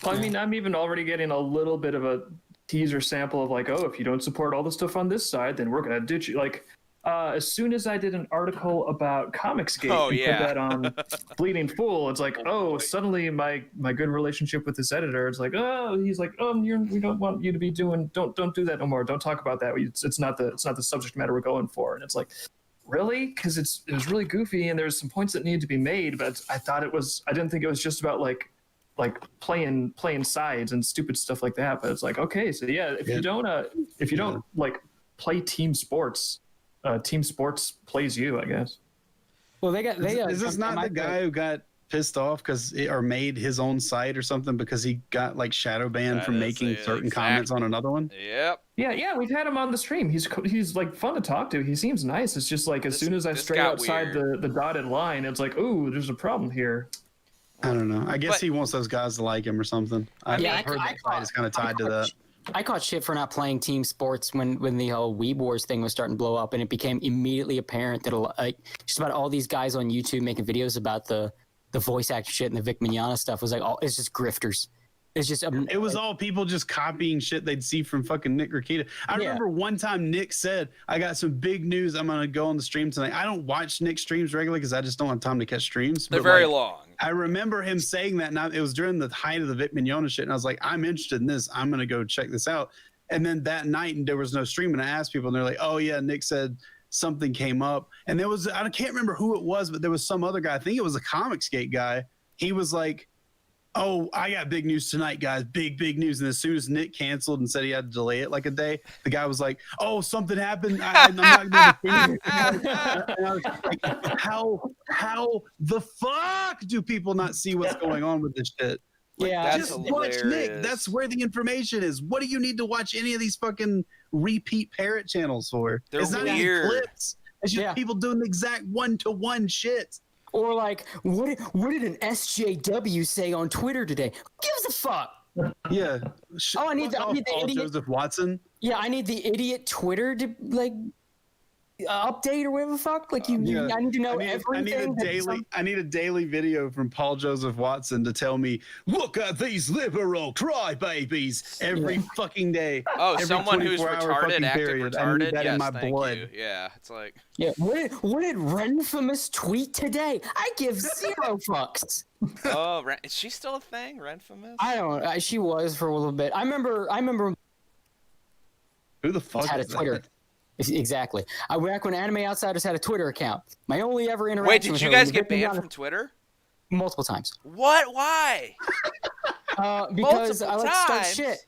I mean, I'm even already getting a little bit of a teaser sample of like, oh, if you don't support all the stuff on this side, then we're going to ditch you. Like, as soon as I did an article about Comicsgate and put that on Bleeding Fool, it's like, suddenly my good relationship with this editor, it's like, he's like, we don't want you to be doing, don't do that no more. Don't talk about that. It's not the subject matter we're going for. And it's like, really? Because it was really goofy and there's some points that needed to be made, but I didn't think it was just about like playing sides and stupid stuff like that. But it's like, okay, so yeah, if you don't like play team sports, team sports plays you, I guess. Well, is this not the guy who got pissed off or made his own site or something because he got like shadow banned from making certain comments on another one? Yep. Yeah, we've had him on the stream. He's like fun to talk to. He seems nice. It's just like as soon as I stray outside the dotted line, it's like, ooh, there's a problem here. I don't know. I guess he wants those guys to like him or something. I've heard that fight is kind of tied to that. I caught shit for not playing team sports when the whole Weeb Wars thing was starting to blow up, and it became immediately apparent that like just about all these guys on YouTube making videos about the voice actor shit and the Vic Mignogna stuff was like, it's just grifters. It's just it was all people just copying shit they'd see from fucking Nick Rakita. I remember one time Nick said, I got some big news. I'm going to go on the stream tonight. I don't watch Nick's streams regularly because I just don't have time to catch streams. They're very long. I remember him saying that. Now it was during the height of the Vic Mignogna shit. And I was like, I'm interested in this. I'm going to go check this out. And then that night there was no stream. And I asked people and they're like, oh yeah, Nick said something came up. And there was, I can't remember who it was, but there was some other guy. I think it was a Comicsgate guy. He was like, oh, I got big news tonight, guys. Big news. And as soon as Nick canceled and said he had to delay it like a day, the guy was like, oh, something happened. I'm not going to and I was like, how the fuck do people not see what's going on with this shit? Like, yeah, just watch Nick. That's where the information is. What do you need to watch any of these fucking repeat parrot channels for? They're it's not weird. even clips. It's just people doing the exact one-to-one shit. Or like, what did an SJW say on Twitter today? Who gives a fuck? Yeah. I need the idiot Joseph Watson. Yeah, I need the idiot Twitter to like update or whatever the fuck. Like I need to know everything. I need a daily video from Paul Joseph Watson to tell me, look at these liberal crybabies every fucking day. Oh, every someone who's retarded, active period. retarded. I need that yes, in my thank blood. you. Yeah, it's like. Yeah, what did Renfamous tweet today? I give zero fucks. Oh, is she still a thing, Renfamous? I don't. She was for a little bit. I remember. Who the fuck had a Twitter? That? Exactly. Back when Anime Outsiders had a Twitter account. My only ever interaction. Wait, did you guys get banned from Twitter? Multiple times. What? Why? Because I like to start shit.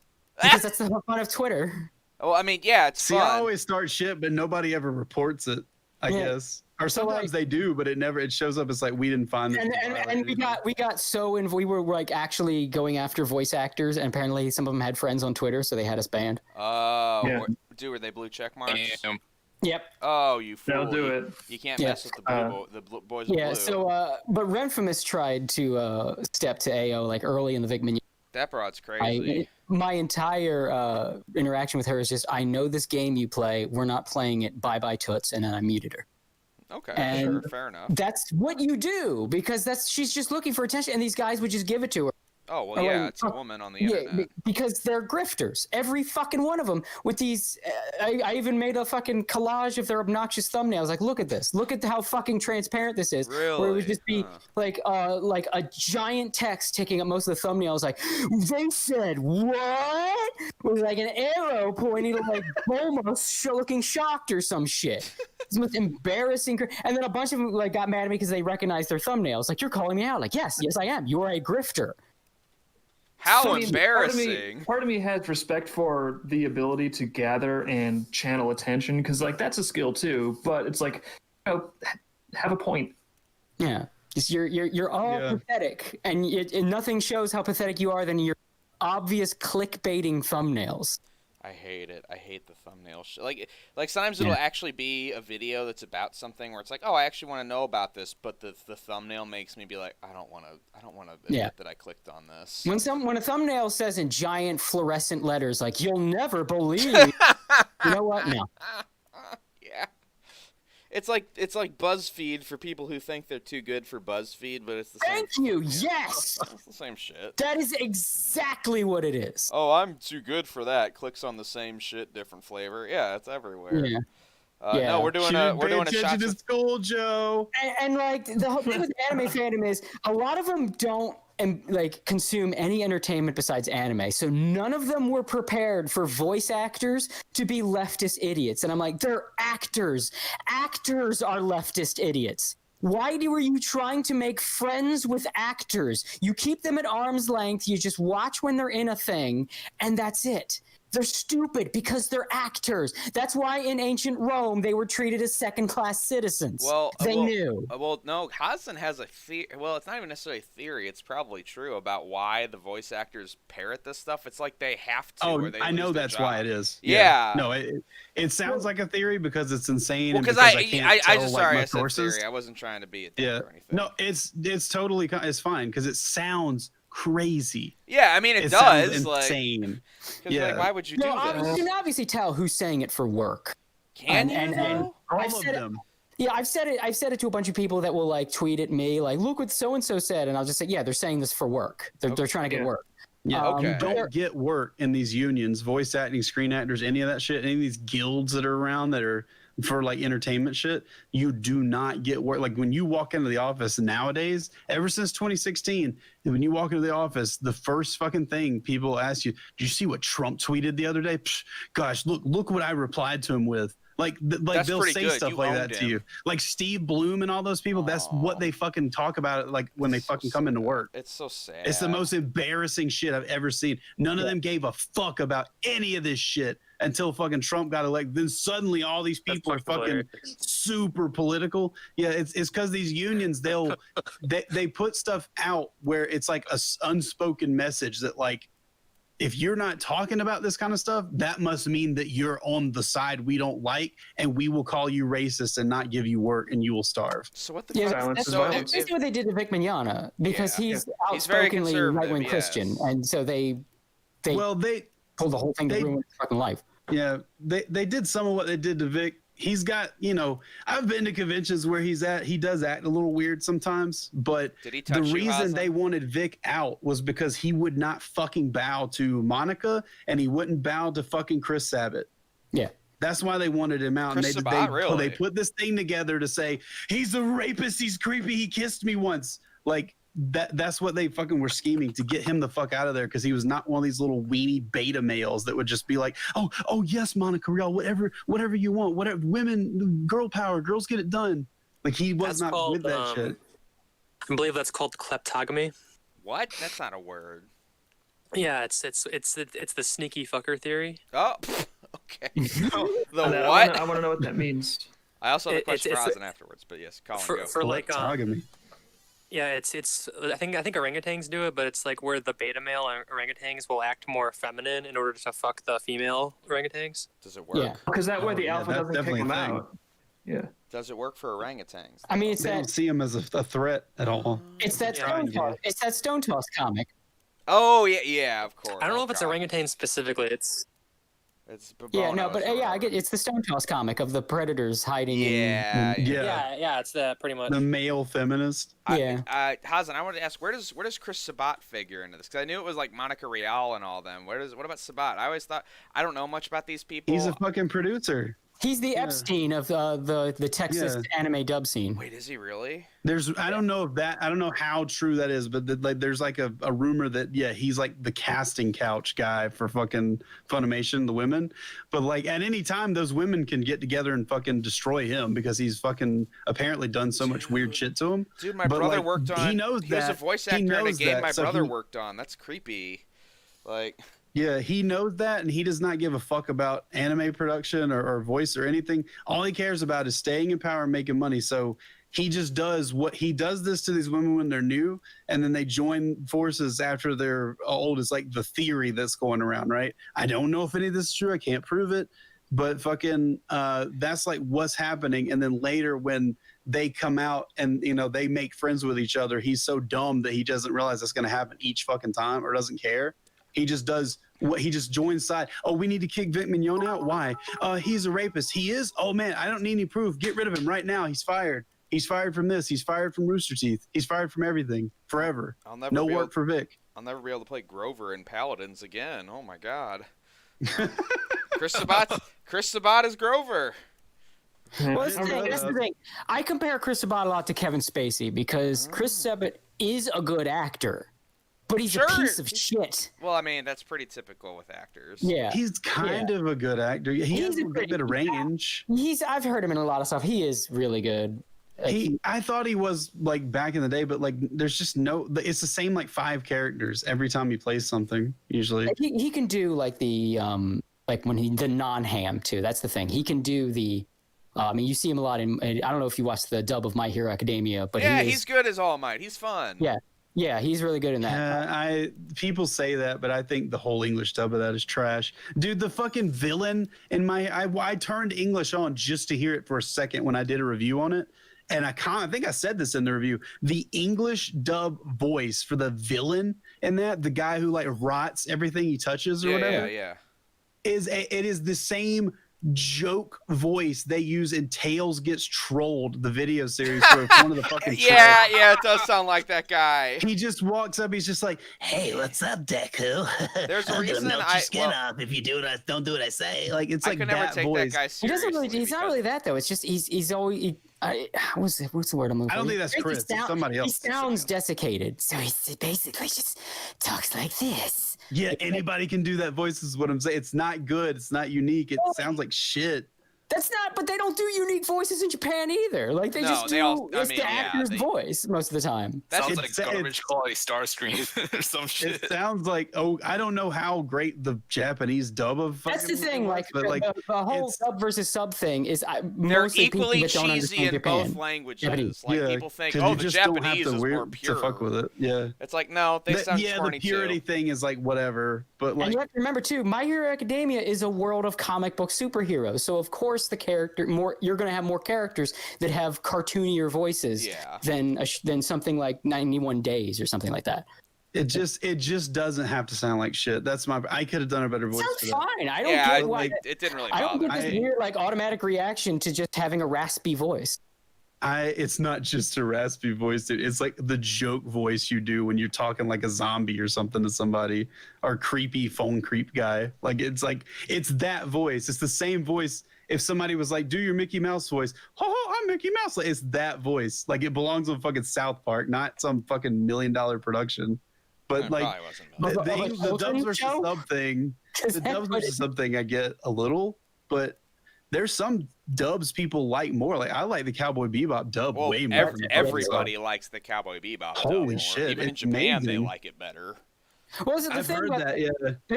Because that's the fun of Twitter. Oh, I mean, yeah, it's fun. I always start shit, but nobody ever reports it. I guess, or sometimes they do, but it shows up as like we didn't find it. And we got so and we were like actually going after voice actors, and apparently some of them had friends on Twitter, so they had us banned. Oh, were they blue check marks? Damn. Yep. Oh, you fool! They'll do it. You can't mess with the boys. Yeah. Blue. So, but Renfamous tried to step to AO like early in the Vic Mignogna. That broad's crazy. My entire interaction with her is just, I know this game you play. We're not playing it. Bye bye toots, and then I muted her. Okay, and sure, fair enough. That's what you do because she's just looking for attention, and these guys would just give it to her. Oh, well, yeah, it's a woman on the internet. Because they're grifters. Every fucking one of them with these... I even made a fucking collage of their obnoxious thumbnails. Like, look at this. Look at how fucking transparent this is. Really? Where it would just be like a giant text taking up most of the thumbnails. Like, they said what? With like an arrow pointing to like Bulma looking shocked or some shit. It's the most embarrassing... And then a bunch of them like got mad at me because they recognized their thumbnails. Like, you're calling me out. Like, yes, I am. You are a grifter. How embarrassing. Part of me has respect for the ability to gather and channel attention because, like, that's a skill too. But it's like, have a point. Yeah, you're all pathetic, and nothing shows how pathetic you are than your obvious clickbaiting thumbnails. I hate it. I hate the thumbnail shit. Like sometimes it'll actually be a video that's about something where it's like, oh, I actually want to know about this, but the thumbnail makes me be like, I don't want to admit that I clicked on this. When a thumbnail says in giant fluorescent letters like "You'll never believe," you know what? No. Yeah. It's like BuzzFeed for people who think they're too good for BuzzFeed, but it's the same. Thank you. Yes. It's the same shit. That is exactly what it is. Oh, I'm too good for that. Clicks on the same shit, different flavor. Yeah, it's everywhere. Yeah. No, we're doing a shot to school, Joe. And like the whole thing with the anime fandom is a lot of them don't consume any entertainment besides anime. So none of them were prepared for voice actors to be leftist idiots. And I'm like, they're actors. Actors are leftist idiots. Why were you trying to make friends with actors? You keep them at arm's length. You just watch when they're in a thing, and that's it. They're stupid because they're actors. That's why in ancient Rome they were treated as second-class citizens. Well, they knew. Well, no, Hasan has a theory. Well, it's not even necessarily a theory. It's probably true about why the voice actors parrot this stuff. It's like they have to. Oh, or they I know lose their that's job. why it is. Yeah. No, it sounds like a theory because it's insane. Well, because I can't tell, just like, sorry my I said sources. theory. I wasn't trying to be a dick or anything. No, it's totally it's fine because it sounds crazy. Yeah, I mean it does. Sounds like insane. Yeah. Like, why would you do this? You can obviously tell who's saying it for work. Can you? And All of them. Yeah, I've said it to a bunch of people that will like tweet at me like, "Look what so and so said," and I'll just say, "Yeah, they're saying this for work. They're trying to get work." Yeah, you don't get work in these unions, voice acting, screen actors, any of that shit, any of these guilds that are around that are for like entertainment shit. You do not get work. Like when you walk into the office nowadays, ever since 2016, when you walk into the office, the first fucking thing people ask you, "Did you see what Trump tweeted the other day? Psh, gosh, look what I replied to him with." Like they'll say stuff like that to you. Like Steve Bloom and all those people, that's what they fucking talk about like when they fucking come into work. It's so sad. It's the most embarrassing shit I've ever seen. None of them gave a fuck about any of this shit until fucking Trump got elected. Then suddenly all these people are fucking super political. Yeah, it's because these unions, they put stuff out where it's like a unspoken message that like, if you're not talking about this kind of stuff, that must mean that you're on the side we don't like, and we will call you racist and not give you work, and you will starve. So what the fuck? That's what they did to Vic Mignogna because he's outspokenly right-wing Christian, and so they pulled the whole thing to ruin his fucking life. Yeah, they did some of what they did to Vic. He's got, I've been to conventions where he does act a little weird sometimes, but the reason they wanted Vic out was because he would not fucking bow to Monica and he wouldn't bow to fucking Chris Sabat. Yeah. That's why they wanted him out. Chris And they put this thing together to say, he's a rapist, he's creepy, he kissed me once. Like, that's what they fucking were scheming to get him the fuck out of there because he was not one of these little weenie beta males that would just be like, oh yes, Monica Rial, whatever you want, whatever, women, girl power, girls get it done. Like he was not with that shit. I believe that's called kleptogamy. What? That's not a word. Yeah, it's the sneaky fucker theory. Oh, okay. The what? I want to know what that means. I also have a question for Hasan afterwards, but yes, Colin, go. For like yeah, it's I think orangutans do it, but it's like where the beta male orangutans will act more feminine in order to fuck the female orangutans. Does it work? Yeah, because that way the alpha doesn't kick them out. Yeah. Does it work for orangutans? I mean, they don't see him as a threat at all. It's that Stone Toss comic. Oh yeah, of course. I don't know if it's orangutan specifically. It's I get it's the Stone Toss comic of the predators hiding. Yeah, it's that pretty much. The male feminist. Hasan, I wanted to ask, where does Chris Sabat figure into this? Because I knew it was like Monica Rial and all them. What about Sabat? I always thought I don't know much about these people. He's a fucking producer. He's the Epstein of the Texas anime dub scene. Wait, is he really? I don't know how true that is, but there's like a rumor that he's like the casting couch guy for fucking Funimation, the women. But like at any time, those women can get together and fucking destroy him because he's fucking apparently done so much weird shit to him. Dude, my brother worked on. He knows that. He was a voice actor in a game my brother worked on. That's creepy. Like. Yeah, he knows that, and he does not give a fuck about anime production or voice or anything. All he cares about is staying in power and making money. So he just does what he does this to these women when they're new, and then they join forces after they're old. It's like the theory that's going around, right? I don't know if any of this is true. I can't prove it, but fucking that's like what's happening. And then later when they come out and they make friends with each other, he's so dumb that he doesn't realize that's going to happen each fucking time or doesn't care. He just does what he just joins side. Oh, we need to kick Vic Mignogna out. Why? He's a rapist. He is. Oh man, I don't need any proof. Get rid of him right now. He's fired. He's fired from this. He's fired from Rooster Teeth. He's fired from everything forever. No work for Vic. I'll never be able to play Grover in Paladins again. Oh my god. Chris Sabat is Grover. Well, that's the thing. I compare Chris Sabat a lot to Kevin Spacey because Chris Sabat is a good actor, but he's a piece of shit. Well, I mean, that's pretty typical with actors. Yeah. He's kind of a good actor. He has a good bit of range. I've heard him in a lot of stuff. He is really good. I thought he was like back in the day, but like there's just it's the same like 5 characters every time he plays something usually. He can do like the like when the non-ham too. That's the thing. He can do the I mean, you see him a lot in. I don't know if you watched the dub of My Hero Academia, but he's good as All Might. He's fun. Yeah, he's really good in that. Yeah, people say that, but I think the whole English dub of that is trash, dude. The fucking villain in I turned English on just to hear it for a second when I did a review on it, and I think I said this in the review. The English dub voice for the villain in that, the guy who like rots everything he touches or whatever, it is the same joke voice they use in Tails Gets Trolled, the video series for one of the fucking it does sound like that guy. He just walks up, he's just like, "Hey, what's up, Deku? There's a reason melt your skin off if you don't do what I say." Like it's like that voice. That guy seriously. He's not really that though. It's just he's always what's the word I'm looking for? I don't think that's Chris. It's somebody else. He sounds desiccated, so he basically just talks like this. Yeah, anybody can do that voice is what I'm saying. It's not good. It's not unique. It sounds like shit. That's not, but they don't do unique voices in Japan either. Like they just do the actor's voice most of the time. That sounds like garbage quality Starscream or some shit. It sounds like I don't know how great the Japanese dub of. That's the thing. Like, but like the whole sub versus sub thing is they're equally cheesy in both languages. Japanese. Like people think, the Japanese is more pure. To fuck with it. Yeah. It's like no, they sound corny the purity thing is like whatever. But like, and you have to remember too, My Hero Academia is a world of comic book superheroes. So of course the character you're going to have more characters that have cartoonier voices than something like 91 Days or something like that. It just doesn't have to sound like shit. That's I could have done a better voice. Sounds fine. I don't get why it didn't really. I don't get this weird like automatic reaction to just having a raspy voice. It's not just a raspy voice, dude. It's like the joke voice you do when you're talking like a zombie or something to somebody, or creepy phone creep guy. It's that voice. It's the same voice. If somebody was like, "Do your Mickey Mouse voice," I'm Mickey Mouse. Like, it's that voice. Like it belongs on fucking South Park, not some fucking $1 million production. But like the dubs versus sub thing, I get a little, but there's some dubs people like more. Like I like the Cowboy Bebop dub way more. Everybody likes the Cowboy Bebop. Holy shit! Even in Japan, they like it better. Well, the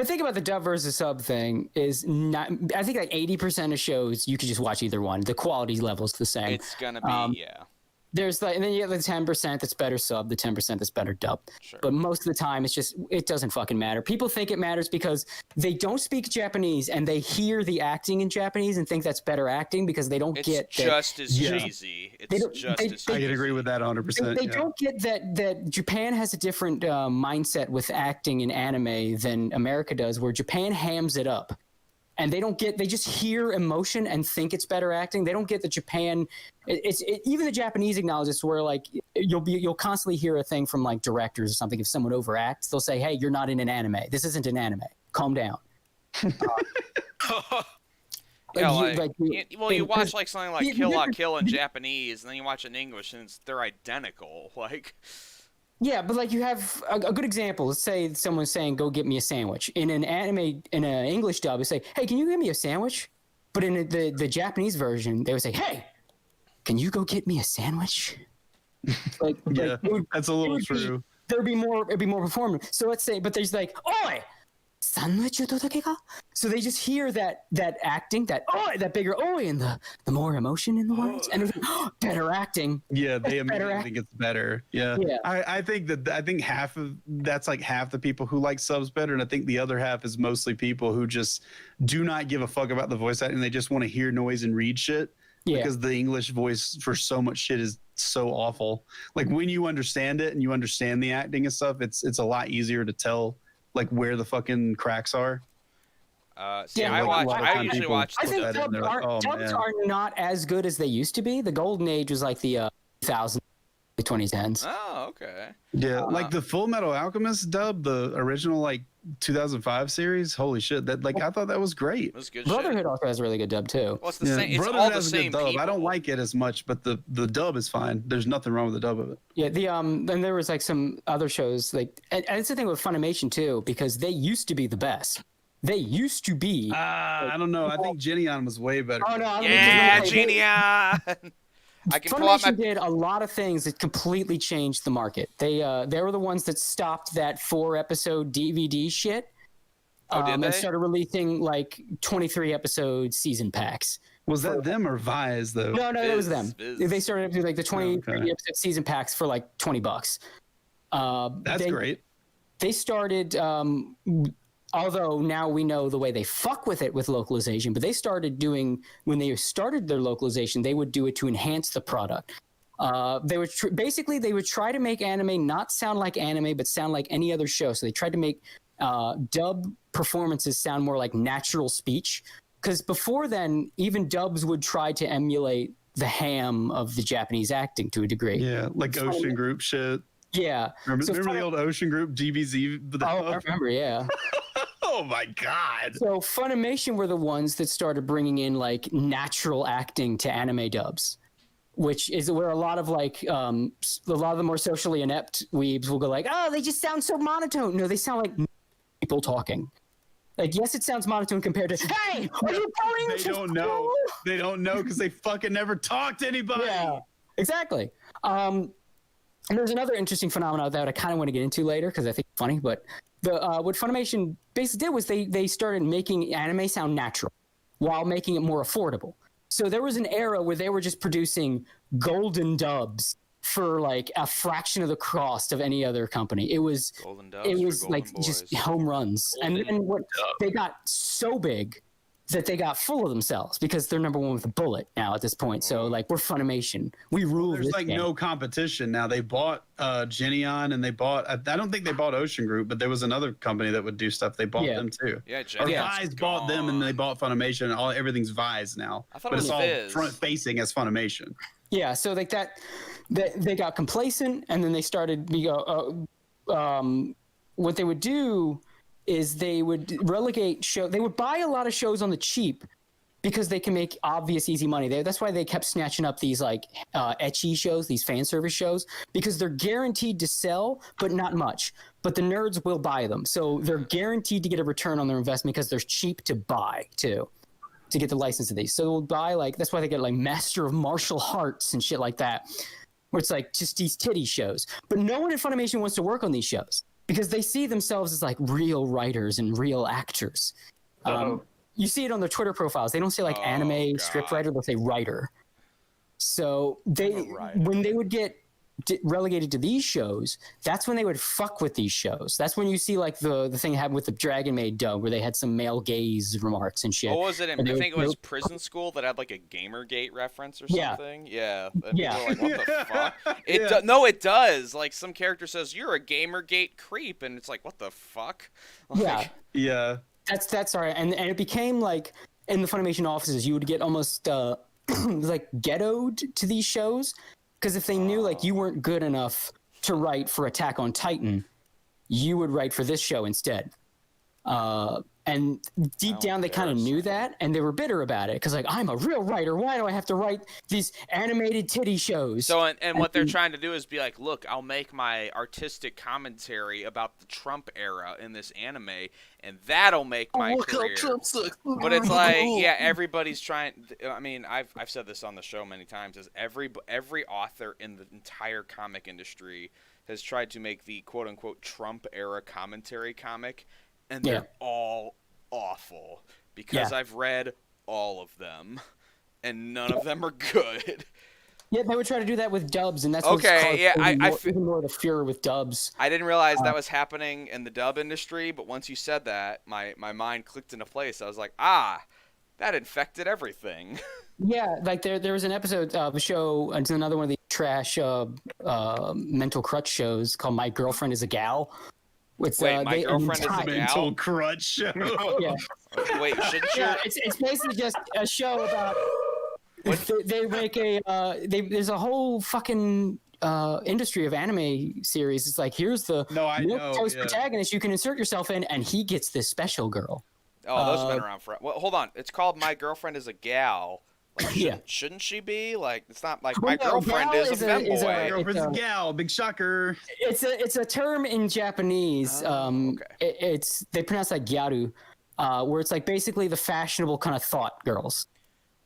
thing about the dub versus sub thing is not. I think like 80% of shows you can just watch either one. The quality level's the same. It's gonna be There's and then you have the 10% that's better sub, the 10% that's better dub. Sure. But most of the time, it doesn't fucking matter. People think it matters because they don't speak Japanese and they hear the acting in Japanese and think that's better acting because they don't get It's just as cheesy. I can agree with that 100%. They don't get that Japan has a different mindset with acting in anime than America does, where Japan hams it up. And they just hear emotion and think it's better acting. They don't get the Japan. Even the Japanese acknowledges where like you'll constantly hear a thing from like directors or something. If someone overacts, they'll say, "Hey, you're not in an anime. This isn't an anime. Calm down." You watch like something like Kill La Kill in Japanese, and then you watch it in English, and they're identical. Like. Yeah, but like you have a good example. Let's say someone's saying, "Go get me a sandwich." In an anime, in an English dub, they say, "Hey, can you get me a sandwich?" But in the Japanese version, they would say, "Hey, can you go get me a sandwich?" That's a little true. It'd be more performative. So let's say, but there's like, "Oi, So they just hear that acting, that bigger and the more emotion in the words, and they're like, better acting. Yeah, they immediately think it's better. Yeah. I think half of that's like half the people who like subs better, and I think the other half is mostly people who just do not give a fuck about the voice acting. They just want to hear noise and read shit. Because the English voice for so much shit is so awful. Like when you understand it and you understand the acting and stuff, it's a lot easier to tell like where the fucking cracks are. I usually watch. I think dubs are not as good as they used to be. The golden age was like the 2000s, the 2010s. Oh, okay. Yeah, like the Full Metal Alchemist dub, the original like 2005 series. Holy shit! That I thought that was great. It was good. Brotherhood also has a really good dub too. Well, it's the same. It's all the same dub. people. I don't like it as much, but the dub is fine. There's nothing wrong with the dub of it. Yeah, then there was like some other shows like, and it's the thing with Funimation too, because they used to be the best. They used to be. I don't know. I think Genion was way better. Oh no! Genion. Funimation did a lot of things that completely changed the market. They were the ones that stopped that 4-episode DVD shit. And started releasing like 23 episode season packs. Was that them or Viz though? No, it was them. They started doing like the 23 episode season packs for like $20. That's great. They started. Although now we know the way they fuck with it with localization, but they started doing, when they started their localization, they would do it to enhance the product. They would they would try to make anime not sound like anime, but sound like any other show. So they tried to make dub performances sound more like natural speech. Because before then, even dubs would try to emulate the ham of the Japanese acting to a degree. Yeah, like Ocean Group shit. Yeah. Remember the old Ocean Group DBZ? I remember, yeah. Oh my God. So Funimation were the ones that started bringing in like natural acting to anime dubs, which is where a lot of the more socially inept weebs will go like, oh, they just sound so monotone. No, they sound like people talking. Like, yes, it sounds monotone compared to, hey, are you going They don't know. They don't know because they fucking never talked to anybody. Yeah, exactly. And there's another interesting phenomenon that I kind of want to get into later because I think it's funny, but what Funimation basically did was they started making anime sound natural while making it more affordable. So there was an era where they were just producing golden dubs for like a fraction of the cost of any other company. It was like boys. Just home runs. Golden and then they got so big that they got full of themselves because they're number one with a bullet now at this point. So like we're Funimation, we rule. There's like no competition now. They bought Genion and they bought. I don't think they bought Ocean Group, but there was another company that would do stuff. They bought them too. Yeah, Viz bought them and they bought Funimation. And everything's Viz now. I thought it was all front facing as Funimation. Yeah, so like that, they got complacent and then they started. What they would do is they would relegate they would buy a lot of shows on the cheap because they can make obvious easy money. That's why they kept snatching up these like ecchi shows, these fan service shows, because they're guaranteed to sell, but not much. But the nerds will buy them. So they're guaranteed to get a return on their investment because they're cheap to buy too, to get the license of these. So they'll buy that's why they get like Master of Martial Arts and shit like that, where it's like just these titty shows. But no one at Funimation wants to work on these shows, because they see themselves as like real writers and real actors. You see it on their Twitter profiles. They don't say like anime script writer, they'll say writer. So when they would get relegated to these shows, that's when they would fuck with these shows. That's when you see like the thing happened with the Dragon Maid dub where they had some male gaze remarks and shit. What was it? I think it was Prison School that had like a Gamergate reference or something. Yeah. Yeah. Like, what the fuck? No, it does. Like some character says, "You're a Gamergate creep," and it's like, what the fuck? Like, yeah. That's all right. And it became like in the Funimation offices, you would get almost like ghettoed to these shows. Because if they knew like you weren't good enough to write for Attack on Titan, you would write for this show instead. And deep down, they kind of knew that, and they were bitter about it. Because like, I'm a real writer. Why do I have to write these animated titty shows? So, and what they're trying to do is be like, look, I'll make my artistic commentary about the Trump era in this anime, and that'll make my career. But it's like, yeah, everybody's trying. I mean, I've said this on the show many times. Is every author in the entire comic industry has tried to make the quote unquote Trump era commentary comic, and they're all awful because I've read all of them, and none of them are good. Yeah, they would try to do that with dubs, and that's what's even more the fear with dubs. I didn't realize that was happening in the dub industry, but once you said that, my mind clicked into place. I was like, that infected everything. Yeah, like there was an episode of a show, it's another one of the trash mental crutch shows called My Girlfriend is a Gal. Wait, My Girlfriend is a Gal? Mental crutch show. Yeah. Wait, shouldn't you? Yeah, it's basically just a show about... They make there's a whole fucking industry of anime series. It's like, here's the protagonist you can insert yourself in, and he gets this special girl. Oh, those have been around for... Well, hold on. It's called My Girlfriend is a Gal. Like, shouldn't she be? Like, it's not like My Girlfriend is a femboy. My girlfriend's a gal. Big shocker. It's a term in Japanese. They pronounce that gyaru, where it's like basically the fashionable kind of thought girls.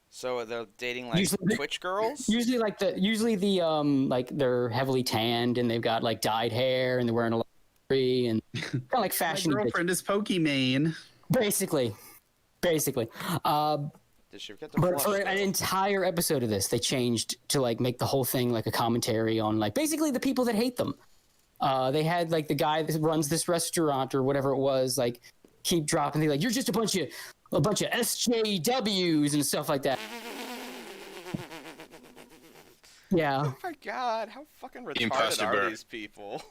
So they're dating like Twitch girls? Usually the like they're heavily tanned and they've got like dyed hair and they're wearing a tree and kind of like fashion. My girlfriend is Pokimane. Basically. Did she forget the but for an entire episode of this, they changed to like make the whole thing like a commentary on like basically the people that hate them. They had like the guy that runs this restaurant or whatever it was, like keep dropping things like, you're just a bunch of SJWs and stuff like that. Yeah. Oh my god, how fucking retarded are these people?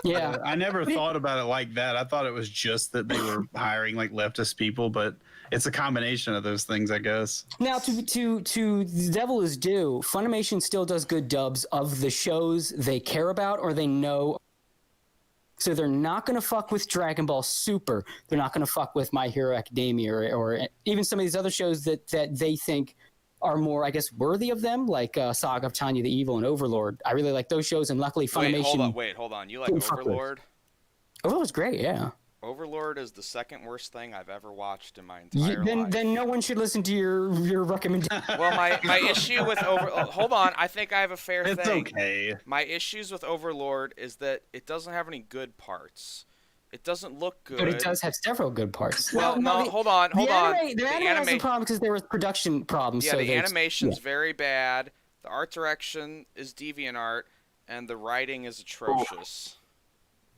Yeah. I never thought about it like that. I thought it was just that they were hiring like leftist people, but it's a combination of those things, I guess. Now, to the devil is due, Funimation still does good dubs of the shows they care about or they know. So they're not going to fuck with Dragon Ball Super. They're not going to fuck with My Hero Academia or even some of these other shows that they think are more, I guess, worthy of them, like Saga of Tanya the Evil and Overlord. I really like those shows, and luckily Funimation... Wait, hold on. You like Overlord? Overlord's great, yeah. Overlord is the second worst thing I've ever watched in my entire life. Then no one should listen to your recommendation. Well, my issue with hold on, I think I have a fair thing. It's okay. My issues with Overlord is that it doesn't have any good parts. It doesn't look good. But it does have several good parts. Well, hold on. The anime has a problem because there was production problems. Yeah, so the animation's very bad. The art direction is DeviantArt, and the writing is atrocious.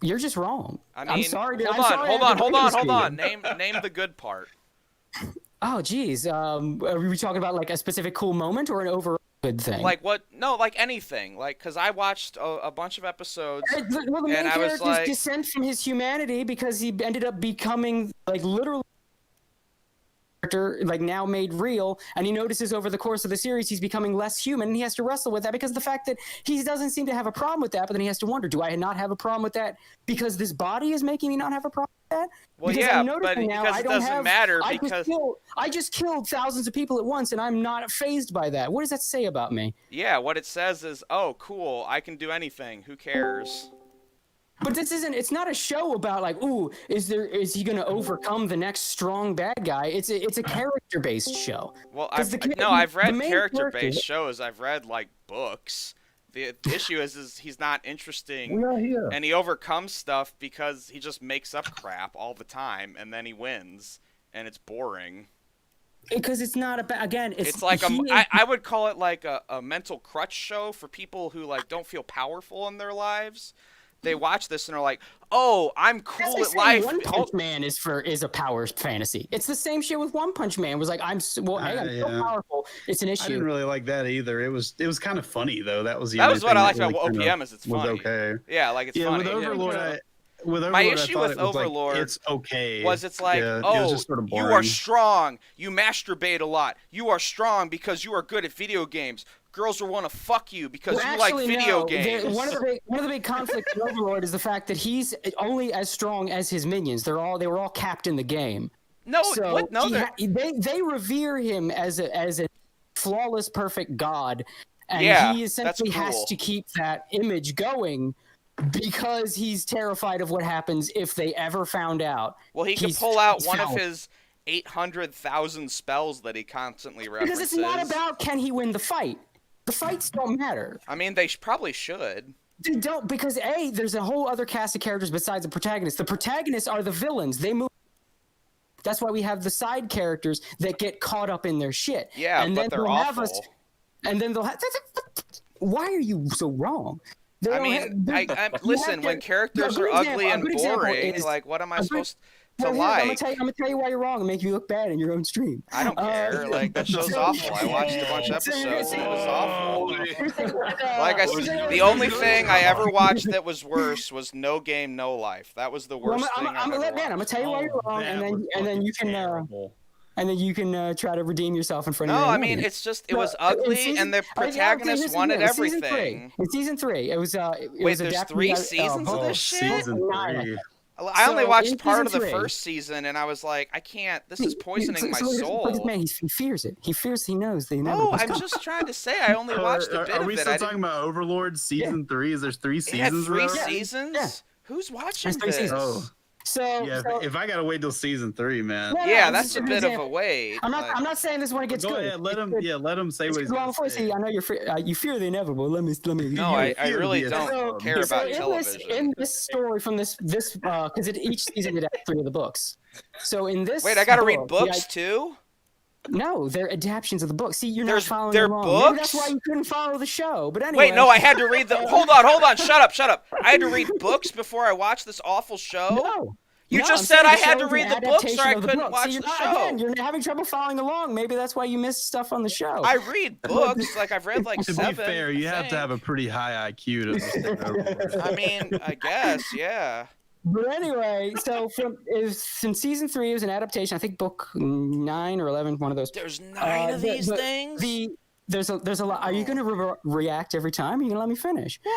You're just wrong. I mean, I'm sorry. Hold on. Name the good part. Oh, geez. Are we talking about like a specific cool moment or an overall good thing? Like what? No, like anything. Like, because I watched a bunch of episodes, well, the main character's descent from his humanity because he ended up becoming like literally like now made real, and he notices over the course of the series he's becoming less human, and he has to wrestle with that because of the fact that he doesn't seem to have a problem with that, but then he has to wonder, do I not have a problem with that because this body is making me not have a problem with that? Well, because yeah, but because it doesn't matter because... I just killed thousands of people at once, and I'm not fazed by that. What does that say about me? Yeah, what it says is, oh, cool, I can do anything. Who cares? But it's not a show about like, ooh, is he going to overcome the next strong bad guy? It's a character-based show. Well, I've read character-based shows. I've read like books. The issue is he's not interesting, and he overcomes stuff because he just makes up crap all the time, and then he wins, and it's boring. Because it's not about, again, it's like I would call it like a mental crutch show for people who like don't feel powerful in their lives. They watch this and are like, "Oh, I'm cool at life." One Punch Man is a power fantasy. It's the same shit with One Punch Man. It was like, I'm so powerful. It's an issue. I didn't really like that either. It was kind of funny though. That was what I liked about OPM is it's funny. Okay. Yeah, like it's funny. With Overlord, my issue with Overlord it's okay. It's like, it was just sort of you are strong. You masturbate a lot. You are strong because you are good at video games. Girls will want to fuck you because you like video games. One of the big conflicts in Overlord is the fact that he's only as strong as his minions. They were all capped in the game. No, so what? No, they revere him as a flawless, perfect god, and he essentially has to keep that image going because he's terrified of what happens if they ever found out. Well, he can pull out one of his 800,000 spells that he constantly references. Because it's not about can he win the fight. The fights don't matter. I mean, they probably should. They don't, because there's a whole other cast of characters besides the protagonist. The protagonists are the villains. They move That's why we have the side characters that get caught up in their shit. Yeah, and but then they're they'll have awful. and then they'll have. Why are you so wrong? I mean, listen. When characters are ugly and boring, like, what am I supposed to like? I'm gonna tell you why you're wrong and make you look bad in your own stream. I don't care. Like, that show's awful. I watched a bunch of episodes and it was awful. Like I said, the only thing I ever watched that was worse was No Game, No Life. That was the worst thing I've ever watched. I'm gonna tell you why you're wrong, and then you can. And then you can try to redeem yourself in front of. No, I mean it's just it was ugly, and the protagonist wanted everything. In season 3, it was. Wait, there's 3 seasons of this shit. Season 3. I only watched part of the first season, and I was like, I can't. This is poisoning my soul. Man, he fears it. He knows. No, I'm just trying to say I only watched a bit of it. Are we still talking about Overlord season 3? Is there 3 seasons? It had 3 of that? seasons. Yeah. Who's watching There's 3 this? seasons. Oh. So if I gotta wait till season 3, man. Yeah, that's a bit of a wait. I'm not saying this one gets good. Ahead, let him say what he's going to say. See, I know you fear the inevitable. Let me. No, I really don't care about television. In this story from this because each season it had 3 of the books. So in this. Wait, I gotta read books too. No, they're adaptations of the book. See, you're not following they're along. books? Maybe that's why you couldn't follow the show. But anyway. Wait, no, I had to read the. Hold on. Shut up. I had to read books before I watched this awful show. No. You just said I had to read the books or I couldn't watch the show. Again, you're having trouble following along. Maybe that's why you missed stuff on the show. I read books. Like, I've read like 7. To be fair, you have to have a pretty high IQ to understand Overlord. I mean, I guess, yeah. But anyway, so from season 3, it was an adaptation. I think book 9 or 11, one of those. There's 9 of these things? There's a lot. Are you going to react every time? Are you going to let me finish? Well,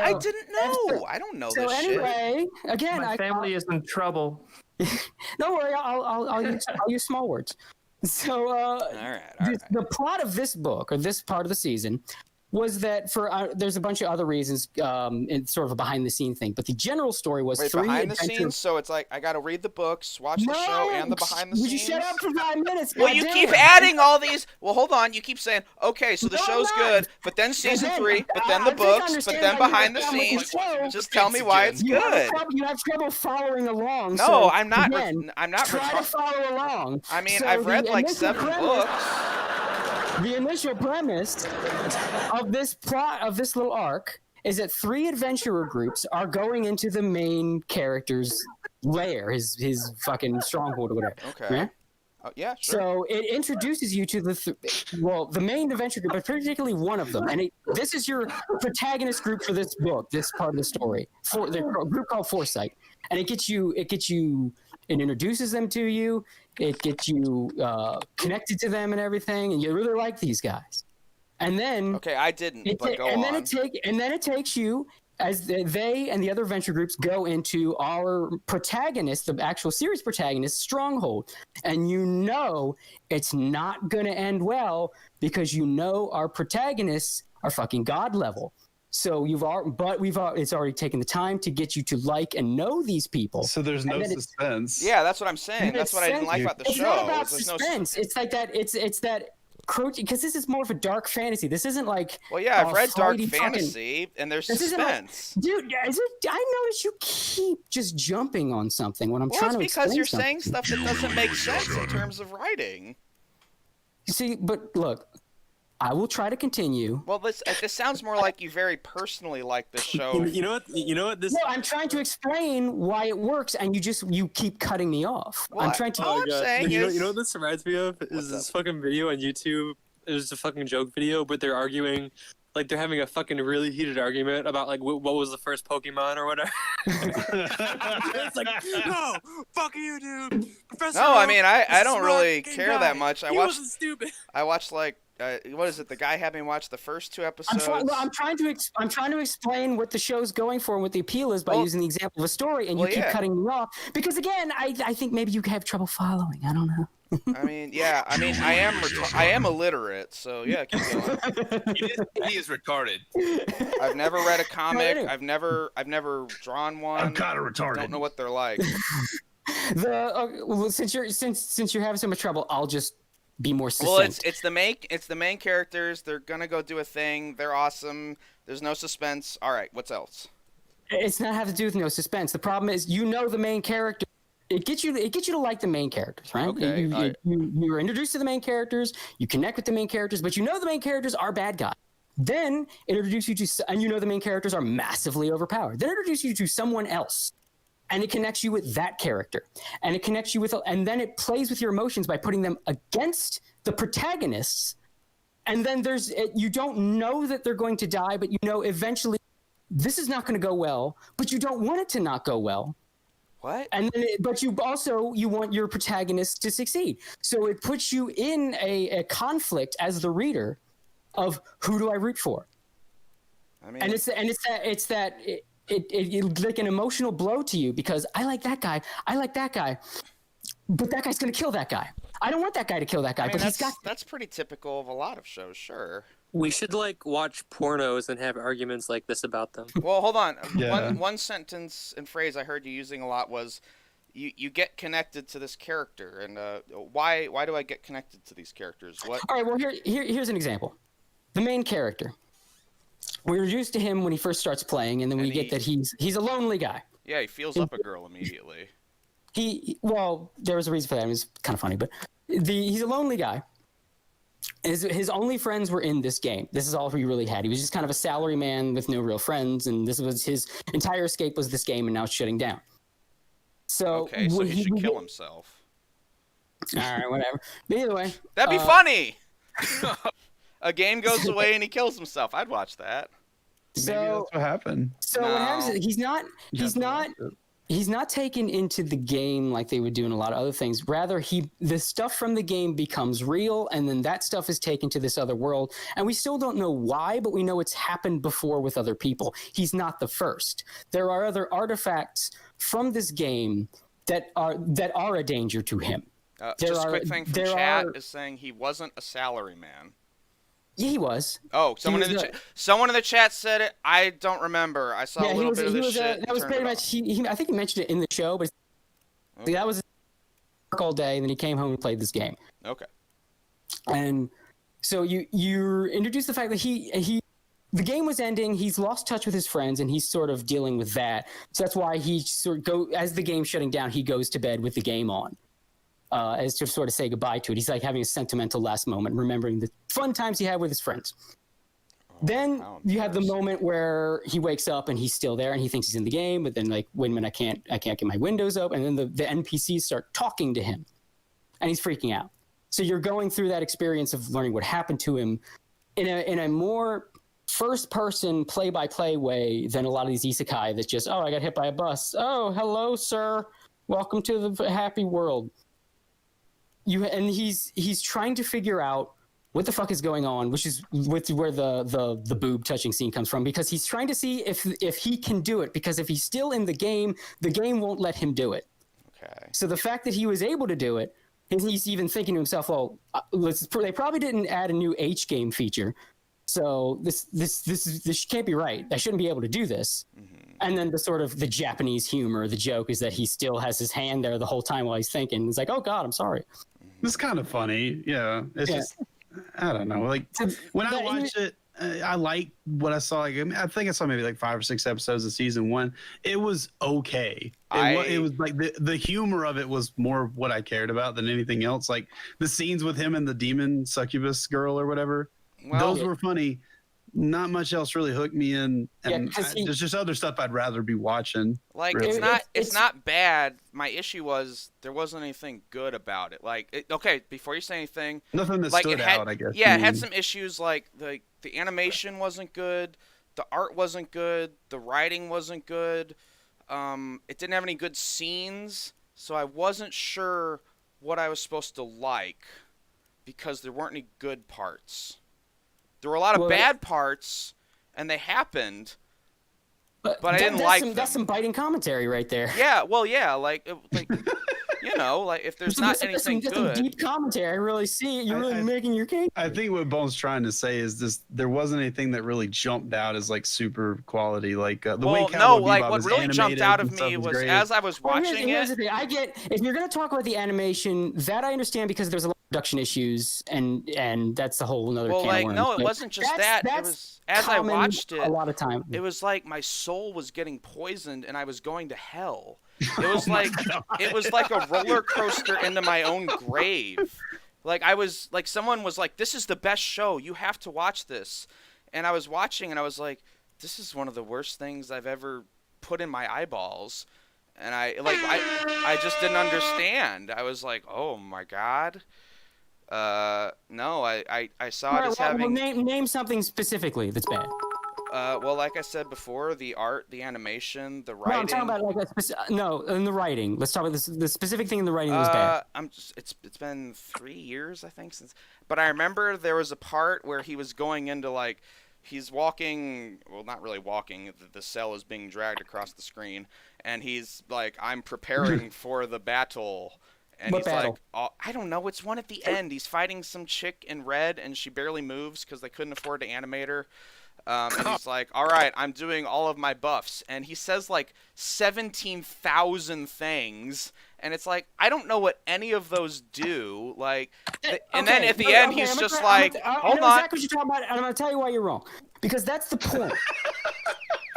I didn't know. I don't know this shit. So anyway, again, my family is in trouble. Don't worry, I'll use small words. So, all right. The plot of this book or this part of the season was that there's a bunch of other reasons, in sort of a behind the scene thing, but the general story was behind the scenes. So it's like I got to read the books, watch the show, and the behind the scenes. Would you shut up for 5 minutes? Well, you keep adding all these. Well, hold on. You keep saying, okay, so the show's good, but then season 3, but then the books, but then behind the scenes. Just tell me why it's good. You have trouble following along. No, so I'm not. Again, I'm not. Try to follow along. I mean, I've read like 7 books. The initial premise of this plot of this little arc is that 3 adventurer groups are going into the main character's lair, his fucking stronghold or whatever. Okay. Yeah? Yeah, sure. So it introduces you to the main adventure group, but particularly one of them. And this is your protagonist group for this book, this part of the story. The group called Foresight. And it introduces them to you. It gets you connected to them and everything, and you really like these guys. And then I didn't. But go on. And then it takes you as they and the other adventure groups go into our protagonist, the actual series protagonist, stronghold, and it's not going to end well because our protagonists are fucking god level. So it's already taken the time to get you to like and know these people. So there's no suspense. Yeah, that's what I'm saying. That's what I didn't like about the show. It's not about suspense. It's like that. It's that because this is more of a dark fantasy. This isn't like. Well, yeah, I've read dark fantasy, and there's suspense. Dude, I notice you keep just jumping on something when I'm trying to explain because you're something. saying stuff that doesn't make sense in terms of writing. See, but look. I will try to continue. Well, this sounds more like you very personally like this show. You know what? No, I'm trying to explain why it works, and you keep cutting me off. Well, I'm trying to. All I'm saying is, you know what this reminds me of is this fucking video on YouTube. It was a fucking joke video, but they're arguing, like they're having a fucking really heated argument about like what was the first Pokemon or whatever. It's like, no, fuck you, dude. Professor no, I mean I don't smart really care that much. He wasn't stupid. I watched like. What is it? The guy had me watch the first 2 episodes. I'm trying to explain what the show's going for and what the appeal is by using the example of a story, and you keep cutting me off. Because again, I think maybe you have trouble following. I don't know. I mean, yeah. I mean, I am illiterate, so yeah. Keep going. He is retarded. I've never read a comic. I've never drawn one. I'm kind of retarded. Don't know what they're like. Since you're having so much trouble, I'll just be more succinct. Well, it's the main characters. They're gonna go do a thing. They're awesome. There's no suspense. All right, what's else? It's not have to do with no suspense. The problem is, the main character, It gets you to like the main characters, right? Okay. You're introduced to the main characters, you connect with the main characters, but you know the main characters are bad guys. Then it introduces you to, and you know the main characters are massively overpowered. Then it introduces you to someone else, and it connects you with that character, and it connects you with, and then it plays with your emotions by putting them against the protagonists. And then you don't know that they're going to die, but you know eventually this is not going to go well, but you don't want it to not go well. What? And then but you want your protagonist to succeed. So it puts you in a conflict as the reader of who do I root for? I mean, and it's like an emotional blow to you because I like that guy, but that guy's going to kill that guy. I don't want that guy to kill that guy, but that's pretty typical of a lot of shows, sure. We should watch pornos and have arguments like this about them. Well, hold on. Yeah. One sentence and phrase I heard you using a lot was, "You get connected to this character," and why do I get connected to these characters? What? All right. Well, here's an example. The main character. We're introduced to him when he first starts playing, and then we get that he's a lonely guy. Yeah, he feels up a girl immediately. There was a reason for that. It was kind of funny, but he's a lonely guy. His only friends were in this game. This is all he really had. He was just kind of a salary man with no real friends, and this was his entire escape was this game, and now it's shutting down. So okay, so he should kill himself. All right, whatever. But either way, that'd be funny. A game goes away and he kills himself. I'd watch that. Maybe that's what happened. So what happens is he's not taken into the game like they would do in a lot of other things. Rather, the stuff from the game becomes real, and then that stuff is taken to this other world. And we still don't know why, but we know it's happened before with other people. He's not the first. There are other artifacts from this game that are a danger to him. Just a quick thing from chat is saying he wasn't a salary man. Yeah, he was. Oh, someone in the chat said it. I don't remember. I saw a little bit of this shit. That was pretty much. I think he mentioned it in the show, but that was work all day, and then he came home and played this game. Okay. And so you're introduced the fact that the game was ending. He's lost touch with his friends, and he's sort of dealing with that. So that's why he as the game's shutting down, he goes to bed with the game on. As to sort of say goodbye to it. He's like having a sentimental last moment, remembering the fun times he had with his friends. Then you have the moment where he wakes up and he's still there and he thinks he's in the game, but then wait a minute, I can't get my windows up. And then the NPCs start talking to him and he's freaking out. So you're going through that experience of learning what happened to him in a more first person play-by-play way than a lot of these isekai that just, I got hit by a bus. Oh, hello, sir. Welcome to the happy world. And he's trying to figure out what the fuck is going on, which is where the boob touching scene comes from, because he's trying to see if he can do it, because if he's still in the game won't let him do it. Okay. So the fact that he was able to do it, and he's even thinking to himself, well, they probably didn't add a new H game feature, so this can't be right. I shouldn't be able to do this. Mm-hmm. And then the Japanese humor, the joke is that he still has his hand there the whole time while he's thinking. It's like, oh God, I'm sorry. It's kind of funny. Yeah. It's just, I don't know. Like when I watched it, I liked what I saw. Like, I think I saw maybe like 5 or 6 episodes of season 1. It was okay. It was like the humor of it was more what I cared about than anything else. Like the scenes with him and the demon succubus girl or whatever, those were funny. Not much else really hooked me in, and there's just other stuff I'd rather be watching. Like really. It's not bad. My issue was there wasn't anything good about it. Like okay, before you say anything, nothing that stood out. I guess. Yeah, it had some issues. Like the animation wasn't good, the art wasn't good, the writing wasn't good. It didn't have any good scenes, so I wasn't sure what I was supposed to like because there weren't any good parts. There were a lot of bad parts, and they happened, but I didn't like them. That's some biting commentary right there. Yeah, well, yeah, like if there's not anything good. That's some deep commentary. I really see it. You're really making your case. I think what Bone's trying to say is this: there wasn't anything that really jumped out as like super quality, like the way Cowboy Bebop what really jumped out of me was as I was watching here's the thing. I get if you're going to talk about the animation, that I understand because there's a lot of production issues, and that's a whole another. Well, can of worms. No, it wasn't just that. It was as I watched it. A lot of time. It was like my soul was getting poisoned, and I was going to hell. it was like a roller coaster into my own grave. Like I was like someone was like, "This is the best show. You have to watch this." And I was watching and I was like, "This is one of the worst things I've ever put in my eyeballs." And I just didn't understand. I was like, "Oh my god." No, I saw it as having name something specifically that's bad. Well, like I said before, the art, the animation, the writing. No, I'm talking about like in the writing. Let's talk about this. The specific thing in the writing that was bad. It's been 3 years, I think, since. But I remember there was a part where he was going into like, he's walking. Well, not really walking. The cell is being dragged across the screen, and he's like, "I'm preparing for the battle." And what he's battle? like, oh, I don't know. It's one at the end. He's fighting some chick in red, and she barely moves because they couldn't afford to animate her. And he's like, all right, I'm doing all of my buffs. And he says like 17,000 things. And it's like, I don't know what any of those do. Like, and then at the end, he's just like, hold on. I know exactly what you're talking about, and I'm going to tell you why you're wrong. Because that's the point.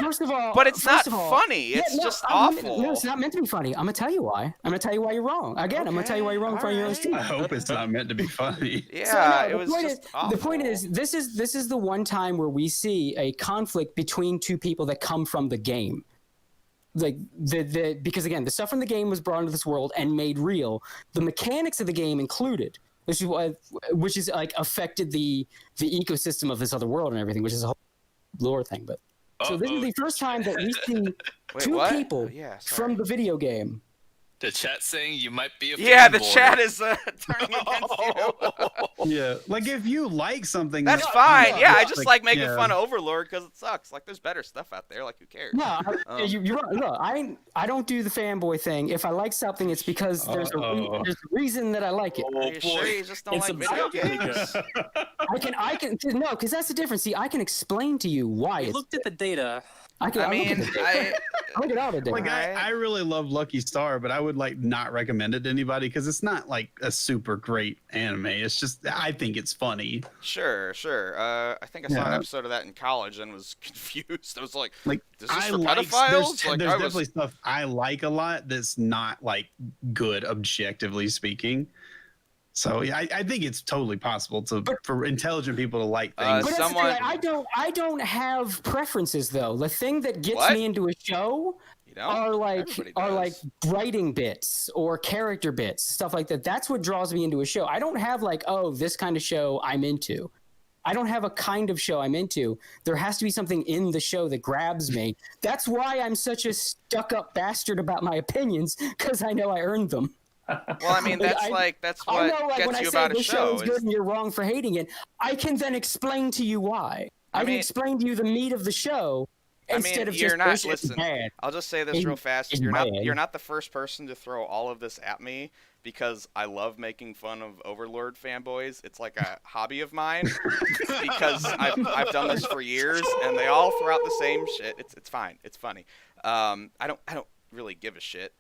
First of all, but it's not funny. It's just awful. No, it's not meant to be funny. I'm gonna tell you why. I'm gonna tell you why you're wrong. Again, okay, I'm gonna tell you why you're wrong in front of your own street. I hope it's not meant to be funny. Yeah, so, no, it was just awful. The point is, this is the one time where we see a conflict between two people that come from the game. Like because again, the stuff from the game was brought into this world and made real. The mechanics of the game included, which is like affected the ecosystem of this other world and everything, which is a whole lore thing, but. So this is the first time that we see two people from the video game. The chat saying you might be a yeah, the chat is turning against you. Yeah, like if you like something, that's fine. Yeah, I just like making fun of Overlord because it sucks. Like there's better stuff out there. Like who cares? No, you're right. Look, I don't do the fanboy thing. If I like something, it's because there's a reason that I like it. Are you sure you just don't like video games? I can no, because that's the difference. See, I can explain to you why. You looked at the data. I look at all the data. Like I really love Lucky Star, but I would like not recommend it to anybody because it's not like a super great anime. It's just I think it's funny. Sure. I think I saw an episode of that in college and was confused. I was like is this for pedophiles? There's definitely stuff I like a lot that's not like good objectively speaking. So yeah, I think it's totally possible for intelligent people to like things. But I don't have preferences though. The thing that gets me into a show are like writing bits or character bits, stuff like that. That's what draws me into a show. I don't have like, oh, this kind of show I'm into. I don't have a kind of show I'm into. There has to be something in the show that grabs me. That's why I'm such a stuck-up bastard about my opinions, because I know I earned them. Well, I mean, that's what gets you about a show. Show is good and you're wrong for hating it. I can then explain to you why. I can explain to you the meat of the show instead of you're just not. Listen, bad. I'll just say this real fast. You're not the first person to throw all of this at me because I love making fun of Overlord fanboys. It's like a hobby of mine because I've done this for years, and they all throw out the same shit. It's fine. It's funny. I don't really give a shit.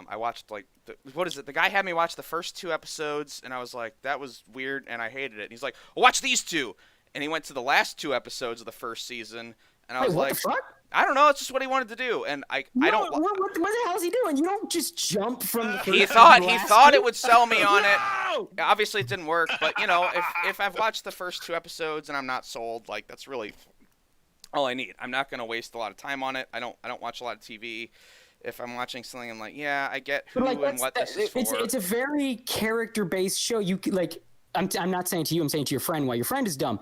I watched like the guy had me watch the first 2 episodes and I was like, that was weird and I hated it. And he's like, well, watch these 2. And he went to the last 2 episodes of the first season and I was like, what the fuck? I don't know, it's just what he wanted to do. And I don't what the hell is he doing? You don't just jump from the first He thought it would sell me on it. Obviously it didn't work, but you know, if I've watched the first 2 episodes and I'm not sold, like that's really all I need. I'm not going to waste a lot of time on it. I don't watch a lot of TV. If I'm watching something, I'm like, yeah, I get who and what this is for. It's a very character-based show. You like, I'm not saying to you, I'm saying to your friend. Why your friend is dumb.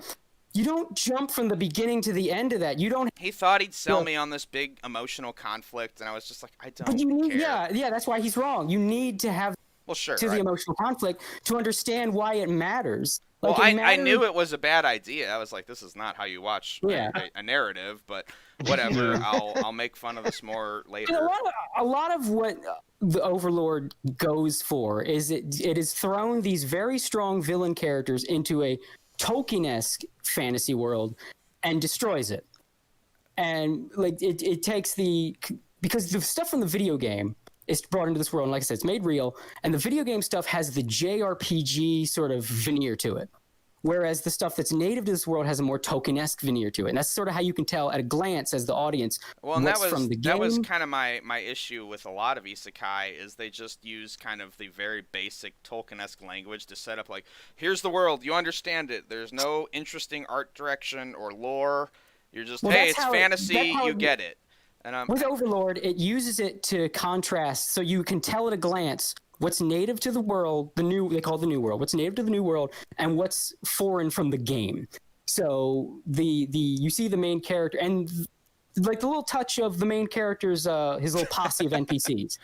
You don't jump from the beginning to the end of that. You don't. He thought he'd sell me on this big emotional conflict, and I was just like, I don't. But you need, care. yeah, that's why he's wrong. You need to have the emotional conflict to understand why it matters. Like, well, I knew it was a bad idea. I was like, this is not how you watch a narrative, but whatever. I'll make fun of this more later. A lot of what the Overlord goes for is it has thrown these very strong villain characters into a Tolkien-esque fantasy world and destroys it. And like it takes because the stuff from the video game is brought into this world, and like I said, it's made real, and the video game stuff has the JRPG sort of veneer to it. whereas the stuff that's native to this world has a more token-esque veneer to it. And that's sort of how you can tell at a glance as the audience well, and what's from the game. That was kind of my issue with a lot of isekai is they just use kind of the very basic Tolkien-esque language to set up like, here's the world, you understand it. There's no interesting art direction or lore. You're just, hey, it's fantasy, you get it. And with Overlord, it uses it to contrast, so you can tell at a glance what's native to the world, they call it the new world, what's native to the new world, and what's foreign from the game. So you see the main character, and like the little touch of the main character's his little posse of NPCs.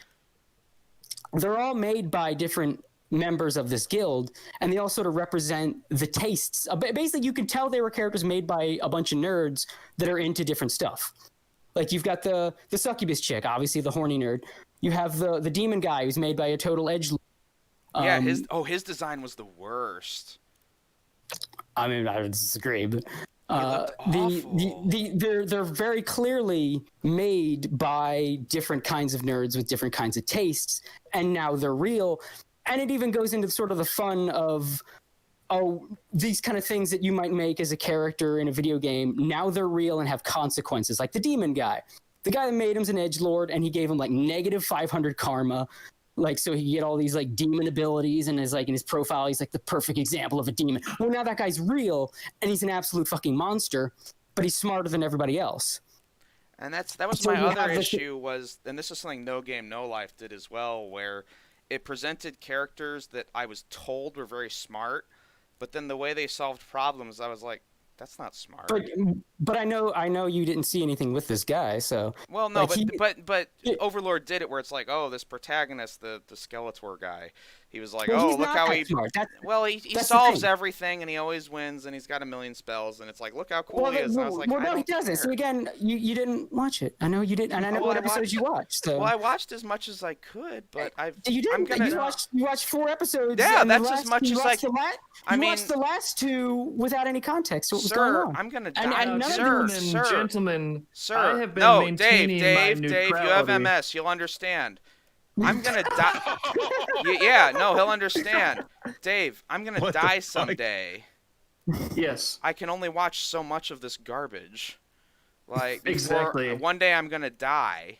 They're all made by different members of this guild, and they all sort of represent the tastes. Basically, you can tell they were characters made by a bunch of nerds that are into different stuff. Like you've got the succubus chick, obviously the horny nerd. You have the demon guy who's made by a total edgelord. Yeah, his design was the worst. I mean, I would disagree, but awful. they're very clearly made by different kinds of nerds with different kinds of tastes, and now they're real. And it even goes into sort of the fun of, these kind of things that you might make as a character in a video game, now they're real and have consequences. Like the demon guy. The guy that made him's an edgelord, and he gave him like negative 500 karma, like so he get all these like demon abilities, and in his profile he's like the perfect example of a demon. Well, now that guy's real, and he's an absolute fucking monster, but he's smarter than everybody else. And that was my other issue was, and this is something No Game No Life did as well, where it presented characters that I was told were very smart, but then the way they solved problems, I was like, that's not smart. But I know you didn't see anything with this guy, so. Well, no, like but Overlord did it where it's like, oh, this protagonist, the Skeletor guy, he was like, well, oh, look how he. Smart. He solves everything and he always wins and he's got a million spells and it's like, look how cool he is. And I was like, no, he doesn't. So again, you didn't watch it. I know you didn't, and I know what episodes you watched. So. Well, I watched as much as I could, but You didn't. You watched 4 episodes. Yeah, that's as much as I. You watched the last 2 without any context. What was going on? I'm gonna die. Gentlemen, sir. I have been maintaining Dave, my Dave, you have MS. You'll understand. I'm gonna die. Yeah, no, he'll understand. Dave, I'm gonna die someday. Yes. I can only watch so much of this garbage. Like, exactly. One day I'm gonna die.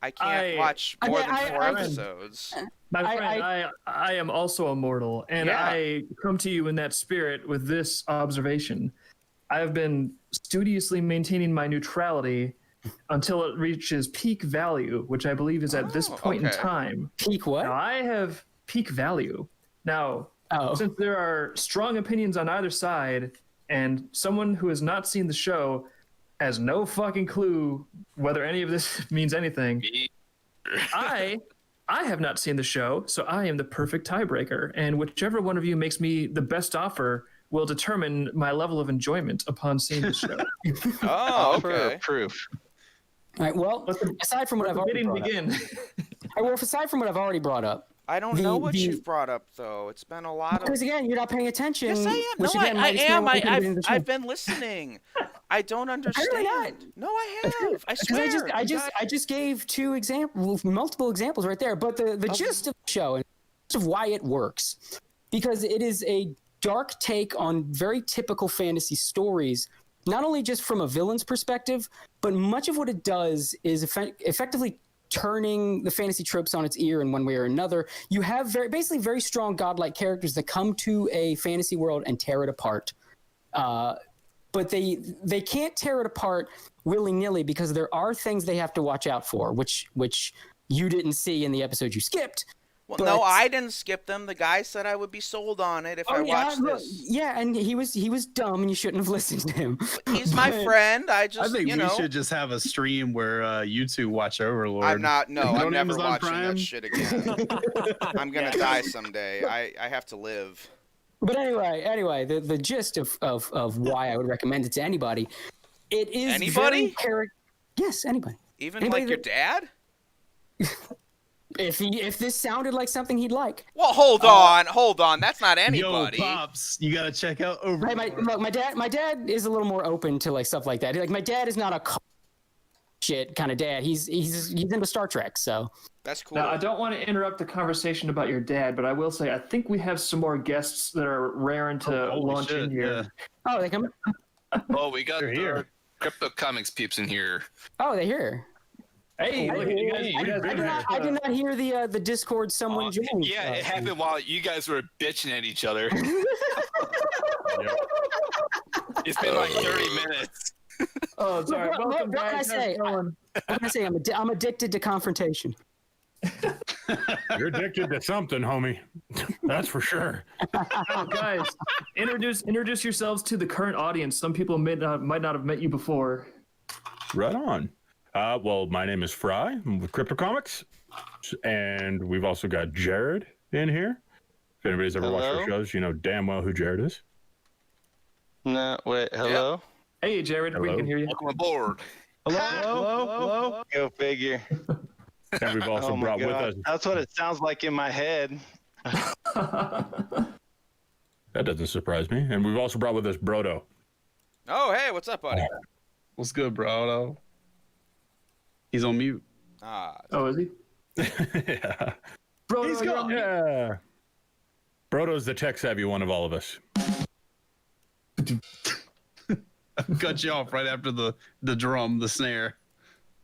I can't watch more than 4 episodes. My friend, I am also immortal, and I come to you in that spirit with this observation. I have been studiously maintaining my neutrality until it reaches peak value, which I believe is at this point in time. Peak what? Now, I have peak value. Now, since there are strong opinions on either side, and someone who has not seen the show has no fucking clue whether any of this means anything, I have not seen the show, so I am the perfect tiebreaker, and whichever one of you makes me the best offer will determine my level of enjoyment upon seeing the show. Okay. Proof. All right. Well, aside from what I've already brought up. Aside from what I've already brought up. I don't know what you've brought up though. It's been a lot of. Because again, you're not paying attention. Yes, I am. Which No, again, I am. I've been listening. I don't understand. Really not. No, I have. I swear. I just gave 2 examples, multiple examples right there. But the gist of the show and of why it works, because it is a dark take on very typical fantasy stories, not only just from a villain's perspective, but much of what it does is effectively turning the fantasy tropes on its ear in one way or another. You have basically very strong godlike characters that come to a fantasy world and tear it apart. But they can't tear it apart willy-nilly because there are things they have to watch out for, which you didn't see in the episode you skipped. Well, no, I didn't skip them. The guy said I would be sold on it if I watched this. Yeah, and he was dumb, and you shouldn't have listened to him. He's my friend. I think we should just have a stream where you 2 watch Overlord. I'm never watching that shit again. I'm gonna die someday. I have to live. But anyway, the gist of why I would recommend it to anybody, it is anybody. Yes, anybody. Even anybody like your dad. If this sounded like something he'd like. Well, hold on. That's not anybody. Yo, Pops, you gotta check out Overlord. My dad is a little more open to like stuff like that. Like my dad is not a shit kind of dad. He's into Star Trek, so that's cool. Now, I don't want to interrupt the conversation about your dad, but I will say I think we have some more guests that are raring to launch in here. Yeah. Oh, they come. Oh, we got They're here. Crypto Comics peeps in here. Oh, they're here. Hey, look, you guys, I did not hear the Discord someone joined. Yeah, it happened while you guys were bitching at each other. It's been like 30 minutes. Oh, sorry. Welcome, what can I guys. say? What can I say? I'm addicted to confrontation. You're addicted to something, homie. That's for sure. Guys, introduce yourselves to the current audience. Some people might not have met you before. Right on. Well, my name is Fry. I'm with Crypto Comics, and we've also got Jared in here. If anybody's ever watched our shows, you know damn well who Jared is. No, wait, hello? Yep. Hey, Jared, we can hear you. Welcome aboard. Hello? Go figure. And we've also brought with us. That's what it sounds like in my head. That doesn't surprise me. And we've also brought with us Brodo. Oh, hey, what's up, buddy? What's good, bro? He's on mute. Oh, is he? Yeah. Bro, He's gone. Yeah. Brodo's the tech-savvy one of all of us. Cut you off right after the drum, the snare.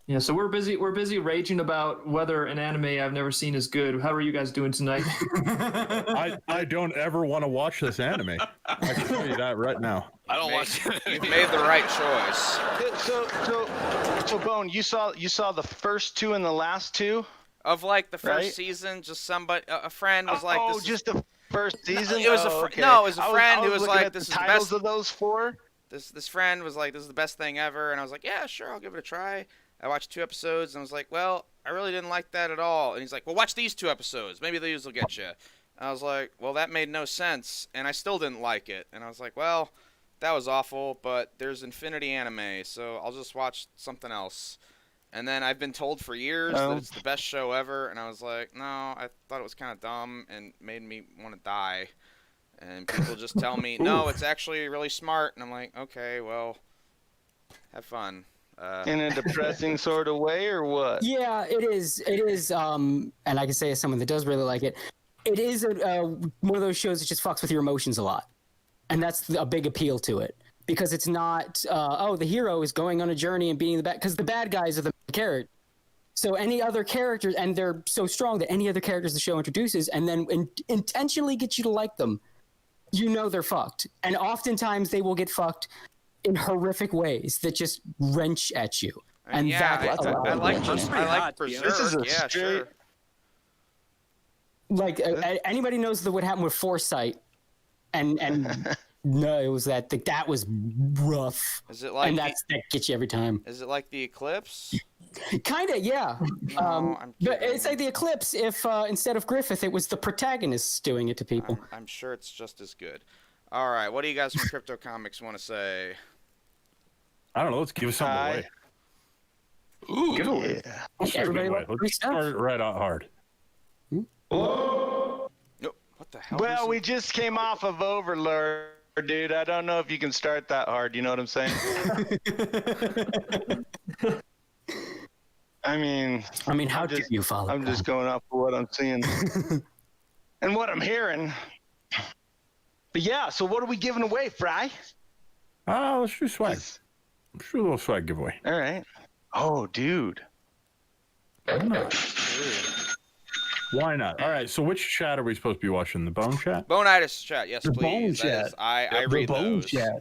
Yeah, so we're busy raging about whether an anime I've never seen is good. How are you guys doing tonight? I don't ever want to watch this anime. I can tell you that right now. I don't watch it. You've made the right choice. So Bone, you saw the first two and the last two? Of like the first Right? season, just somebody, a friend was like, "Oh, this just the first season." It was okay. no, it was a I friend I who was looking like, at this is the the titles best. of those four. This friend was like, this is the best thing ever, and I was like, yeah, sure, I'll give it a try. I watched 2 episodes and I was like, well, I really didn't like that at all. And he's like, well, watch these 2 episodes. Maybe these will get you. And I was like, well, that made no sense, and I still didn't like it. And I was like, well, that was awful, but there's Infinity Anime, so I'll just watch something else. And then I've been told for years that it's the best show ever, and I was like, no, I thought it was kind of dumb and made me want to die. And people just tell me, no, it's actually really smart, and I'm like, okay, well, have fun. In a depressing sort of way, or what? Yeah, it is. It is. And I can say as someone that does really like it, it is one of those shows that just fucks with your emotions a lot, and that's a big appeal to it because it's not. The hero is going on a journey and being the bad because the bad guys are the character. So any other characters, and they're so strong that any other characters the show introduces, and then intentionally get you to like them, you know they're fucked, and oftentimes they will get fucked in horrific ways that just wrench at you. And yeah, that's I like Berserk. This is a yeah, sure. Like anybody knows what happened with Foresight, and no, it was that was rough. Is it like that gets you every time? Is it like the Eclipse? Kinda, yeah. I'm but it's like the Eclipse if instead of Griffith, it was the protagonists doing it to people. I'm sure it's just as good. All right, what do you guys from Crypto Comics want to say? I don't know. Let's give something away. Ooh. Yeah. Let's start it right out hard. Nope. What the hell? Well, we just came off of Overlord, dude. I don't know if you can start that hard. You know what I'm saying? I mean, how do you follow? I'm just going off of what I'm seeing and what I'm hearing. But yeah, so what are we giving away, Fry? Let's do swag. Let's do a little swag giveaway. All right. Oh, dude. Why not? All right, so which chat are we supposed to be watching? The Bone chat? Bone-itis chat, yes, The please. Bone That chat. is, I read those. Chat.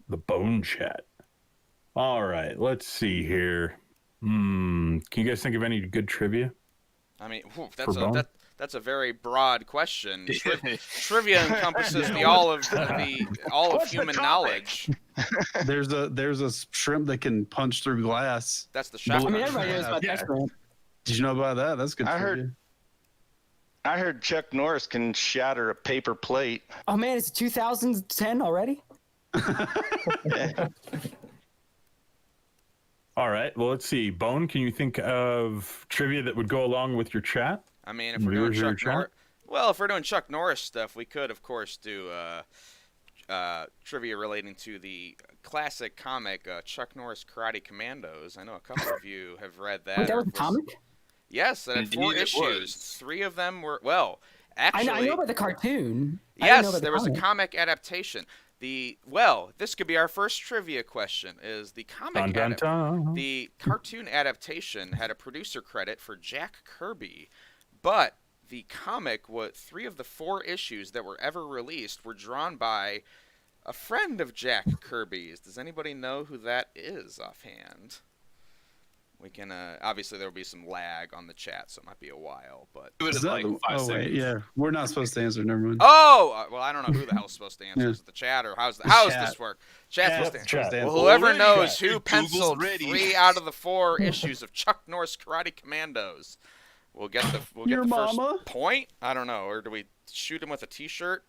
The Bone chat. All right, let's see here. Can you guys think of any good trivia? I mean, Bone? that's a very broad question. Trivia encompasses all of human knowledge. There's a shrimp that can punch through glass. That's the shot. I mean, everybody knows about that. Shrimp. Did you know about that? That's good. I heard Chuck Norris can shatter a paper plate. Oh man, it's 2010 already. All right, well, let's see. Bone, can you think of trivia that would go along with your chat? I mean, if we're doing Chuck Norris stuff, we could, of course, do trivia relating to the classic comic Chuck Norris Karate Commandos. I know a couple of you have read that. Wait, that was a comic? Yes, it had 4 issues. 3 of them were, well, actually... I know about the cartoon. Yes, there was a comic adaptation. This could be our first trivia question, is the the cartoon adaptation had a producer credit for Jack Kirby, but the comic, 3 of the 4 issues that were ever released were drawn by a friend of Jack Kirby's. Does anybody know who that is offhand? We can, obviously there will be some lag on the chat, so it might be a while, but... Wait, yeah. We're not supposed to answer, never mind. Oh! Well, I don't know who the hell's supposed to answer. Is it the chat, or how's this work? Chat's supposed to answer. Well, whoever knows who penciled 3 out of the 4 issues of Chuck Norris Karate Commandos, we'll get the first point? I don't know. Or do we shoot him with a t-shirt?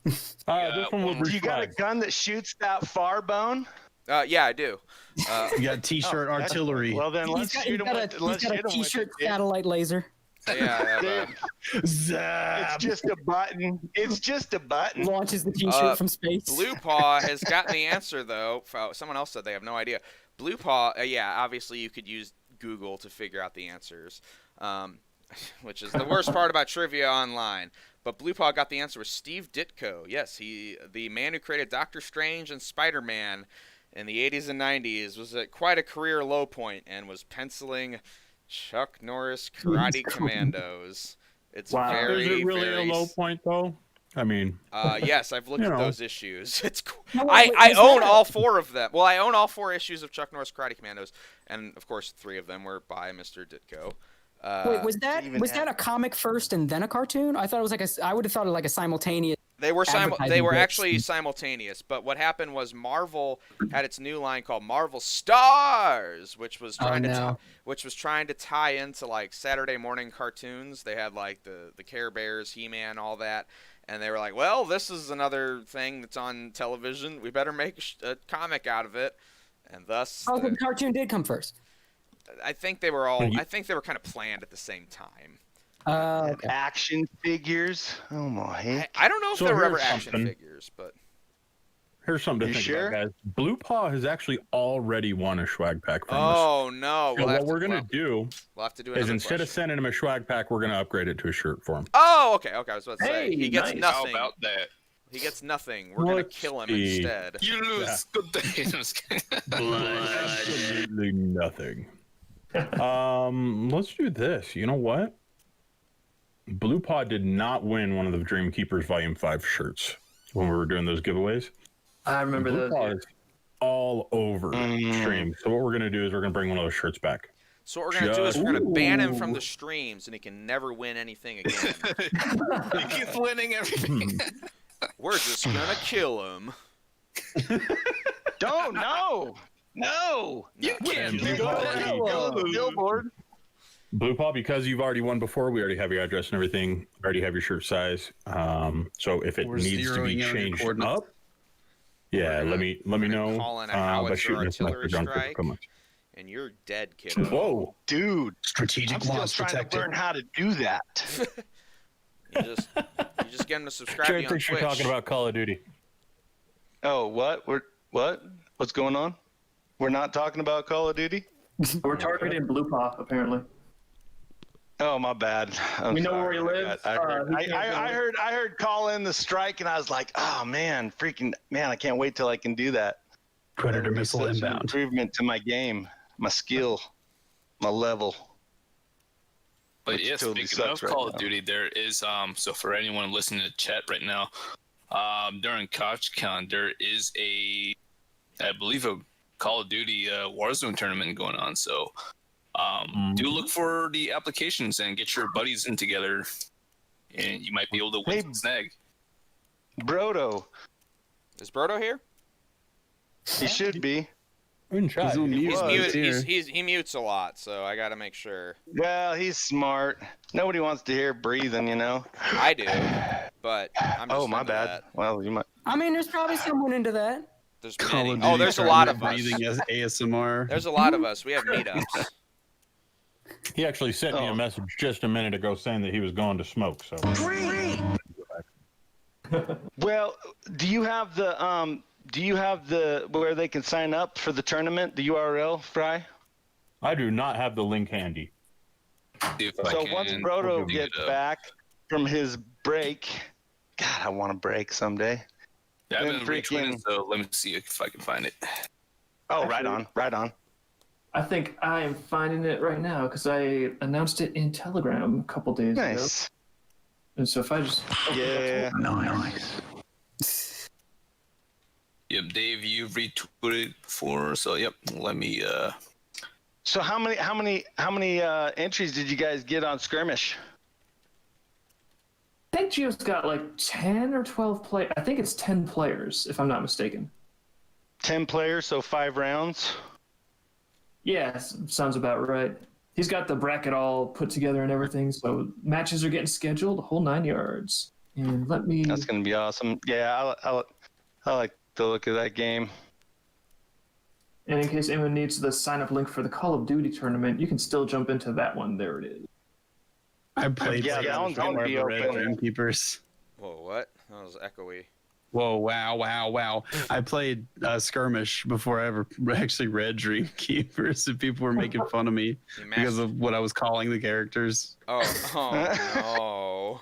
This one will you got a gun that shoots that far, Bone? Yeah, I do. You got t-shirt artillery. Well, then let's shoot him with a t-shirt satellite laser. Yeah. It's just a button. It's just a button. Launches the t-shirt from space. Blue Paw has gotten the answer, though. Someone else said they have no idea. Blue Paw, obviously you could use Google to figure out the answers, which is the worst part about trivia online. But Blue Paw got the answer with Steve Ditko. Yes, the man who created Doctor Strange and Spider-Man in the 80s and 90s, was at quite a career low point and was penciling Chuck Norris Karate Commandos. It's very, is it really very... a low point, though? I mean... yes, I've looked at those issues. It's cool. I own all 4 of them. Well, I own all 4 issues of Chuck Norris Karate Commandos, and, of course, 3 of them were by Mr. Ditko. Wait, was that a comic first and then a cartoon? I thought it was I would have thought it like a simultaneous. They were actually simultaneous, but what happened was Marvel had its new line called Marvel Stars, which was trying to tie into like Saturday morning cartoons. They had like the Care Bears, He-Man, all that, and they were like, "Well, this is another thing that's on television. We better make a comic out of it." And thus, the cartoon did come first. I think they were kind of planned at the same time. Okay. Action figures. Oh my! I don't know if there were ever action figures, but here's something to think about, guys. Blue Paw has actually already won a swag pack from us. Oh no! So what we're gonna do we'll have to do is instead of sending him a swag pack, we're gonna upgrade it to a shirt for him. Oh, okay. I was about to say he gets nothing. How about that? He gets nothing. We're gonna kill him instead. You lose. Good day. Absolutely nothing. Let's do this. You know what? Blue Paw did not win one of the Dream Keepers Volume 5 shirts when we were doing those giveaways. I remember Blue those. Paw is all over stream. So what we're gonna do is we're gonna bring one of those shirts back. So what we're gonna do is we're gonna ban him from the streams, and he can never win anything again. He keeps winning everything. We're just gonna kill him. Don't no. You can't do that. Billboard. Blue Paw, because you've already won before, we already have your address and everything. Already have your shirt size. So if it needs to be changed up, let me know. Calling a howitzer artillery strike, and you're dead, kiddo. Whoa, dude! Strategic I'm still trying to learn how to do that. you just get him to subscribe to you on Twitch. You're talking about Call of Duty. Oh, what? What's going on? We're not talking about Call of Duty? We're targeting Blue Paw, apparently. Oh, my bad. We know where he lives. I heard call in the strike, and I was like, oh, man, I can't wait till I can do that. Predator missile inbound. Improvement to my game, my skill, my level. But yeah, totally speaking of Call of now. Duty, there is so for anyone listening to chat right now, during CouchCon there is I believe a Call of Duty Warzone tournament going on. So do look for the applications and get your buddies in together, and you might be able to win some snag. Brodo. Is Brodo here? He should be. He's on mute. He mutes a lot, so I got to make sure. Well, he's smart. Nobody wants to hear breathing, you know. I do, but I'm just my into bad. that. Well, you might. I mean, there's probably someone into that. There's many. Oh, there's a lot of us. Breathing as ASMR. There's a lot of us. We have meetups. He actually sent me a message just a minute ago saying that he was going to smoke. So. Great. Well, do you have the where they can sign up for the tournament, the URL, Fry? I do not have the link handy. So once Brodo gets back from his break, God, I want a break someday. Yeah, I've Then been retweeting, so let me see if I can find it. Oh, right on. I think I am finding it right now because I announced it in Telegram a couple days ago. Nice. And so if I just Nice. Yep, Dave, you've retweeted before, so yep. Let me. So how many entries did you guys get on Skirmish? I think Gio's got like 10 or 12 play. I think it's 10 players, if I'm not mistaken. 10 players, so 5 rounds. Yeah, sounds about right. He's got the bracket all put together and everything, so matches are getting scheduled, a whole 9 yards. And let me. That's gonna be awesome. Yeah, I like the look of that game. And in case anyone needs the sign-up link for the Call of Duty tournament, you can still jump into that one. There it is. I played that one's gonna be Red open. Dreamkeepers. Whoa, what? That was echoey. Whoa, wow. I played Skirmish before I ever actually read Dreamkeepers, and people were making fun of me because of what I was calling the characters. Oh no.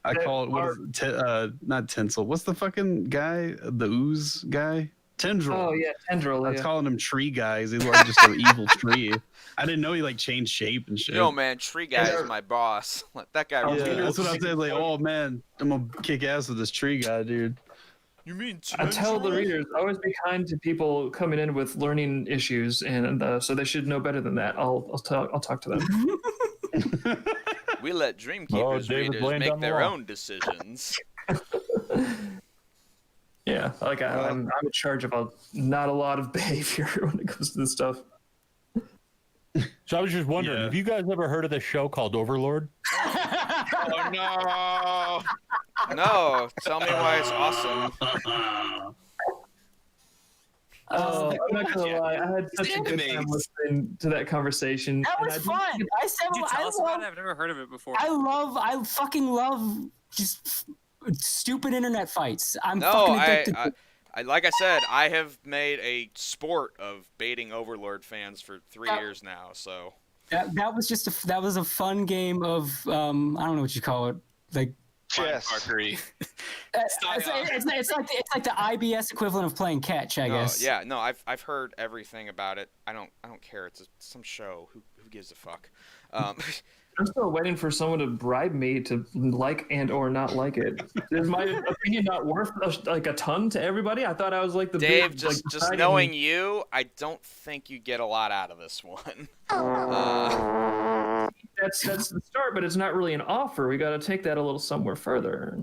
I call it, not Tinsel. What's the fucking guy? The Ooze guy? Tendril. Oh, yeah, Tendril. I was calling him Tree Guys. He's like just an evil tree. I didn't know he like changed shape and shit. Yo, man, Tree Guy is my boss. Let that guy rule. Yeah, that's what I said. Like, oh man, I'm gonna kick ass with this Tree Guy, dude. You mean I tell the readers, always be kind to people coming in with learning issues, and so they should know better than that. I'll talk to them. We let Dreamkeepers readers make their own decisions. Yeah, like I'm in charge of not a lot of behavior when it comes to this stuff. So I was just wondering, have you guys ever heard of this show called Overlord? Oh no! No, tell me why it's awesome. I'm not gonna lie, I had such a good time listening to that conversation. That was fun. I said, Did you tell us about it? I've never heard of it before. I fucking love just stupid internet fights. I'm No, fucking addicted. I like I said, I have made a sport of baiting Overlord fans for 3 years now. So that was just that was a fun game of I don't know what you call it, like chess. it's like the IBS equivalent of playing catch, I guess. Yeah, no, I've heard everything about it. I don't care. It's some show. Who gives a fuck? I'm still waiting for someone to bribe me to like and or not like it. Is my opinion not worth like a ton to everybody? I thought I was like the Dave. big, Just knowing you, I don't think you get a lot out of this one. That's the start, but it's not really an offer. We got to take that a little somewhere further.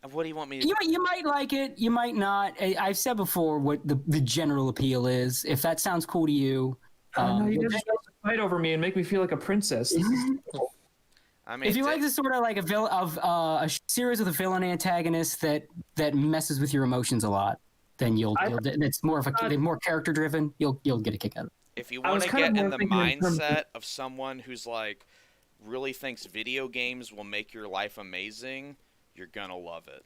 What do you want me to? You might like it. You might not. I've said before what the general appeal is. If that sounds cool to you. No, you guys to fight over me and make me feel like a princess. I mean, if you like this sort of like a series with a villain antagonist that messes with your emotions a lot, then it's more of a more character driven. You'll get a kick out of it. If you want to get in the mindset of someone who's like really thinks video games will make your life amazing, you're gonna love it.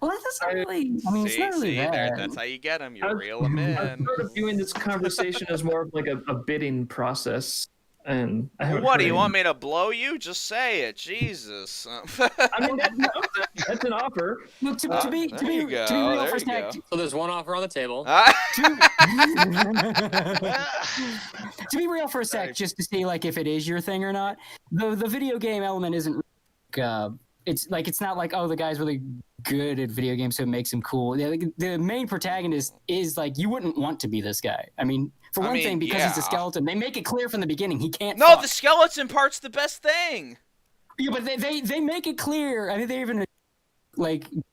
Well, that's not really. I mean, it's not really that. That's how you get them. You reel them in. I'm sort of viewing this conversation as more of like a bidding process. And what do you want me to blow you? Just say it, Jesus. I mean, that's an offer. Look, to be real for a sec. So there's one offer on the table. To be real for a sec, just to see like if it is your thing or not. The video game element isn't. It's not like, oh, the guy's really good at video games, so it makes him cool. The main protagonist is like, you wouldn't want to be this guy. I mean, for one thing, because he's a skeleton, they make it clear from the beginning he can't. No, the skeleton part's the best thing. Yeah, but they make it clear. I think they even like he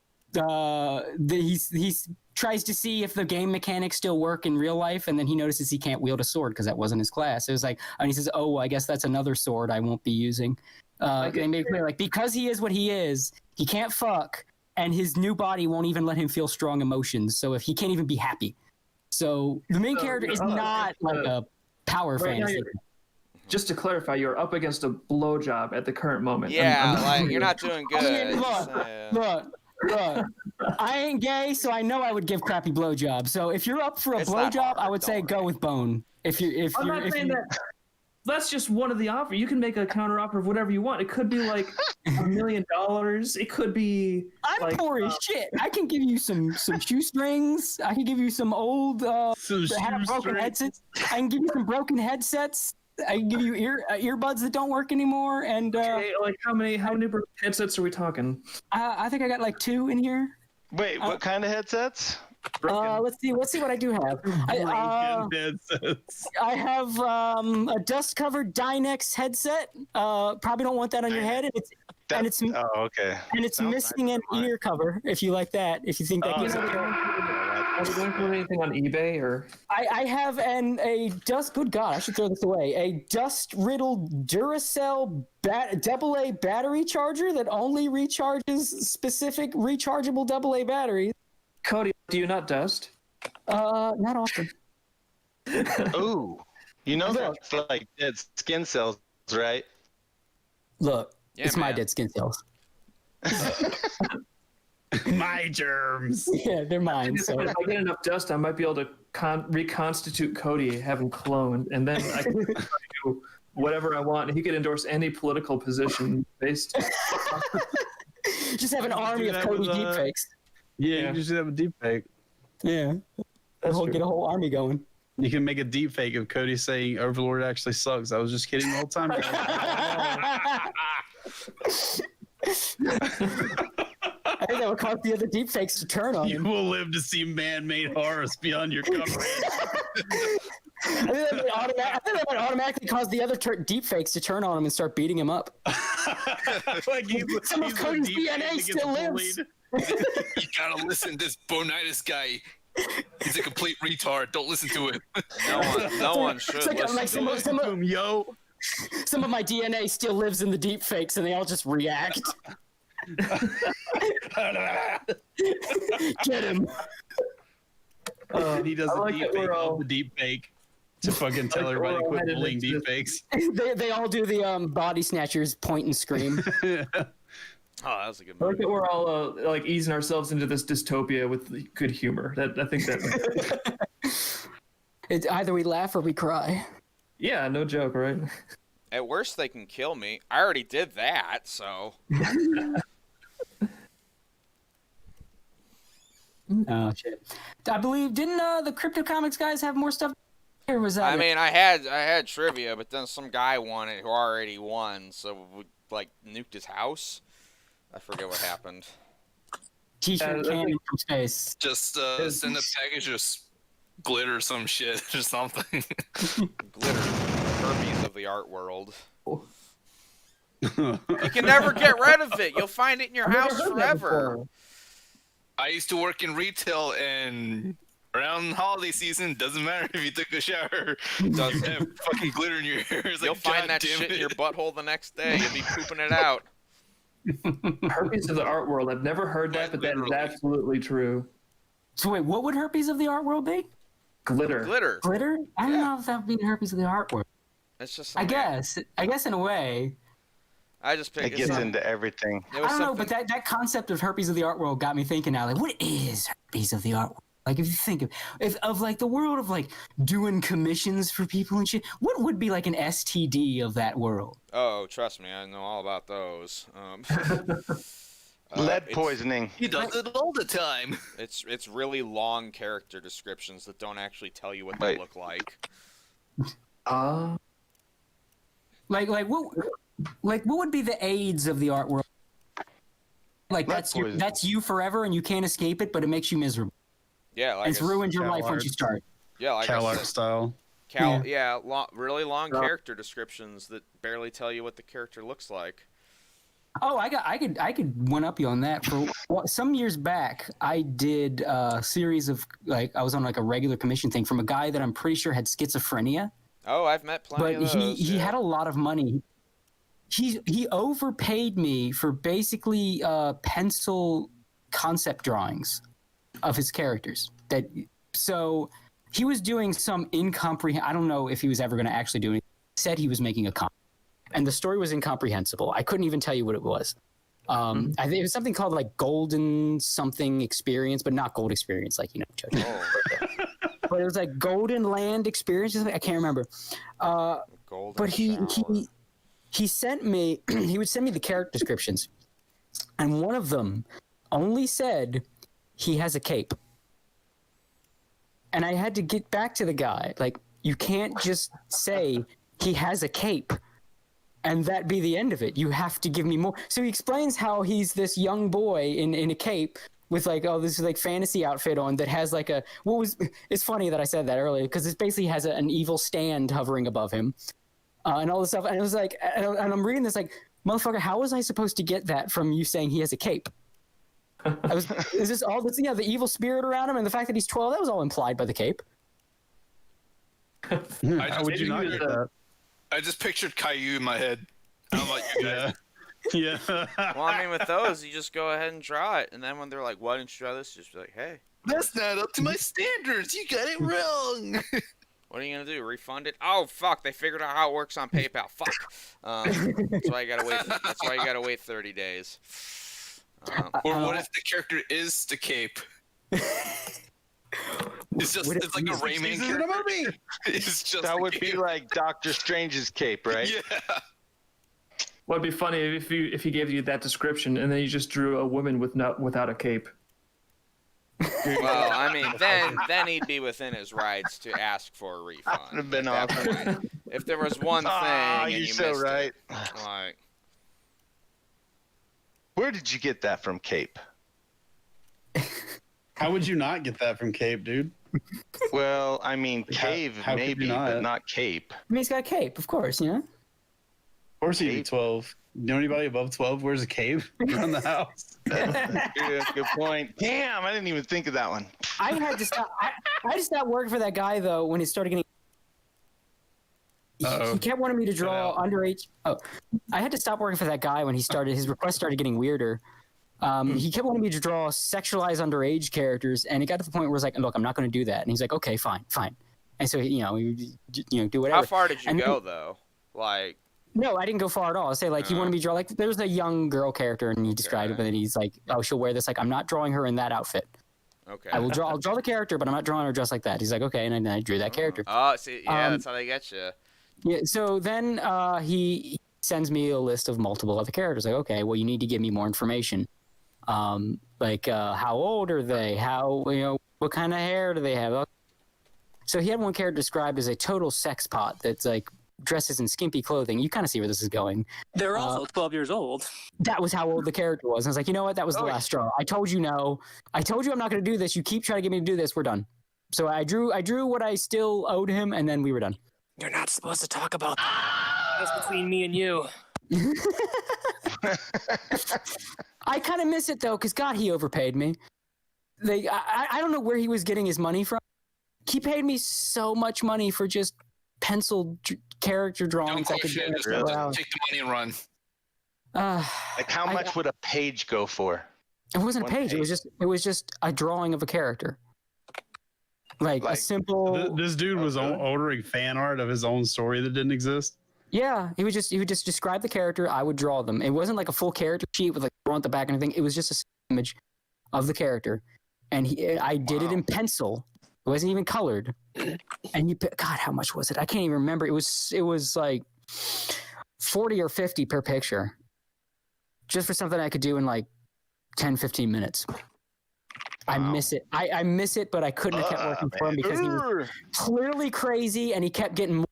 tries to see if the game mechanics still work in real life, and then he notices he can't wield a sword because that wasn't his class. It was like, and he says, "Oh, I guess that's another sword I won't be using." They make it clear, like, because he is what he is, he can't fuck, and his new body won't even let him feel strong emotions. So if he can't even be happy, so the main character is not like a power fantasy. Just to clarify, you're up against a blowjob at the current moment. Yeah, like you're not doing good. Look, Look, I ain't gay, so I know I would give crappy blowjob. So if you're up for a blowjob, I would say go with bone. I'm not saying that. That's just one of the offers. You can make a counter offer of whatever you want. It could be like $1 million. It could be. I'm like, poor as shit. I can give you some shoestrings. I can give you some old broken headsets. I can give you some broken headsets. I can give you earbuds that don't work anymore. And okay, like how many headsets are we talking? I think I got like 2 in here. Wait, what kind of headsets? Let's see what I do have. I have a dust-covered Dynex headset. Probably don't want that on your head, and it's okay. And it's missing an ear cover. If you like that, if you think that gives it. Are we going to put anything on eBay or? I have a dust. Good God, I should throw this away. A dust-riddled Duracell AA battery charger that only recharges specific rechargeable AA batteries. Cody, do you not dust? Not often. Ooh, you know that's like dead skin cells, right? Look, it's my dead skin cells. My germs. Yeah, they're mine. So if I get enough dust, I might be able to reconstitute Cody, have him cloned, and then I can do whatever I want. He could endorse any political position based. Just have an army of Cody deepfakes. Yeah, you just have a deep fake. Yeah. Get a whole army going. You can make a deep fake of Cody saying Overlord actually sucks. I was just kidding the whole time. I think that would cause the other deepfakes to turn on you him. will live to see man-made horrors beyond your comprehension. I think that would automatically cause the other deepfakes to turn on him and start beating him up. Like some of Cody's DNA still lives. You gotta listen to this Bonitis guy. He's a complete retard. Don't listen to him. No one should listen to him, yo. Some of my DNA still lives in the deep fakes, and they all just react. Get him. He does the deep fake of the deep fake to fucking tell everybody to quit bullying deep fakes. They all do the body snatchers point and scream. Oh, that was a good movie. I like movie. that we're all like easing ourselves into this dystopia with good humor. I think that. It's either we laugh or we cry. Yeah, no joke, right? At worst, they can kill me. I already did that, so. Oh shit! I believe didn't the Crypto Comics guys have more stuff? Or was that? I mean, I had trivia, but then some guy won it who already won, so we like nuked his house. I forget what happened. T-shirt cannon from space. Just send a package of glitter, some shit or something. Glitter, herpes of the art world. You can never get rid of it. You'll find it in your house forever. I used to work in retail, and around holiday season, doesn't matter if you took a shower, doesn't have fucking glitter in your hair. You'll find that shit in your butthole the next day. You'll be pooping it out. Herpes of the art world. I've never heard that, but that is absolutely true. So wait, what would herpes of the art world be? Glitter. Glitter? I don't know if that would be herpes of the art world. It's just. I guess in a way. I just picked. It gets into everything. I don't know, but that concept of herpes of the art world got me thinking now. Like, what is herpes of the art world? Like, if you think of like the world of like doing commissions for people and shit, what would be like an STD of that world? Oh, trust me, I know all about those. Lead poisoning. He does it all the time. It's really long character descriptions that don't actually tell you what they look like. Like what would be the AIDS of the art world? Like that's you forever and you can't escape it, but it makes you miserable. Yeah, like it's ruined your life once you start. Yeah, like Cal art style. Really long character descriptions that barely tell you what the character looks like. Oh, I could one up you on that. For some years back, I did a series of I was on like a regular commission thing from a guy that I'm pretty sure had schizophrenia. Oh, I've met plenty of those. But he had a lot of money. He overpaid me for basically pencil concept drawings of his characters. So he was doing some I don't know if he was ever going to actually do it. He said he was making a comic, and the story was incomprehensible. I couldn't even tell you what it was. I think it was something called like Golden something experience, but not Gold Experience, like Judge. But it was like Golden Land Experience. I can't remember. But he sent me. He would send me the character descriptions, and one of them only said he has a cape, and I had to get back to the guy. Like, you can't just say he has a cape and that be the end of it. You have to give me more. So he explains how he's this young boy in a cape with like, this is like fantasy outfit on that has like it's funny that I said that earlier because it basically has an evil stand hovering above him and all this stuff. And it was like, and I'm reading this like, motherfucker, how was I supposed to get that from you saying he has a cape? Is this all this, the evil spirit around him and the fact that he's 12, that was all implied by the cape. How would you not get that? I just pictured Caillou in my head. I don't know about you guys. Yeah. Well, I mean, with those, you just go ahead and draw it, and then when they're like, "Why didn't you draw this?" Just be like, "Hey, that's not up to my standards. You got it wrong." What are you gonna do? Refund it? Oh fuck! They figured out how it works on PayPal. Fuck. That's why you gotta wait. That's why you gotta wait 30 days. Or what if the character is the cape? It's just it's like a Rayman character. It's just that would be like Doctor Strange's cape, right? Yeah. Well, it'd be funny if he gave you that description and then you just drew a woman without a cape. Well, I mean, then he'd be within his rights to ask for a refund. That would have been awesome. If there was one thing and you so missed right. it, like, where did you get that from, Cape? How would you not get that from Cape, dude? Well, I mean, Cave how maybe, but not Cape. I mean, he's got a cape, of course, Of course he'd be 12. You know anybody above 12 wears a cape around the house? Yeah, good point. Damn, I didn't even think of that one. I had to stop. I just stopped working for that guy though when he started getting. He kept wanting me to draw underage. Oh, I had to stop working for that guy when he started. His requests started getting weirder. He kept wanting me to draw sexualized underage characters, and it got to the point where I was like, "Look, I'm not going to do that." And he's like, "Okay, fine." And so we do whatever. How far did you go though? Like. No, I didn't go far at all. I say like he wanted me to draw like there was a young girl character and he described it, and then he's like, "Oh, she'll wear this." Like, I'm not drawing her in that outfit. Okay. I'll draw the character, but I'm not drawing her dressed like that. He's like, "Okay," and then I drew that character. Oh, see, yeah, that's how they get you. Yeah. So then he sends me a list of multiple other characters. Like, okay, well, you need to give me more information. Like how old are they? How what kind of hair do they have? So he had one character described as a total sex pot that's like dresses in skimpy clothing. You kind of see where this is going. They're also 12 years old. That was how old the character was. And I was like, you know what? That was the last straw. I told you no. I told you I'm not going to do this. You keep trying to get me to do this. We're done. So I drew what I still owed him, and then we were done. You're not supposed to talk about that. That's between me and you. I kind of miss it though, because God, he overpaid me. I don't know where he was getting his money from. He paid me so much money for just pencil character drawings. I could do. Just take the money and run. Like how much would a page go for? It wasn't a page. It was just a drawing of a character. Like a simple. This dude was ordering fan art of his own story that didn't exist. Yeah, he would just describe the character. I would draw them. It wasn't like a full character sheet with like front, the back, and everything. It was just an image of the character, and I did it in pencil. It wasn't even colored. And God, how much was it? I can't even remember. It was like 40 or 50 per picture, just for something I could do in like 10, 15 minutes. I miss it. I miss it, but I couldn't have kept working for him because he was clearly crazy, and he kept getting more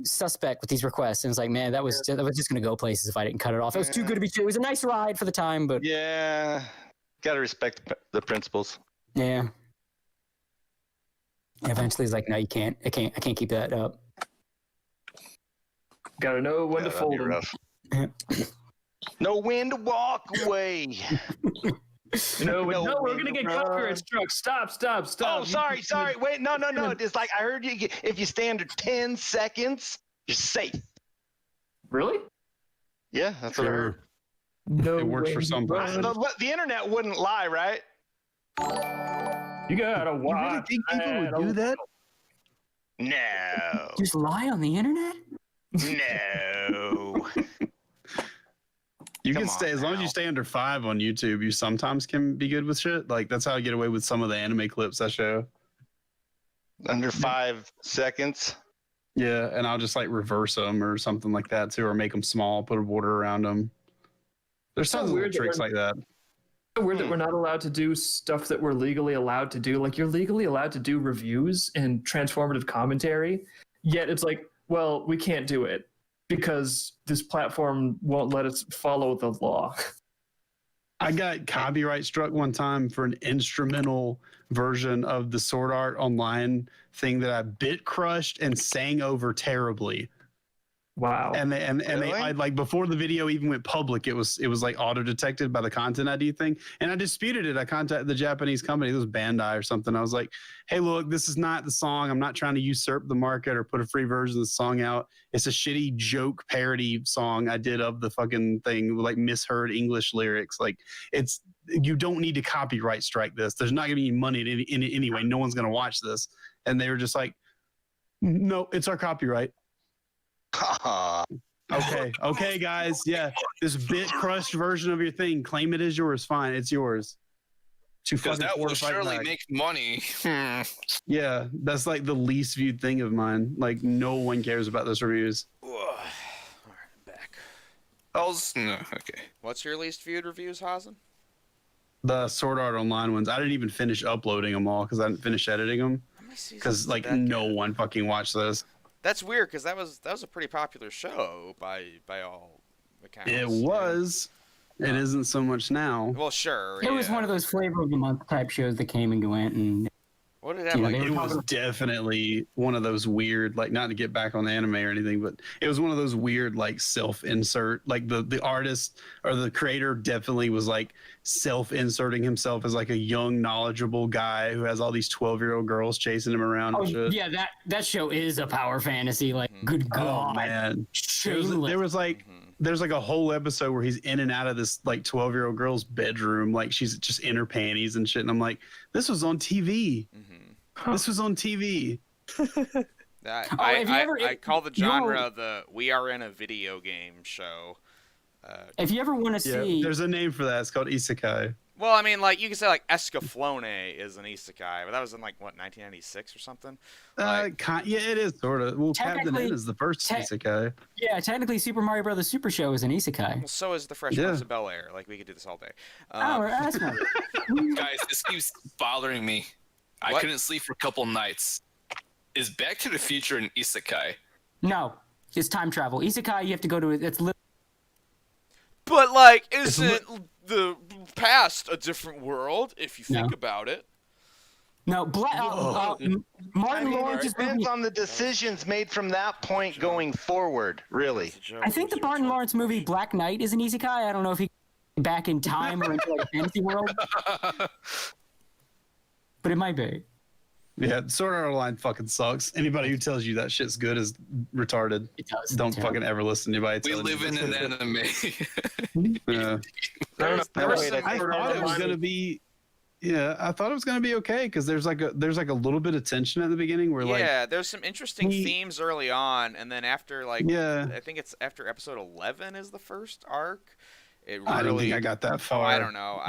suspect with these requests. And it's like, man, that was just going to go places if I didn't cut it off. It was too good to be true. It was a nice ride for the time, but yeah, gotta respect the principles. Yeah. And eventually, he's like, "No, you can't. I can't keep that up." Gotta know when to fold them. Know when to walk away. No, we're gonna get copyright struck. Stop. Oh, sorry. Wait, no. It's like I heard you. If you stand under 10 seconds, you're safe. Really? Yeah, that's what I heard. No, it works for some people. The internet wouldn't lie, right? You gotta watch. You really think people would do that? No. Just lie on the internet? No. You can stay as long as you stay under 5 on YouTube. You sometimes can be good with shit. Like that's how I get away with some of the anime clips I show. Under 5 seconds. Yeah, and I'll just like reverse them or something like that too, or make them small, put a border around them. There's tons of weird tricks like that. So weird that we're not allowed to do stuff that we're legally allowed to do. Like you're legally allowed to do reviews and transformative commentary, yet it's like, well, we can't do it because this platform won't let us follow the law. I got copyright struck one time for an instrumental version of the Sword Art Online thing that I bit crushed and sang over terribly. Wow. And they I, like before the video even went public, it was like auto detected by the content ID thing. And I disputed it. I contacted the Japanese company, it was Bandai or something. I was like, hey, look, this is not the song. I'm not trying to usurp the market or put a free version of the song out. It's a shitty joke parody song I did of the fucking thing, like misheard English lyrics. Like it's, you don't need to copyright strike this. There's not gonna be any money in it anyway. No one's gonna watch this. And they were just like, no, it's our copyright. Okay, guys. Yeah, this bit crushed version of your thing, claim it as yours. Fine, it's yours. Because that will surely make money. Yeah, that's like the least viewed thing of mine. Like no one cares about those reviews. All right, back. Okay. What's your least viewed reviews, Hazen? The Sword Art Online ones. I didn't even finish uploading them all because I didn't finish editing them. Because like no one fucking watched those. That's weird because that was a pretty popular show by all accounts. It was. It isn't so much now. Well, sure. It was one of those flavor of the month type shows that came and went, and what did that like? It was definitely one of those weird, like not to get back on the anime or anything, but it was one of those weird like self-insert. Like the artist or the creator definitely was like self-inserting himself as like a young, knowledgeable guy who has all these 12-year-old girls chasing him around and shit. Yeah, that show is a power fantasy. Like, good God, man. There's like a whole episode where he's in and out of this like 12-year-old girl's bedroom, like she's just in her panties and shit. And I'm like, this was on TV. This was on TV. I call the genre the "we are in a video game" show. If you ever want to see, there's a name for that. It's called isekai. Well, I mean, like you can say like Escaflowne is an isekai, but that was in like what 1996 or something. Like, yeah, it is sort of. Well, Captain N is the first isekai. Yeah, technically, Super Mario Brothers Super Show is an isekai. Well, so is the Fresh Prince of Bel Air. Like we could do this all day. That's not. Guys, this keeps bothering me. I couldn't sleep for a couple nights. Is Back to the Future an isekai? No, it's time travel. Isekai, you have to go to it. It's literally. But like, isn't the past a different world if you think about it? No, Martin Lawrence depends on the decisions made from that point going forward. Really, I think the Martin Lawrence movie Black Knight is an isekai. I don't know if he back in time or into like a fantasy world, but it might be. Yeah, Sword Art Online fucking sucks. Anybody who tells you that shit's good is retarded. It does. Don't fucking ever listen to anybody. We live in an anime. Yeah. I thought it was gonna be. Yeah, I thought it was gonna be okay because there's like a little bit of tension at the beginning where there's some interesting themes early on, and then after I think it's after episode 11 is the first arc. I don't think I got that far. I don't know.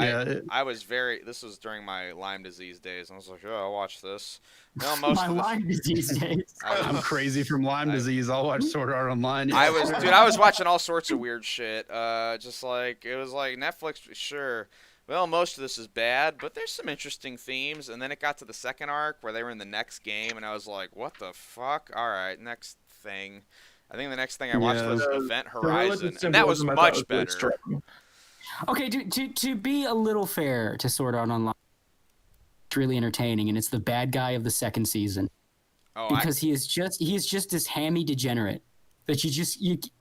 I was this was during my Lyme disease days. I was like, I'll watch this. No, Lyme disease days. I'm crazy from Lyme disease. I'll watch Sword Art Online. I was watching all sorts of weird shit. Just like, it was like Netflix, sure. Well, most of this is bad, but there's some interesting themes. And then it got to the second arc where they were in the next game, and I was like, what the fuck? All right, next thing. I think the next thing I watched was Event Horizon, and that was much better. Okay, to be a little fair to Sword Art Online, it's really entertaining, and it's the bad guy of the second season. Because he is just this hammy degenerate that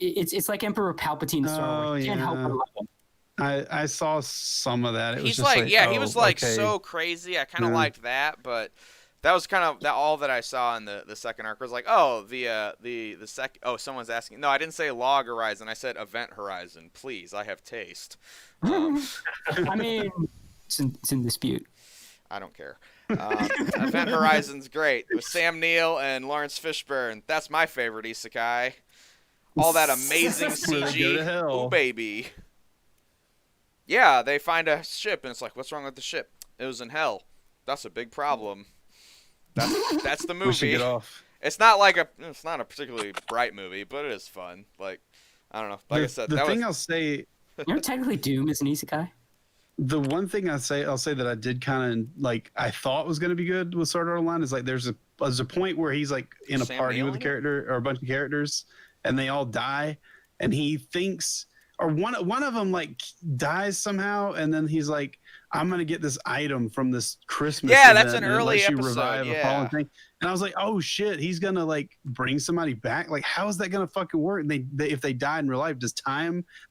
it's like Emperor Palpatine in Star Wars. You can't help but love him. I saw some of that. He was so crazy. I kind of liked that, but that was kind of all that I saw in the second arc. Was like, the second. Oh, someone's asking. No, I didn't say Log Horizon. I said Event Horizon. Please, I have taste. I mean, it's in dispute. I don't care. Event Horizon's great with Sam Neill and Lawrence Fishburne. That's my favorite isekai. All that amazing CG. Oh baby. Yeah, they find a ship, and it's like, what's wrong with the ship? It was in hell. That's a big problem. That's the movie. We should get off. It's not a particularly bright movie, but it is fun. Like, I don't know. Like I said, I'll say, You know, technically Doom is an isekai. the one thing I'll say that I did kind of like, I thought was going to be good with Sword Art Online is like, there's a point where he's like in a party with a character or a bunch of characters, and they all die, and he thinks, or one of them like dies somehow, and then he's like, I'm gonna get this item from this Christmas. Yeah, event, that's an early episode. Revive a fallen thing. And I was like, oh shit, he's gonna like bring somebody back. Like, how is that gonna fucking work? And they if they die in real life, does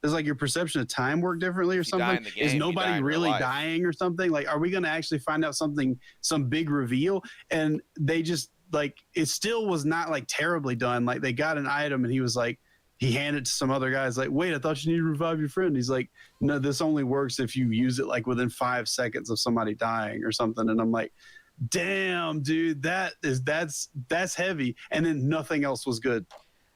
like your perception of time work differently or something? Is nobody really dying or something? Like, are we gonna actually find out some big reveal? And they just like, it still was not like terribly done. Like, they got an item and he was like, he handed it to some other guys like, wait, I thought you needed to revive your friend. He's like, no, this only works if you use it like within 5 seconds of somebody dying or something. And I'm like, damn, dude, that's heavy. And then nothing else was good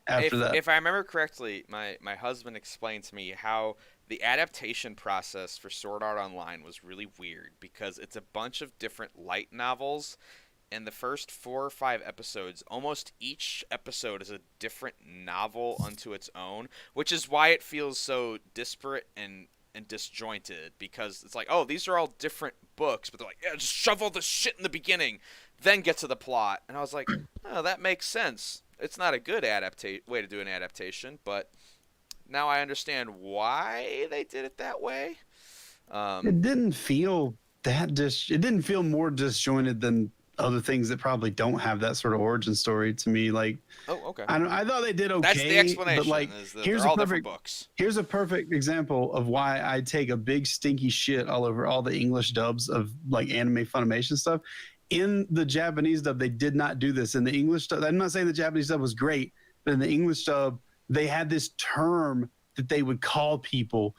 after that. If I remember correctly, my husband explained to me how the adaptation process for Sword Art Online was really weird because it's a bunch of different light novels. In the first 4 or 5 episodes, almost each episode is a different novel unto its own, which is why it feels so disparate and disjointed, because it's like, oh, these are all different books, but they're like, yeah, just shove all the shit in the beginning, then get to the plot. And I was like, oh, that makes sense. It's not a good way to do an adaptation, but now I understand why they did it that way. It didn't feel it didn't feel more disjointed than other things that probably don't have that sort of origin story to me. Like, oh, okay. I thought they did okay. That's the explanation. But like, here's all different books. Here's a perfect example of why I take a big stinky shit all over all the English dubs of like anime Funimation stuff. In the Japanese dub, they did not do this. In the English dub, I'm not saying the Japanese dub was great, but in the English dub, they had this term that they would call people,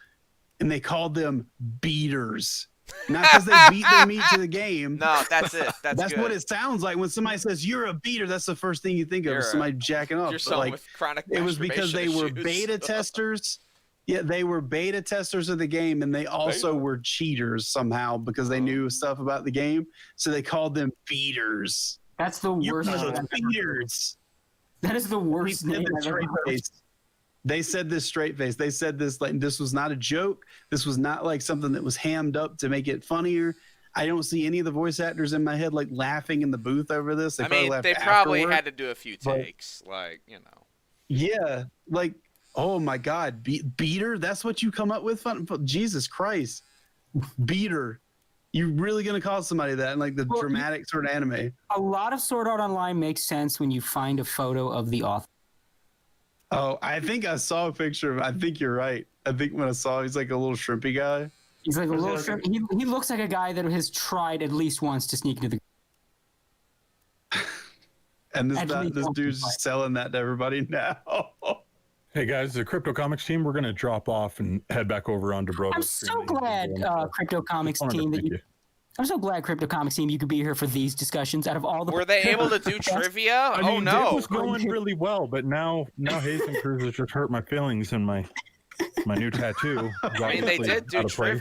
and they called them beaters. Not because they beat their meat to the game. No, that's it. That's what it sounds like when somebody says you're a beater. That's the first thing you think of, somebody jacking off. You're someone with chronic masturbation. It was because they were beta testers. Yeah, they were beta testers of the game, and they also were cheaters somehow because they knew stuff about the game. So they called them beaters. That's the worst. Beaters. That is the worst name I've ever heard. They said this straight face. They said this like this was not a joke. This was not like something that was hammed up to make it funnier. I don't see any of the voice actors in my head like laughing in the booth over this. They probably had to do a few takes, like, you know. Yeah, like, oh my God, beater. That's what you come up with? Jesus Christ, beater. You really gonna call somebody that in like the dramatic sort of anime? A lot of Sword Art Online makes sense when you find a photo of the author. Oh, I think I saw a picture of him. I think you're right. I think when I saw he's like a little shrimpy guy. He's like a little shrimp. He looks like a guy that has tried at least once to sneak into the... And this dude's just selling that to everybody now. Hey guys, the Crypto Comics team, we're going to drop off and head back over onto Bro. I'm so glad, Crypto Comics team, that you... I'm so glad, Crypto Comics team, you could be here for these discussions. Out of all the, were they able to do trivia? I mean, no, it was going really well, but now Hazen Cruz has just hurt my feelings and my new tattoo. I mean, they did do trivia.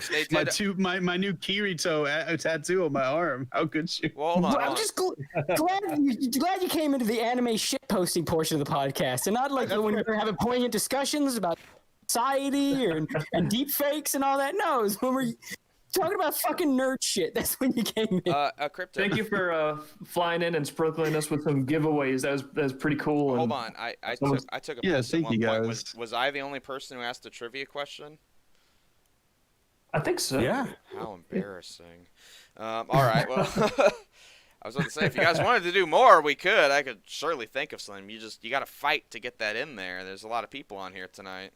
My new Kirito tattoo on my arm. How could you? Well, hold on. I'm just glad you came into the anime shit posting portion of the podcast, and not like when we're having poignant discussions about society and deep fakes and all that. No, it's when we're talking about fucking nerd shit. That's when you came in. Crypto. Thank you for flying in and sprinkling us with some giveaways. That was pretty cool. Hold on, I took a piss at one point. Was I the only person who asked a trivia question? I think so. Yeah. How embarrassing. All right. Well, I was going to say, if you guys wanted to do more, we could. I could surely think of something. You got to fight to get that in there. There's a lot of people on here tonight.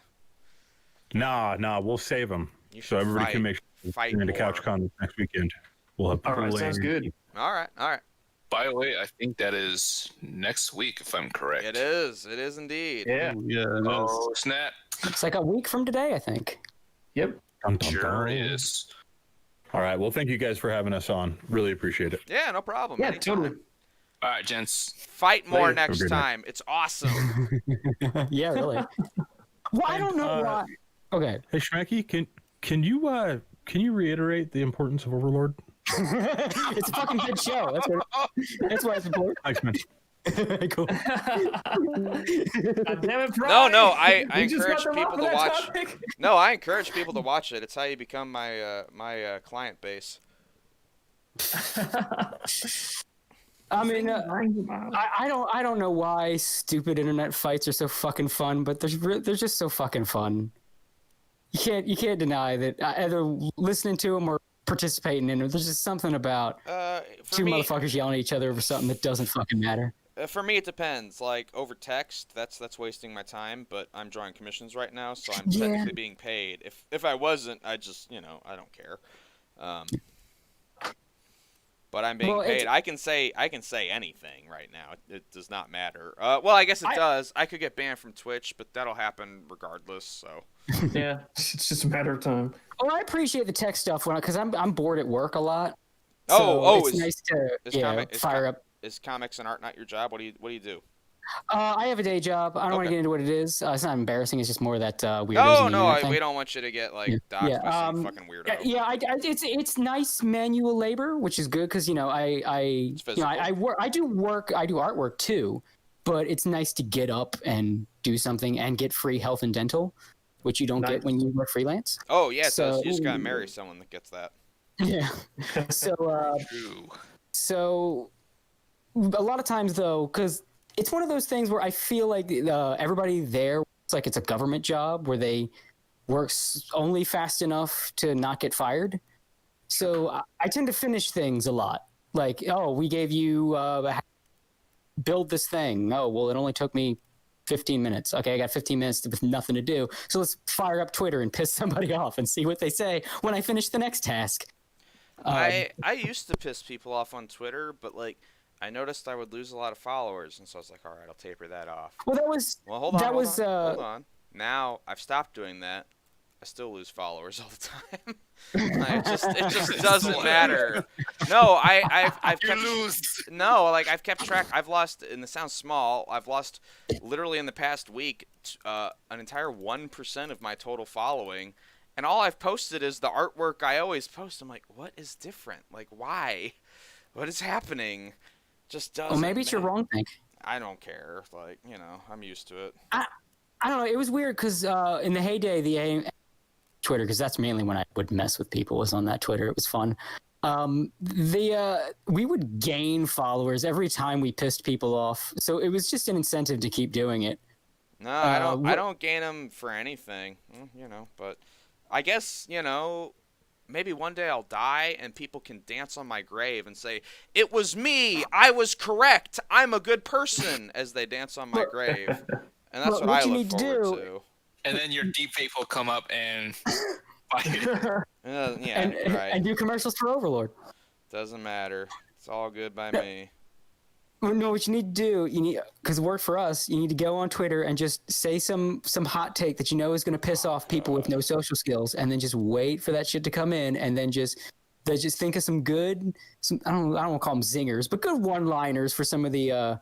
Nah, we'll save them so everybody can make sure you're into CouchCon next weekend. We'll have all right, sounds good. All right. By the way, I think that is next week, if I'm correct. It is indeed. Yeah. Oh, snap. It's like a week from today, I think. Yep. Sure is. All right. Well, thank you guys for having us on. Really appreciate it. Yeah, no problem. Yeah, anytime. totally. All right, gents. Fight more next time. It's awesome. Yeah, really. Well, I don't know why. Okay. Hey, Schmecky, can can you reiterate the importance of Overlord? It's a fucking good show. That's why it's important. Thanks, man. Cool. God damn it, No, I We just encourage got them people off to of that watch. topic. No, I encourage people to watch it. It's how you become my client base. I mean, I don't know why stupid internet fights are so fucking fun, but they're just so fucking fun. You can't deny that either listening to them or participating in them. There's just something about two motherfuckers yelling at each other over something that doesn't fucking matter. For me, it depends. Like over text, that's wasting my time. But I'm drawing commissions right now, so I'm technically being paid. If I wasn't, I just I don't care. But I'm being paid. I can say anything right now. It does not matter. Well, I guess it does. I could get banned from Twitch, but that'll happen regardless. So. Yeah, it's just a matter of time. Oh, I appreciate the tech stuff because I'm bored at work a lot. So it's nice to fire up. Is comics and art not your job? What do you do? I have a day job. I don't want to get into what it is. It's not embarrassing. It's just more that weirdos. No, we don't want you to get doxxed by some fucking weirdo. Yeah, it's nice manual labor, which is good because I do artwork too, but it's nice to get up and do something and get free health and dental, which you don't get when you work freelance. Oh yeah, so you just gotta marry someone that gets that. Yeah. So a lot of times though, because it's one of those things where I feel like everybody there, it's like it's a government job where they work only fast enough to not get fired. So I tend to finish things a lot. Like, oh, we gave you build this thing. Oh, well, it only took me 15 minutes. Okay, I got 15 minutes with nothing to do. So let's fire up Twitter and piss somebody off and see what they say when I finish the next task. I used to piss people off on Twitter, but I noticed I would lose a lot of followers, and so I was like, all right, I'll taper that off. Well, that was. Well, hold on. Now I've stopped doing that. I still lose followers all the time. It just doesn't matter. No, I've kept I've kept track. I've lost, and it sounds small. I've lost literally in the past week an entire 1% of my total following. And all I've posted is the artwork I always post. I'm like, what is different? Like, why? What is happening? Just doesn't. Well, maybe it's your wrong thing. I don't care. I'm used to it. I don't know. It was weird because in the heyday, the Twitter, because that's mainly when I would mess with people, was on that Twitter. It was fun. We would gain followers every time we pissed people off. So it was just an incentive to keep doing it. No, I don't gain them for anything, but I guess, maybe one day I'll die and people can dance on my grave and say, it was me, I was correct, I'm a good person, as they dance on my grave. And that's what I look forward to. And then your deepfake will come up and fight it. Right. And do commercials for Overlord. Doesn't matter. It's all good by me. No, what you need to do, because it worked for us, you need to go on Twitter and just say some hot take that is going to piss off people with no social skills, and then just wait for that shit to come in, and then just think of some good, I don't want to call them zingers, but good one-liners for some of the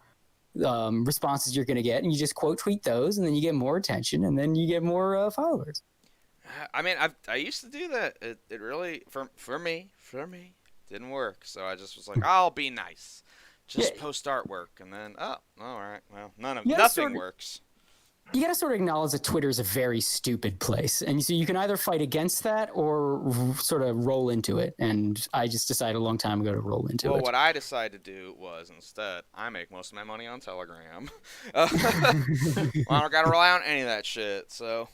responses you're going to get, and you just quote tweet those, and then you get more attention, and then you get more followers. I mean, I used to do that. It really, for me, didn't work. So I just was like, I'll be nice. Just post artwork, and then, all right, well, nothing works. You got to sort of acknowledge that Twitter is a very stupid place, and so you can either fight against that or sort of roll into it. And I just decided a long time ago to roll into it. Well, what I decided to do was instead, I make most of my money on Telegram. I don't got to rely on any of that shit. So.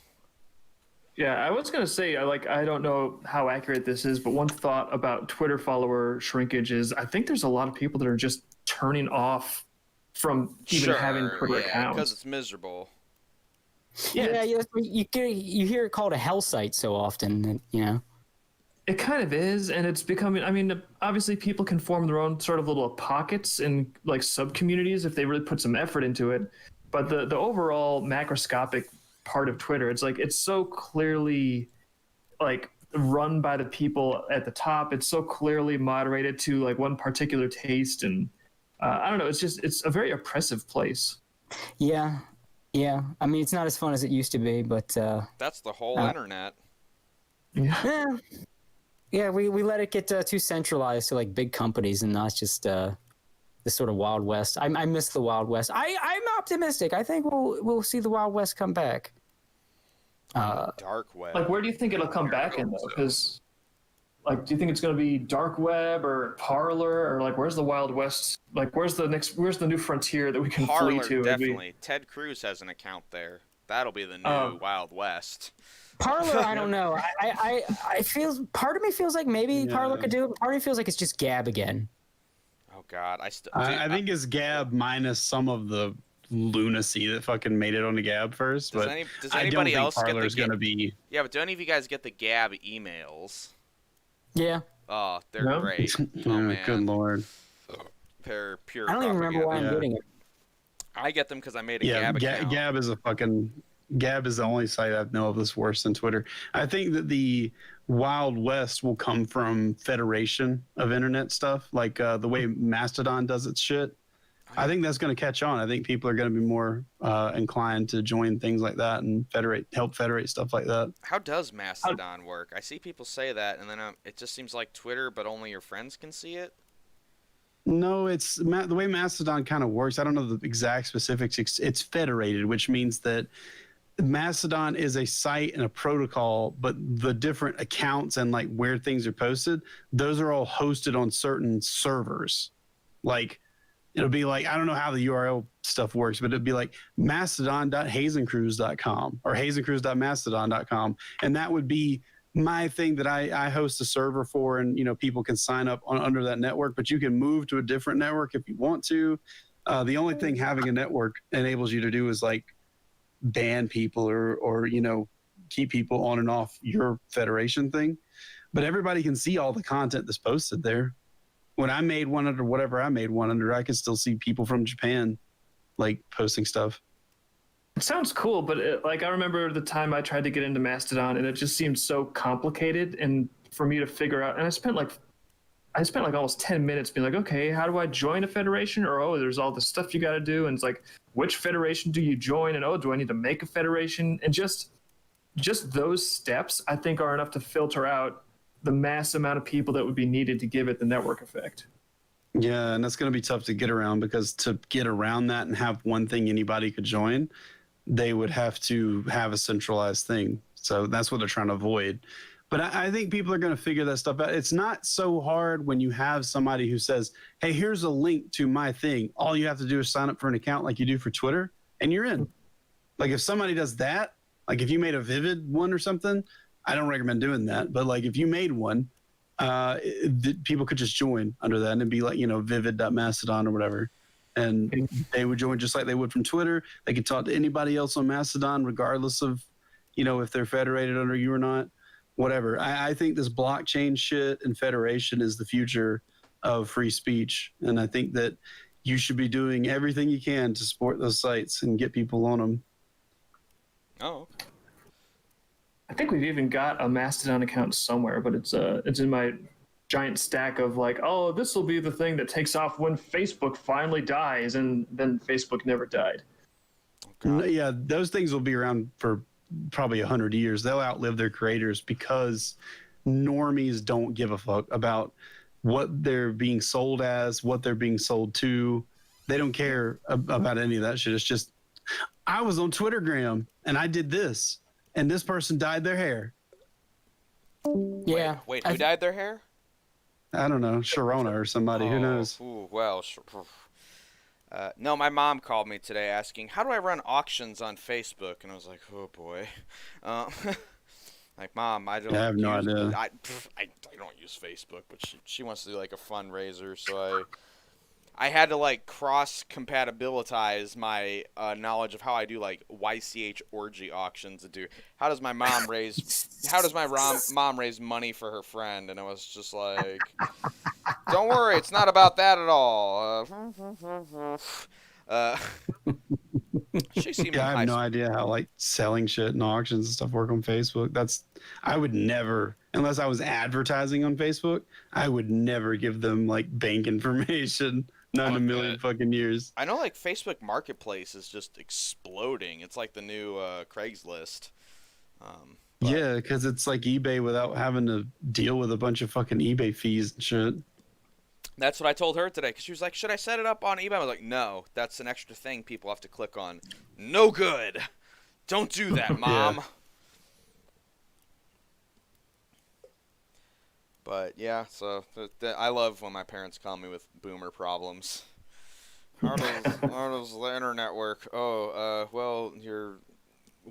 Yeah, I was gonna say, I don't know how accurate this is, but one thought about Twitter follower shrinkage is I think there's a lot of people that are just turning off from even having Twitter accounts because it's miserable. Yeah, you hear it called a hell site so often, It kind of is, and it's becoming. I mean, obviously, people can form their own sort of little pockets and sub communities if they really put some effort into it. But the overall macroscopic part of Twitter, it's so clearly run by the people at the top. It's so clearly moderated to one particular taste, and I don't know. It's a very oppressive place. Yeah. I mean, it's not as fun as it used to be, but that's the whole internet. Yeah, we let it get too centralized to like big companies and not just this sort of Wild West. I miss the Wild West. I'm optimistic. I think we'll see the Wild West come back. Dark web. Like, where do you think it'll come back in though? Because, like, do you think it's going to be dark web or Parlor, or like, where's the Wild West? Like, where's the new frontier that we can Parlor, flee to? definitely. Ted Cruz has an account there. That'll be the new Wild West. Parlor, I don't know. I feel, part of me feels like maybe Parlor could do it. Part of me feels like it's just Gab again. Oh God, I think it's Gab minus some of the lunacy that fucking made it on the Gab first. Does but anybody else get Parler's the gonna be? Yeah, but do any of you guys get the Gab emails? Yeah. Oh, they're great. Oh man, good lord. They're pure. I don't even remember why I'm getting it. I get them because I made a Gab account. Gab is Gab is the only site I know of that's worse than Twitter. I think that the Wild West will come from federation of internet stuff, like the way Mastodon does its shit. I think that's going to catch on. I think people are going to be more inclined to join things like that and help federate stuff like that. How does Mastodon work? I see people say that, and then it just seems like Twitter, but only your friends can see it. No, it's the way Mastodon kind of works. I don't know the exact specifics. It's federated, which means that Mastodon is a site and a protocol, but the different accounts and like where things are posted, those are all hosted on certain servers. Like, it'll be like, I don't know how the URL stuff works, but it'd be like mastodon.hazencruise.com or hazencruise.mastodon.com. And that would be my thing that I host a server for, and, people can sign up under that network, but you can move to a different network if you want to. The only thing having a network enables you to do is like ban people or keep people on and off your federation thing. But everybody can see all the content that's posted there. When I made one under whatever I made one under, I could still see people from Japan like posting stuff. It sounds cool, but I remember the time I tried to get into Mastodon, and it just seemed so complicated, and for me to figure out. And I spent like almost 10 minutes being like, okay, how do I join a federation? Or there's all this stuff you got to do, and it's like, which federation do you join? And do I need to make a federation? And just those steps, I think, are enough to filter out the mass amount of people that would be needed to give it the network effect. Yeah, and that's going to be tough to get around, because to get around that and have one thing anybody could join, they would have to have a centralized thing. So that's what they're trying to avoid. But I think people are going to figure that stuff out. It's not so hard when you have somebody who says, hey, here's a link to my thing. All you have to do is sign up for an account like you do for Twitter, and you're in. Like, if somebody does that, like if you made a Vivid one or something, I don't recommend doing that. But like if you made one, people could just join under that, and it'd be like, vivid.mastodon or whatever. And they would join just like they would from Twitter. They could talk to anybody else on Mastodon, regardless of, if they're federated under you or not, whatever. I think this blockchain shit and federation is the future of free speech. And I think that you should be doing everything you can to support those sites and get people on them. Oh, I think we've even got a Mastodon account somewhere, but it's in my giant stack of like, oh, this will be the thing that takes off when Facebook finally dies, and then Facebook never died. Okay. Yeah, those things will be around for probably 100 years. They'll outlive their creators because normies don't give a fuck about what they're being sold as, what they're being sold to. They don't care about any of that shit. It's just, I was on Twittergram and I did this, and this person dyed their hair. Yeah. Wait, who dyed their hair? I don't know, Sharona or somebody. Who knows? Ooh, well, no, my mom called me today asking, how do I run auctions on Facebook? And I was like, oh boy. Like, Mom, I have no idea. I don't use Facebook, but she wants to do like a fundraiser, so I had to like cross-compatibilize my knowledge of how I do like YCH orgy auctions to do. How does my mom mom raise money for her friend? And it was just like, don't worry, it's not about that at all. She seemed I have no idea how like selling shit and auctions and stuff work on Facebook. I would never, unless I was advertising on Facebook, I would never give them like bank information. Not in a million fucking years. I know, like, Facebook Marketplace is just exploding. It's like the new Craigslist. But, yeah, because it's like eBay without having to deal with a bunch of fucking eBay fees and shit. That's what I told her today, because she was like, should I set it up on eBay? I was like, no, that's an extra thing people have to click on. No good. Don't do that, Mom. Yeah. But, yeah, so I love when my parents call me with boomer problems. How does the internet work? Oh, well, your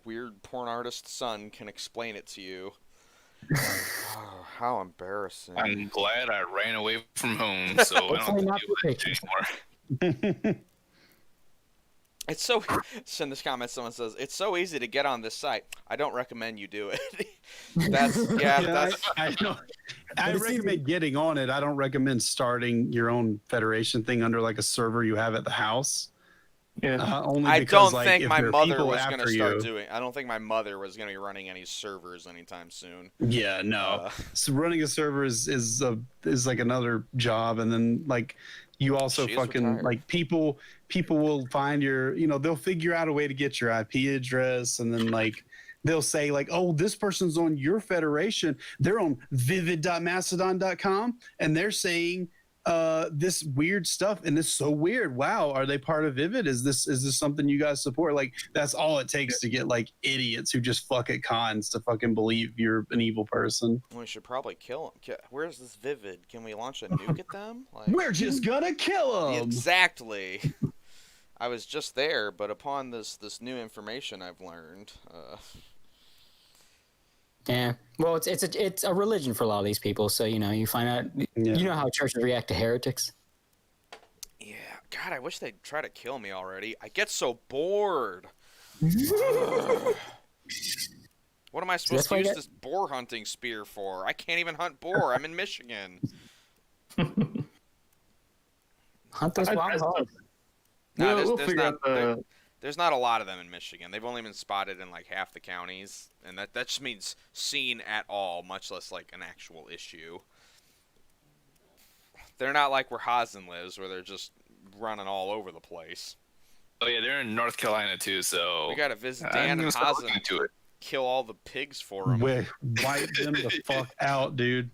weird porn artist son can explain it to you. Oh, how embarrassing. I'm glad I ran away from home, so I don't have to deal with it anymore. It's so in this comment someone says it's so easy to get on this site. I don't recommend you do it. I recommend getting on it. I don't recommend starting your own federation thing under like a server you have at the house. Yeah. Only I because, don't think my mother was going to start doing. I don't think my mother was going to be running any servers anytime soon. Yeah, no. So running a server is like another job, and then like you also fucking retired. like people will find your, they'll figure out a way to get your IP address, and then like they'll say like, oh, this person's on your federation. They're on vivid.mastodon.com, and they're saying this weird stuff, and it's so weird. Wow, are they part of Vivid? Is this something you guys support? Like, that's all it takes to get like idiots who just fuck at cons to fucking believe you're an evil person. We should probably kill them. Where's this Vivid? Can we launch a nuke at them? Like, we're just gonna kill them. Exactly. I was just there, but upon this new information I've learned. Yeah, well, it's a religion for a lot of these people. So you find out, you know how churches react to heretics. Yeah, God, I wish they'd try to kill me already. I get so bored. What am I supposed to use this boar hunting spear for? I can't even hunt boar. I'm in Michigan. Hunt those wild hogs. No, there's not a lot of them in Michigan. They've only been spotted in like half the counties, and that just means seen at all, much less like an actual issue. They're not like where Hazen lives, where they're just running all over the place. Oh yeah, they're in North Carolina too, so we gotta visit Dan and Hazen to kill all the pigs for them. Wipe them the fuck out, dude.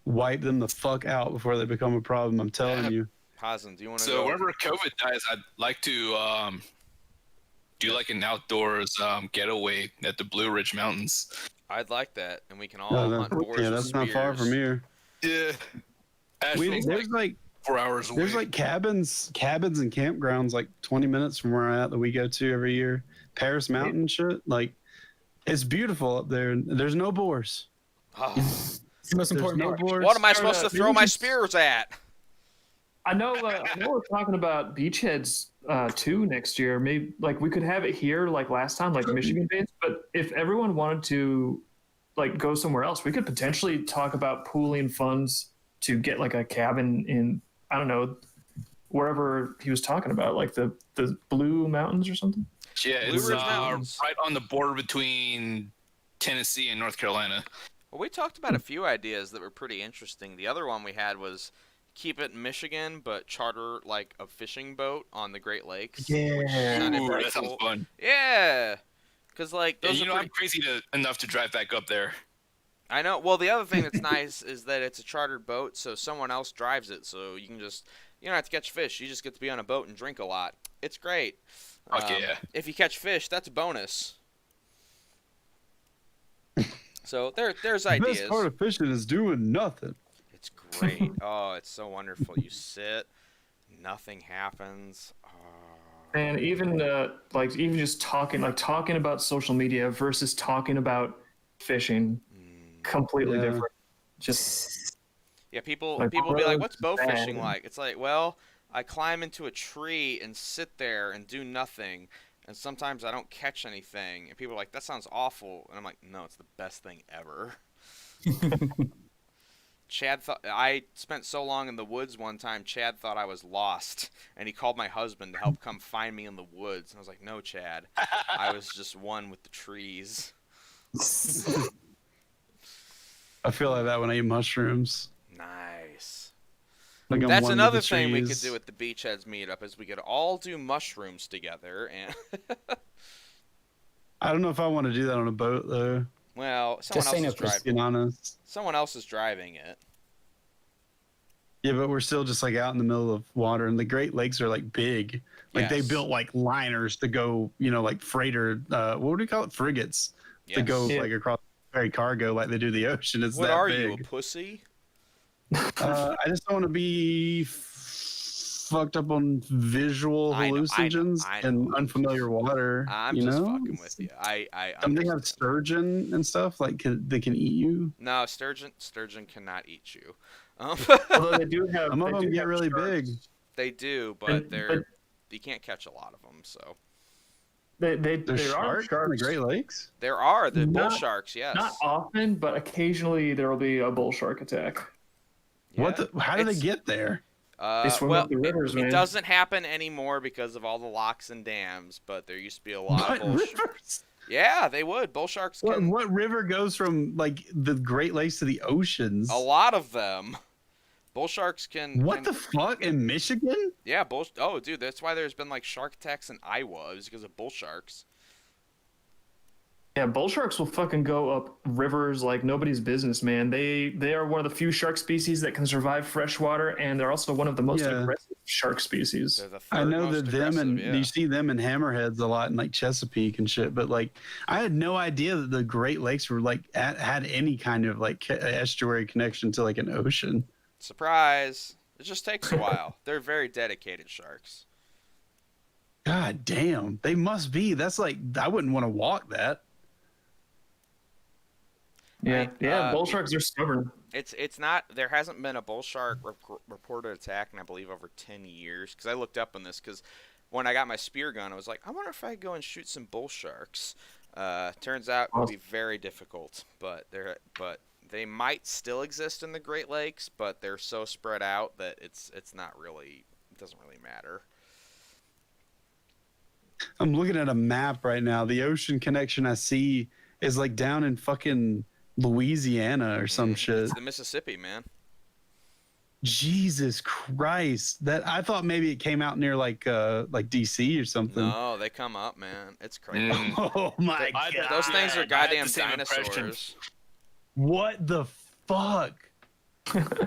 Wipe them the fuck out before they become a problem. I'm telling you. Hazen, do you want to? So whenever COVID dies, I'd like to do like an outdoors getaway at the Blue Ridge Mountains. I'd like that, and we can all hunt boars. Yeah, that's not far from here. Yeah, there's like 4 hours away. There's like cabins and campgrounds like 20 minutes from where I'm at that we go to every year. Paris Mountain shit, like it's beautiful up there. There's no boars. Oh. It's the most important part. Boars. What am I supposed to throw my spears at? I know we're talking about beachheads too next year. Maybe like we could have it here like last time, like Michigan based. But if everyone wanted to like go somewhere else, we could potentially talk about pooling funds to get like a cabin in, I don't know, wherever he was talking about, like the Blue Mountains or something. Yeah, it's right on the border between Tennessee and North Carolina. Well, we talked about a few ideas that were pretty interesting. The other one we had was keep it in Michigan, but charter like a fishing boat on the Great Lakes. Yeah, that sounds fun. Yeah, because like those are I'm crazy enough to drive back up there. I know. Well, the other thing that's nice is that it's a chartered boat, so someone else drives it, so you can just don't have to catch fish. You just get to be on a boat and drink a lot. It's great. Yeah. If you catch fish, that's a bonus. So there's ideas. The best part of fishing is doing nothing. It's great. Oh, it's so wonderful. You sit, nothing happens. Oh. And even even just talking about social media versus talking about fishing, completely different. Just people be like, "What's bow fishing like?" It's like, well, I climb into a tree and sit there and do nothing, and sometimes I don't catch anything. And people are like, "That sounds awful," and I'm like, "No, it's the best thing ever." Chad thought I spent so long in the woods one time. Chad thought I was lost, and he called my husband to help come find me in the woods. And I was like, "No, Chad, I was just one with the trees." I feel like that when I eat mushrooms. Nice. Like that's another thing we could do at the Beachheads meetup is we could all do mushrooms together. And I don't know if I want to do that on a boat though. Well, someone Just say else no, is Chris. driving. honest. Someone else is driving it. Yeah, but we're still just like out in the middle of water, and the Great Lakes are like big. Like they Yes. built like liners to go, like freighter. What do you call it? Frigates to go like across ferry cargo, like they do the ocean. It's What that are big. you, a pussy? I just don't want to be fucked up on visual hallucinogens and unfamiliar water. I'm just fucking with you. And they have sturgeon and stuff like they can eat you. No, sturgeon cannot eat you. Although they do have some of them get really sharks. big. They do, but you can't catch a lot of them. So there are sharks in the Great Lakes. There are the bull Not- sharks. Yes. Not often, but occasionally there will be a bull shark attack. Yeah. How do they get there? They swim up the rivers, it man. doesn't happen anymore because of all the locks and dams, but there used to be a lot of bull rivers? Yeah, they would. Bull sharks can. What river goes from like the Great Lakes to the oceans? A lot of them. Bull sharks can. What the fuck in Michigan? Yeah, oh, dude, that's why there's been like shark attacks in Iowa. It was because of bull sharks. Yeah, bull sharks will fucking go up rivers like nobody's business, man. They are one of the few shark species that can survive freshwater, and they're also one of the most aggressive shark species. I know that you see them in hammerheads a lot in like Chesapeake and shit, but like I had no idea that the Great Lakes were like had any kind of like estuary connection to like an ocean. Surprise! It just takes a while. They're very dedicated sharks. God damn, they must be. That's like I wouldn't want to walk that. Yeah, bull sharks are stubborn. It's not. There hasn't been a bull shark reported attack in I believe over 10 years. Because I looked up on this because when I got my spear gun, I was like, I wonder if I could go and shoot some bull sharks. Turns out it would be very difficult, but they might still exist in the Great Lakes, but they're so spread out that it's not really. It doesn't really matter. I'm looking at a map right now. The ocean connection I see is like down in fucking Louisiana or some shit. It's the Mississippi, man. Jesus Christ! That I thought maybe it came out near like DC or something. No, they come up, man. It's crazy. Oh my god! Those things are goddamn dinosaurs. What the fuck?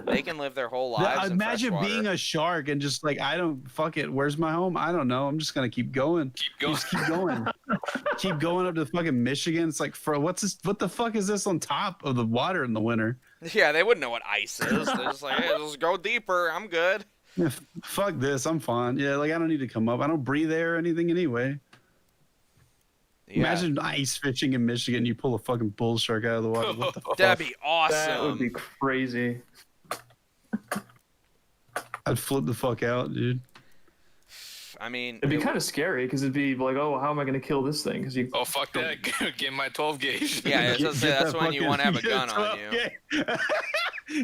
They can live their whole lives. Imagine being a shark and just like I don't fuck it. Where's my home? I don't know. I'm just gonna keep going. Just keep going. Keep going up to fucking Michigan. It's like, what's this? What the fuck is this on top of the water in the winter? Yeah, they wouldn't know what ice is. They're just like, hey, let's go deeper. I'm good. Yeah, fuck this. I'm fine. Yeah, like I don't need to come up. I don't breathe air or anything anyway. Yeah. Imagine ice fishing in Michigan. You pull a fucking bull shark out of the water. What the fuck? That'd be awesome. That would be crazy. I'd flip the fuck out, dude. I mean, it'd be kind of scary because it'd be like, oh, how am I going to kill this thing? Because oh fuck that! Get my 12 gauge. Yeah, that's when you want to have a gun on you.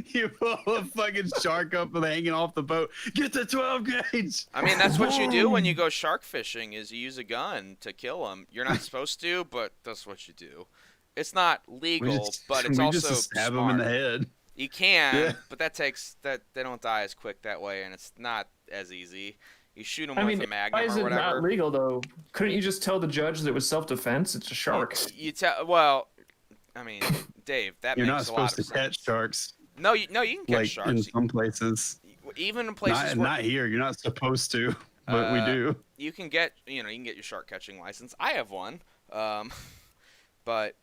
You pull a fucking shark up and hanging off the boat. Get the 12 gauge. I mean, that's what you do when you go shark fishing. Is you use a gun to kill them. You're not supposed to, but that's what you do. It's not legal, but it's also stab smart. them in the head. You can, but they don't die as quick that way, and it's not as easy. You shoot them with a magnum why is or it whatever. not legal though? Couldn't you just tell the judge that it was self-defense? It's a shark. Well, I mean, Dave, that You're makes not a lot supposed of to sense. catch sharks. No, you can catch like sharks in some places. Even in places where not here. You're not supposed to, but we do. You can get your shark catching license. I have one, but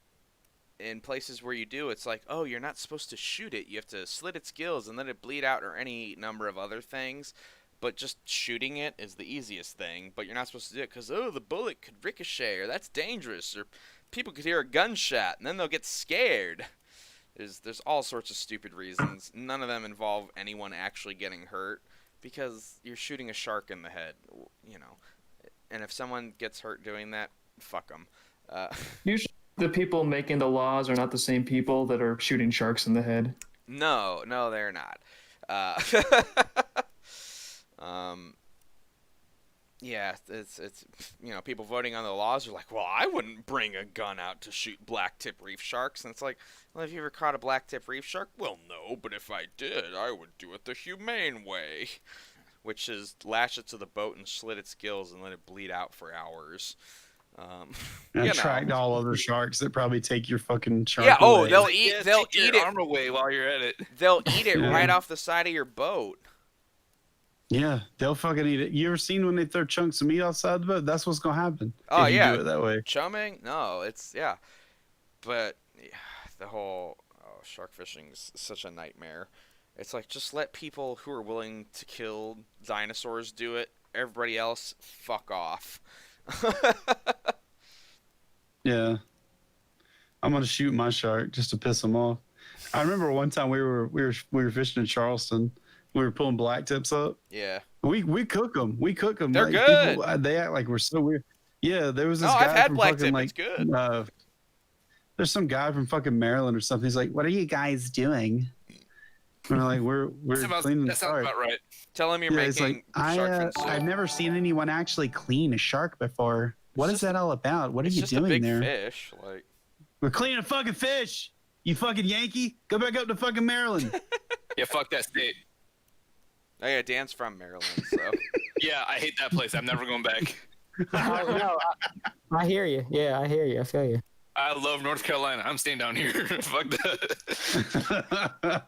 in places where you do, it's like, oh, you're not supposed to shoot it. You have to slit its gills and let it bleed out, or any number of other things. But just shooting it is the easiest thing. But you're not supposed to do it because, oh, the bullet could ricochet, or that's dangerous, or people could hear a gunshot and then they'll get scared. There's all sorts of stupid reasons. None of them involve anyone actually getting hurt because you're shooting a shark in the head, And if someone gets hurt doing that, fuck them. Usually the people making the laws are not the same people that are shooting sharks in the head. No, they're not. Yeah, it's people voting on the laws are like, well, I wouldn't bring a gun out to shoot black tip reef sharks, and it's like, well, have you ever caught a black tip reef shark? Well, no, but if I did, I would do it the humane way, which is lash it to the boat and slit its gills and let it bleed out for hours. Attract all other sharks that probably take your fucking shark. Yeah. Oh, away. they'll eat your it. armor away while you're at it. They'll eat it Yeah. right off the side of your boat. Yeah, they'll fucking eat it. You ever seen when they throw chunks of meat outside the boat? That's what's gonna happen. Oh if you yeah, do it that way. Chumming? No, it's but the whole shark fishing is such a nightmare. It's like just let people who are willing to kill dinosaurs do it. Everybody else, fuck off. Yeah, I'm gonna shoot my shark just to piss them off. I remember one time we were fishing in Charleston. We were pulling black tips up. Yeah. We cook them. We cook them. They're like, good. People, they act like we're so weird. Yeah, there was this No, guy I've had from black fucking tip. like. It's good. There's some guy from fucking Maryland or something. He's like, "What are you guys doing?" And we're like, "We're cleaning the That sounds shark." about right. Tell him you're It's making like, shark fin soup. I've never seen anyone actually clean a shark before. What is that all about? What are It's you just doing a big there? fish. Like We're cleaning a fucking fish. You fucking Yankee, go back up to fucking Maryland. Yeah, fuck that state. Oh yeah, Dan's from Maryland, so Yeah, I hate that place. I'm never going back. No, I hear you. Yeah, I hear you. I feel you. I love North Carolina. I'm staying down here. Fuck that.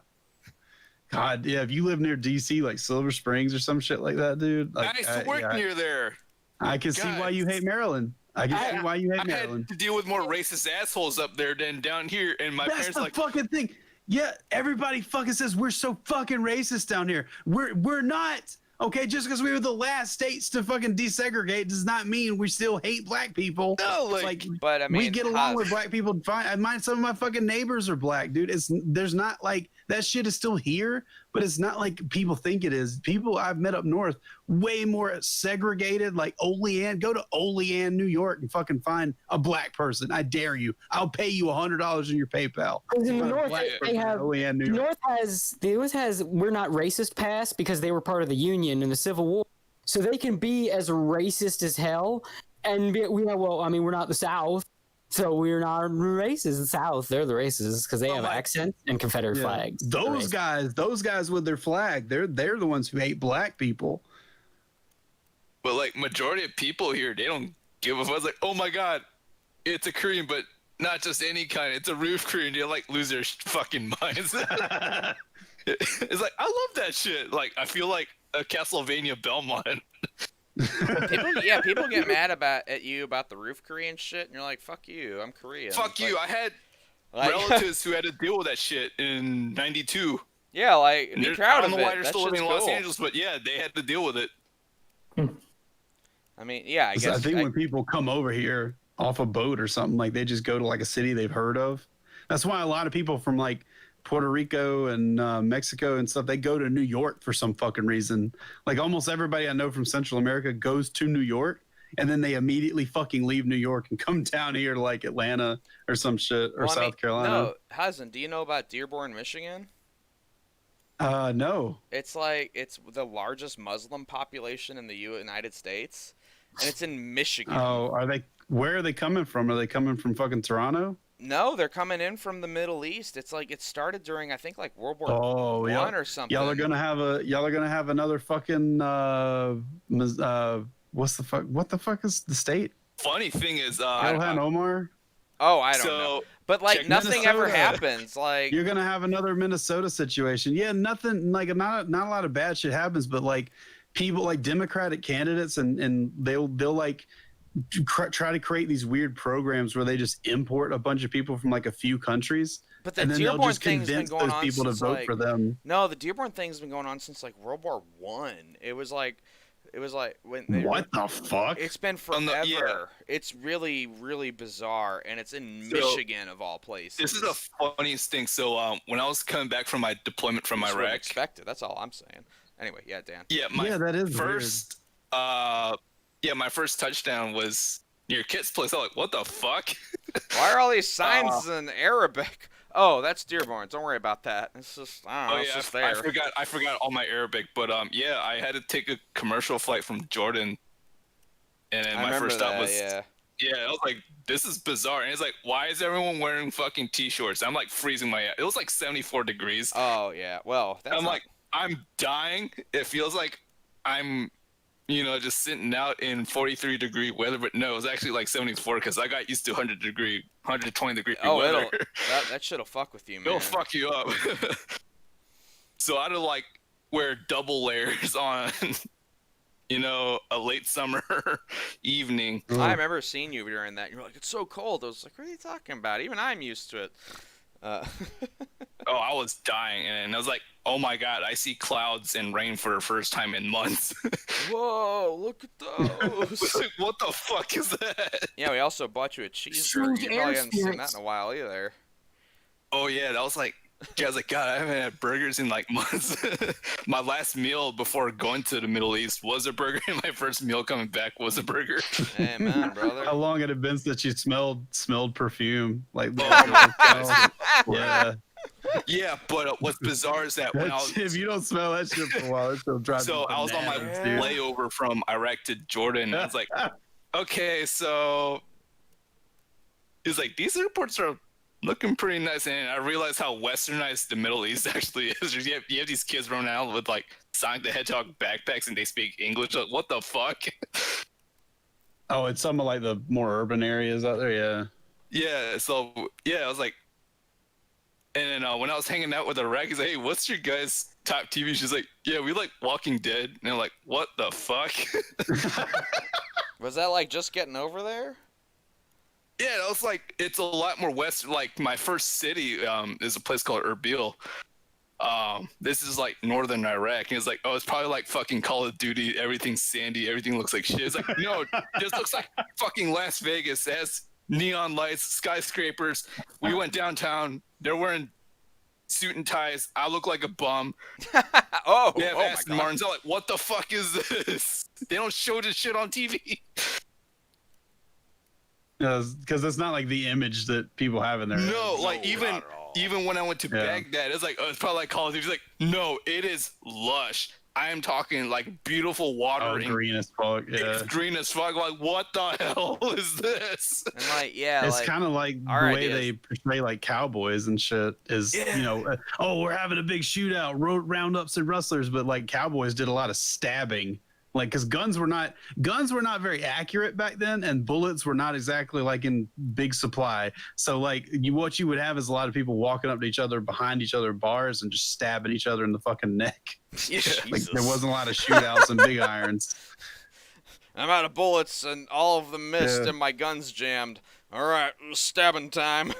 God, yeah. If you live near DC, like Silver Springs or some shit like that, dude. Like, I used to work near there. I can see why you hate Maryland. I can see why you hate Maryland. I had to deal with more racist assholes up there than down here, and my That's parents the like. fucking thing. Yeah, everybody fucking says we're so fucking racist down here. We're not. Okay, just because we were the last states to fucking desegregate does not mean we still hate black people. No, like but I mean, we get along with black people fine. I mind some of my fucking neighbors are black, dude. There's not like that shit is still here, but it's not like people think it is. People I've met up north way more segregated. Like Olean, go to Olean, New York, and fucking find a black person. I dare you. I'll pay you $100 in your PayPal. In the North, they have Olean, New York. the North has we're not racist pass because they were part of the Union in the Civil War, so they can be as racist as hell. And we're not the South, so we're not racist. The South, they're the racists because they have accents and Confederate flags. Those guys with their flag, they're the ones who hate black people. But like majority of people here, they don't give a fuck. It's like, oh my god, it's a Korean, but not just any kind. It's a roof Korean. They like lose their fucking minds. It's like I love that shit. Like I feel like a Castlevania Belmont. People get mad at you about the roof Korean shit, and you're like, "Fuck you, I'm Korean." Fuck you. I had relatives who had to deal with that shit in '92. Yeah, like be proud of it. I don't know why they're That still living in shit's Los cool. Angeles, but yeah, they had to deal with it. I mean, yeah, I guess. I think when people come over here off a boat or something, like they just go to like a city they've heard of. That's why a lot of people from like Puerto Rico and Mexico and stuff, they go to New York for some fucking reason. Like almost everybody I know from Central America goes to New York, and then they immediately fucking leave New York and come down here to like Atlanta or some shit or South Carolina. No, Hazen, do you know about Dearborn, Michigan? No. It's the largest Muslim population in the United States, and it's in Michigan. Oh, where are they coming from? Are they coming from fucking Toronto? No, they're coming in from the Middle East. It's like it started during I think like World War I or something. Y'all are gonna have another fucking what the fuck is the state? Funny thing is, Ilhan Omar. Oh, I don't know. But like nothing ever happens. Like you're gonna have another Minnesota situation. Yeah, nothing like not a lot of bad shit happens, but like people like Democratic candidates and they'll like try to create these weird programs where they just import a bunch of people from like a few countries. But the and then they'll Dearborn just thing's been convince going those on people to since, vote like, for them. No, the Dearborn thing's been going on since like World War One. It was like when they What the fuck? It's been forever. It's really, really bizarre, and it's in Michigan of all places. This is the funniest thing. So when I was coming back from my deployment from Iraq, expected. That's all I'm saying. Anyway, yeah, Dan. Yeah, that is first. My first touchdown was near Kit's place. I'm like, what the fuck? Why are all these signs in Arabic? Oh, that's Dearborn. Don't worry about that. It's just I don't know. It's just there. I forgot all my Arabic, but I had to take a commercial flight from Jordan, and then my first stop was I was like, this is bizarre, and it's like, why is everyone wearing fucking t-shirts? I'm like freezing my ass. It was like 74 degrees. Oh yeah, well, I'm like, I'm dying. It feels like I'm just sitting out in 43-degree weather. But no, it was actually like 74 because I got used to 120-degree weather. That shit'll fuck with you, man. It'll fuck you up. So I had to like wear double layers on, a late summer evening. I remember seeing you during that. You're like, it's so cold. I was like, what are you talking about? Even I'm used to it. I was dying, and I was like, oh my god, I see clouds and rain for the first time in months. Whoa, look at those. Like, what the fuck is that? Yeah, we also bought you a cheeseburger. You probably haven't seen that in a while either. Oh yeah, that was like, I was like, God, I haven't had burgers in like months. My last meal before going to the Middle East was a burger, and my first meal coming back was a burger. Hey man, brother. How long had it been since you smelled perfume? Like, yeah. Yeah, but what's bizarre is that when I was, if you don't smell that shit for a while, it'll drive. So I was on my layover from Iraq to Jordan. And I was like, okay, so he's like, these airports are looking pretty nice, and I realized how westernized the Middle East actually is. You have these kids running out with like Sonic the Hedgehog backpacks, and they speak English. Like, what the fuck? Oh, it's some of like the more urban areas out there, yeah. Yeah, so yeah, I was like, and then when I was hanging out with Iraq, he's like, hey, what's your guys' top TV? She's like, yeah, we like Walking Dead. And I'm like, what the fuck? Was that like just getting over there? Yeah, it was like, it's a lot more western. Like my first city is a place called Erbil. This is like northern Iraq. And it's like, oh, it's probably like fucking Call of Duty. Everything's sandy. Everything looks like shit. It's like, no, this looks like fucking Las Vegas. It has neon lights, skyscrapers. We went downtown. They're wearing suit and ties. I look like a bum. They have Aston Martins. I'm like, what the fuck is this? They don't show this shit on TV. Because it's not like the image that people have in their head. No, like even when I went to Baghdad, it's like, oh, it's probably like Call of Duty. It's like, no, it is lush. I am talking like beautiful water. Oh, green as fuck. Yeah. It's green as fuck. Like, what the hell is this? And like, yeah, it's kind of like the way they portray like cowboys and shit is, oh, we're having a big shootout, roundups and rustlers, but like cowboys did a lot of stabbing. Like, because guns were not very accurate back then, and bullets were not exactly like in big supply. So like what you would have is a lot of people walking up to each other behind each other bars and just stabbing each other in the fucking neck. Yeah. Like, there wasn't a lot of shootouts and big irons. I'm out of bullets and all of them missed and my gun's jammed. All right, stabbing time.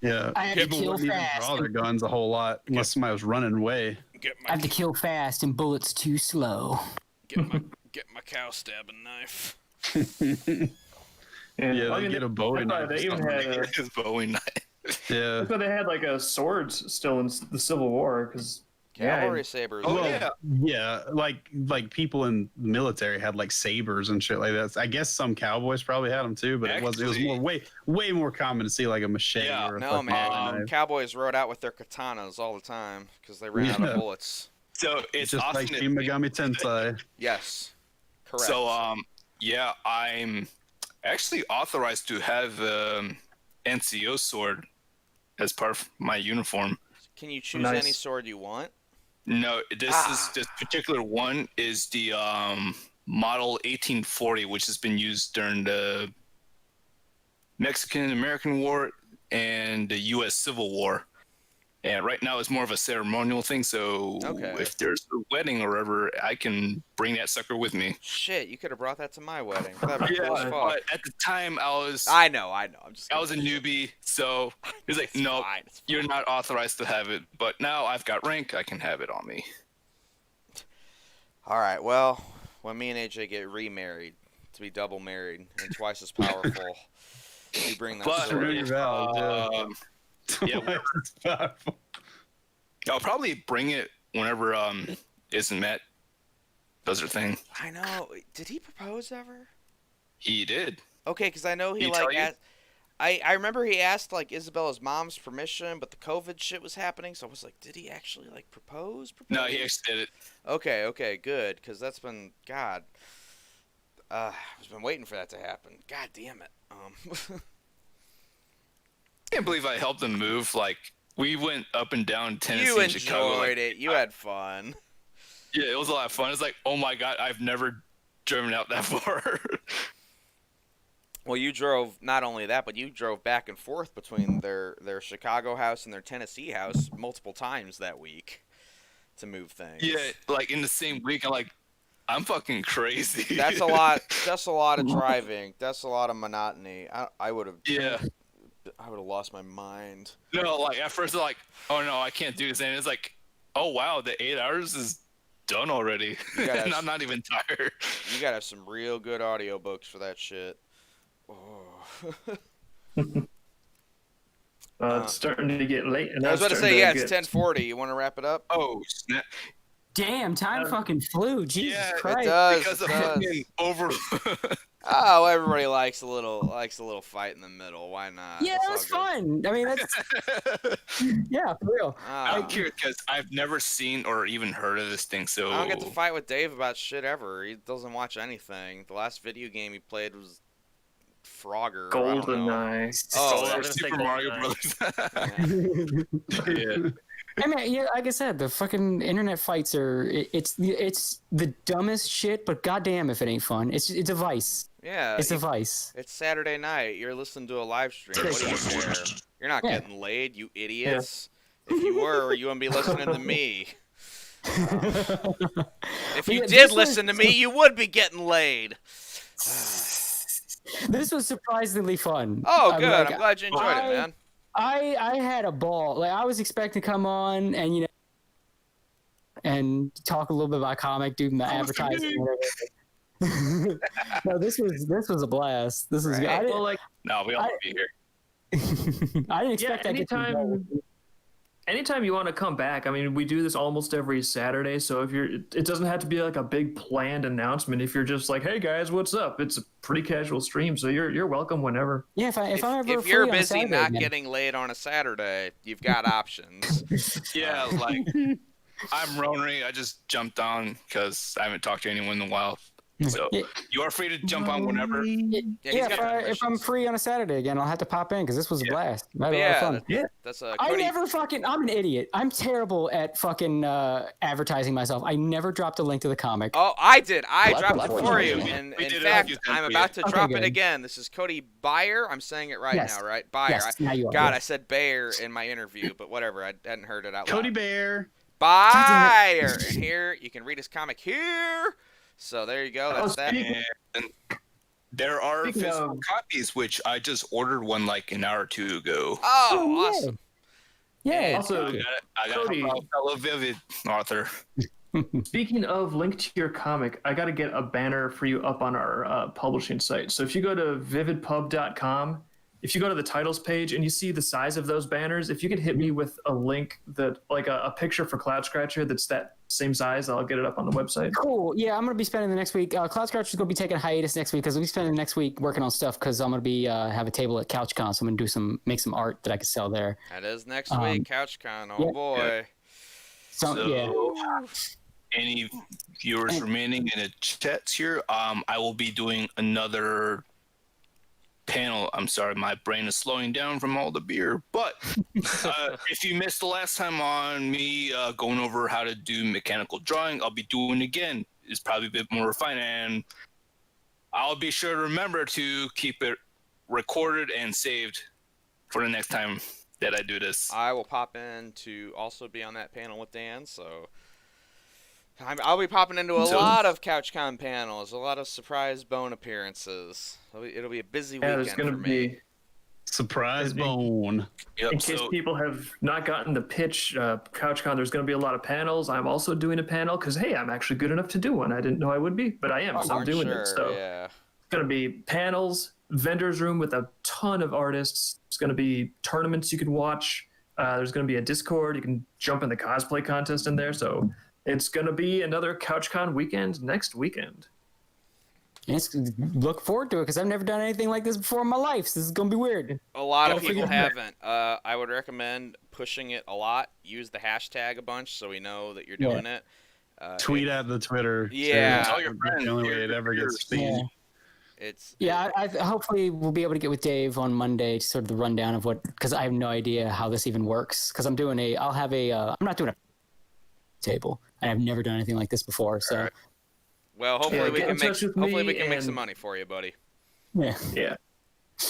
Yeah, I had to kill wouldn't even fast. draw their guns a whole lot unless somebody was running away. I have to kill fast and bullets too slow. Get my cow stabbing knife. Yeah, they get a Bowie knife. They even had his Bowie knife. Yeah, that's why they had like swords still in the Civil War because cavalry sabers. Yeah, like people in the military had like sabers and shit like that. I guess some cowboys probably had them too, but it was more way more common to see like a machete. Yeah, or a no man, knife. cowboys rode out with their katanas all the time because they ran out of bullets. So it's just awesome like Shin Megami Tensei. Yes. Correct. So yeah, I'm actually authorized to have NCO sword as part of my uniform. Can you choose any sword you want? No, this particular one is the model 1840, which has been used during the Mexican-American War and the U.S. Civil War. And right now it's more of a ceremonial thing, so if there's a wedding or whatever, I can bring that sucker with me. Shit, you could have brought that to my wedding. That'd be cool as fuck. But at the time I was I know. I was a newbie, so he was like, no, you're not authorized to have it. But now I've got rank, I can have it on me. All right, well, when me and AJ get remarried, to be double married and twice as powerful, you bring that sword. Yeah, I'll probably bring it whenever Isn't Matt does her thing. I know. Did he propose ever? He did. Okay, because I know he like asked. I remember he asked like Isabella's mom's permission, but the COVID shit was happening, so I was like, did he actually like propose? No, he actually did it. Okay, good, because that's been I've been waiting for that to happen. God damn it. I can't believe I helped him move. Like, we went up and down Tennessee. You and Chicago, enjoyed it. You had fun. Yeah, it was a lot of fun. It's like, oh my god, I've never driven out that far. Well, you drove not only that, but you drove back and forth between their Chicago house and their Tennessee house multiple times that week to move things. Yeah, like in the same week. I'm fucking crazy. That's a lot. That's a lot of driving. That's a lot of monotony. I would have. Yeah. I would have lost my mind. No, like at first, like, oh no, I can't do this, and it's like, oh wow, the 8 hours is done already. And I'm not even tired. You gotta have some real good audiobooks for that shit. It's starting to get late. And I was about to say, it's get... 10:40. You want to wrap it up? Oh snap! Damn, time fucking flew. Jesus Christ! It does. Because of fucking over. Oh, everybody likes a little fight in the middle. Why not? Yeah, that's fun. I mean, that's yeah, for real. I'm curious because I've never seen or even heard of this thing. So I don't get to fight with Dave about shit ever. He doesn't watch anything. The last video game he played was Frogger. GoldenEye. Oh, Super Mario Brothers. Yeah. I mean, yeah, like I said, the fucking internet fights it's the dumbest shit, but goddamn if it ain't fun. It's a vice. Yeah. It's a vice. It's Saturday night. You're listening to a live stream. What do you care? You're not getting laid, you idiots. Yeah. If you were, you wouldn't be listening to me. If you did listen to me, you would be getting laid. This was surprisingly fun. Oh, good. I'm glad you enjoyed it, man. I had a ball. Like I was expecting to come on and and talk a little bit about comic, do the advertising. No, this was a blast. This is right. No, we all want to be here. I didn't expect that. Anytime you want to come back, I mean, we do this almost every Saturday. So it doesn't have to be like a big planned announcement. If you're just like, hey guys, what's up? It's a pretty casual stream, so you're welcome whenever. Yeah, if you're busy not getting laid on a Saturday, you've got options. Yeah, like I'm Ronry. I just jumped on because I haven't talked to anyone in a while. So you are free to jump on whenever. Yeah, if I'm free on a Saturday again, I'll have to pop in because this was a blast. I'm an idiot. I'm terrible at fucking advertising myself. I never dropped a link to the comic. Oh, I did. I dropped it for you. And in fact, I'm about to drop it again. This is Cody Bayer. I'm saying it right now, right? Bayer. Yes, now you are. God, I said Bayer in my interview, but whatever. I hadn't heard it out loud. Cody Bayer. Bayer. And here, you can read his comic here. So there you go. That's that. And there are physical copies, which I just ordered one like an hour or two ago. Oh, awesome. Yeah. Also, I got a fellow Vivid author. Speaking of link to your comic, I got to get a banner for you up on our publishing site. So if you go to vividpub.com, if you go to the titles page and you see the size of those banners, if you could hit me with a link that, like a picture for Cloud Scratcher that's that same size, I'll get it up on the website. Cool. Yeah, I'm going to be spending the next week. Cloud Scratcher's going to be taking a hiatus next week because we'll be spending the next week working on stuff because I'm going to be have a table at CouchCon, so I'm going to make some art that I can sell there. That is next week, CouchCon. Oh, boy. Yeah. So any viewers remaining in the chats here, I will be doing another panel. I'm sorry, my brain is slowing down from all the beer. But if you missed the last time on me going over how to do mechanical drawing, I'll be doing it again. It's probably a bit more refined, and I'll be sure to remember to keep it recorded and saved for the next time that I do this. I will pop in to also be on that panel with Dan, so I'll be popping into a lot of CouchCon panels, a lot of surprise bone appearances. It'll be a busy weekend there's gonna for me. be surprise bone. In case people have not gotten the pitch, CouchCon, there's going to be a lot of panels. I'm also doing a panel because, hey, I'm actually good enough to do one. I didn't know I would be, but I am, so I'm doing it. So it's going to be panels, vendors room with a ton of artists. There's going to be tournaments you can watch. There's going to be a Discord. You can jump in the cosplay contest in there. So it's going to be another CouchCon weekend next weekend. Look forward to it because I've never done anything like this before in my life. So this is going to be weird. A lot of people haven't. I would recommend pushing it a lot. Use the hashtag a bunch so we know that you're doing it. Tweet at the Twitter. Yeah. Tell your friends. The only way it ever gets seen. I hopefully we'll be able to get with Dave on Monday to sort of the rundown of because I have no idea how this even works because I'm not doing a table and I've never done anything like this before. So Well, hopefully we can make and... some money for you, buddy. Yeah. Yeah.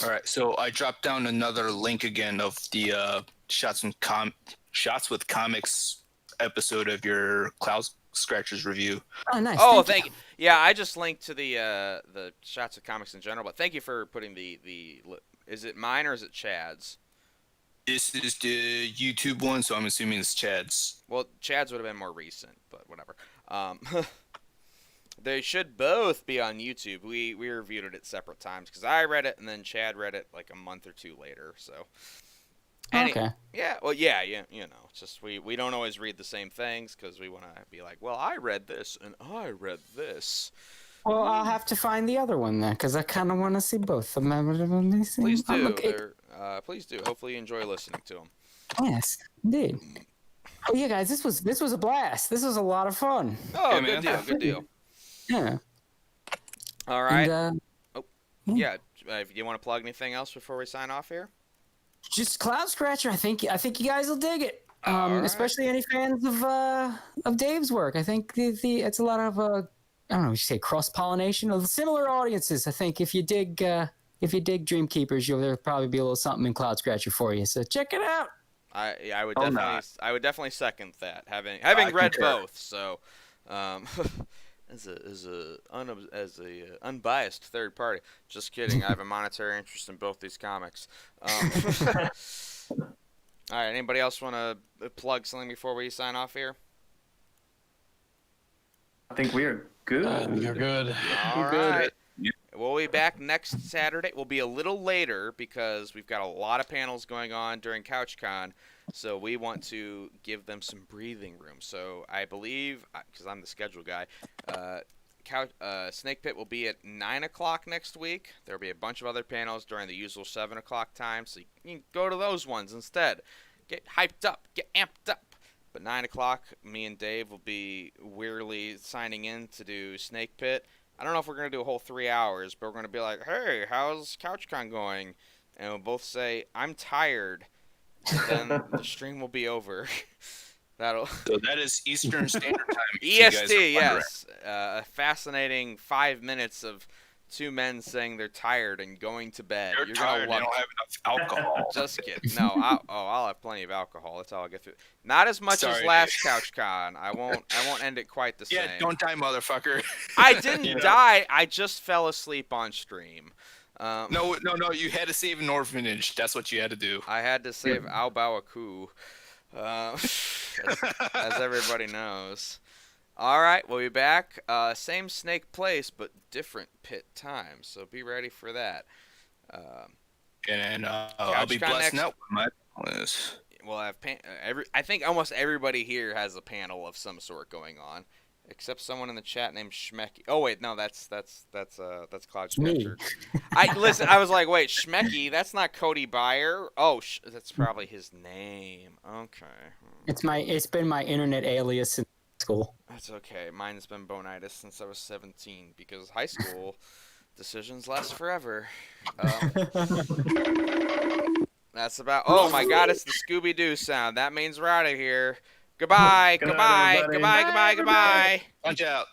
All right, so I dropped down another link again of the Shots with Comics episode of your Cloud Scratchers review. Oh, nice. Oh, thank you. Yeah, I just linked to the Shots of Comics in general, but thank you for putting the is it mine or is it Chad's? This is the YouTube one, so I'm assuming it's Chad's. Well, Chad's would have been more recent, but whatever. They should both be on YouTube. We reviewed it at separate times because I read it and then Chad read it like a month or two later. So. Okay. Yeah. Well, yeah. You know, it's just we don't always read the same things because we want to be like, well, I read this and I read this. Well, I'll have to find the other one then because I kind of want to see both of them. Please do. Please do. Hopefully you enjoy listening to them. Yes, indeed. Oh yeah, guys, this was a blast. This was a lot of fun. Oh, yeah, good deal. Yeah. All right. And, yeah. If you want to plug anything else before we sign off here? Just Cloud Scratcher. I think you guys will dig it. Especially any fans of Dave's work. I think it's a lot of I don't know. You say cross pollination of similar audiences. I think if you dig Dream Keepers, there'll probably be a little something in Cloud Scratcher for you. So check it out. I would definitely second that. Having read both, so as a unbiased third party. Just kidding. I have a monetary interest in both these comics. All right. Anybody else want to plug something before we sign off here? I think we are good. You're good. All right. We'll be back next Saturday. We'll be a little later because we've got a lot of panels going on during CouchCon. So we want to give them some breathing room. So I believe, because I'm the schedule guy, Snake Pit will be at 9 o'clock next week. There will be a bunch of other panels during the usual 7 o'clock time. So you can go to those ones instead. Get hyped up. Get amped up. But 9 o'clock, me and Dave will be wearily signing in to do Snake Pit. I don't know if we're going to do a whole 3 hours, but we're going to be like, hey, how's CouchCon going? And we'll both say, I'm tired. And then the stream will be over. So that is Eastern Standard Time. EST, yes. A fascinating 5 minutes of two men saying they're tired and going to bed. You're tired. They don't have enough alcohol. Just kidding. No, I'll have plenty of alcohol. That's all I'll get through. Not as much as last CouchCon. I won't end it quite the same. Yeah, don't die, motherfucker. I didn't die. I just fell asleep on stream. No. You had to save an orphanage. That's what you had to do. I had to save Aobaoku, as everybody knows. All right, we'll be back. Same snake place, but different pit time. So be ready for that. I'll be blessing out with my list. We'll have I think almost everybody here has a panel of some sort going on, except someone in the chat named Schmecky. Oh wait, no, that's Cloud Scratcher. I was like, wait, Schmecky? That's not Cody Byer. Oh, that's probably his name. Okay. It's been my internet alias since school. That's okay. Mine's been Bonitis since I was 17 because high school decisions last forever. That's about. Oh my God! It's the Scooby-Doo sound. That means we're out of here. Goodbye. Good Goodbye. night, Goodbye. Goodbye. Goodbye. Punch out.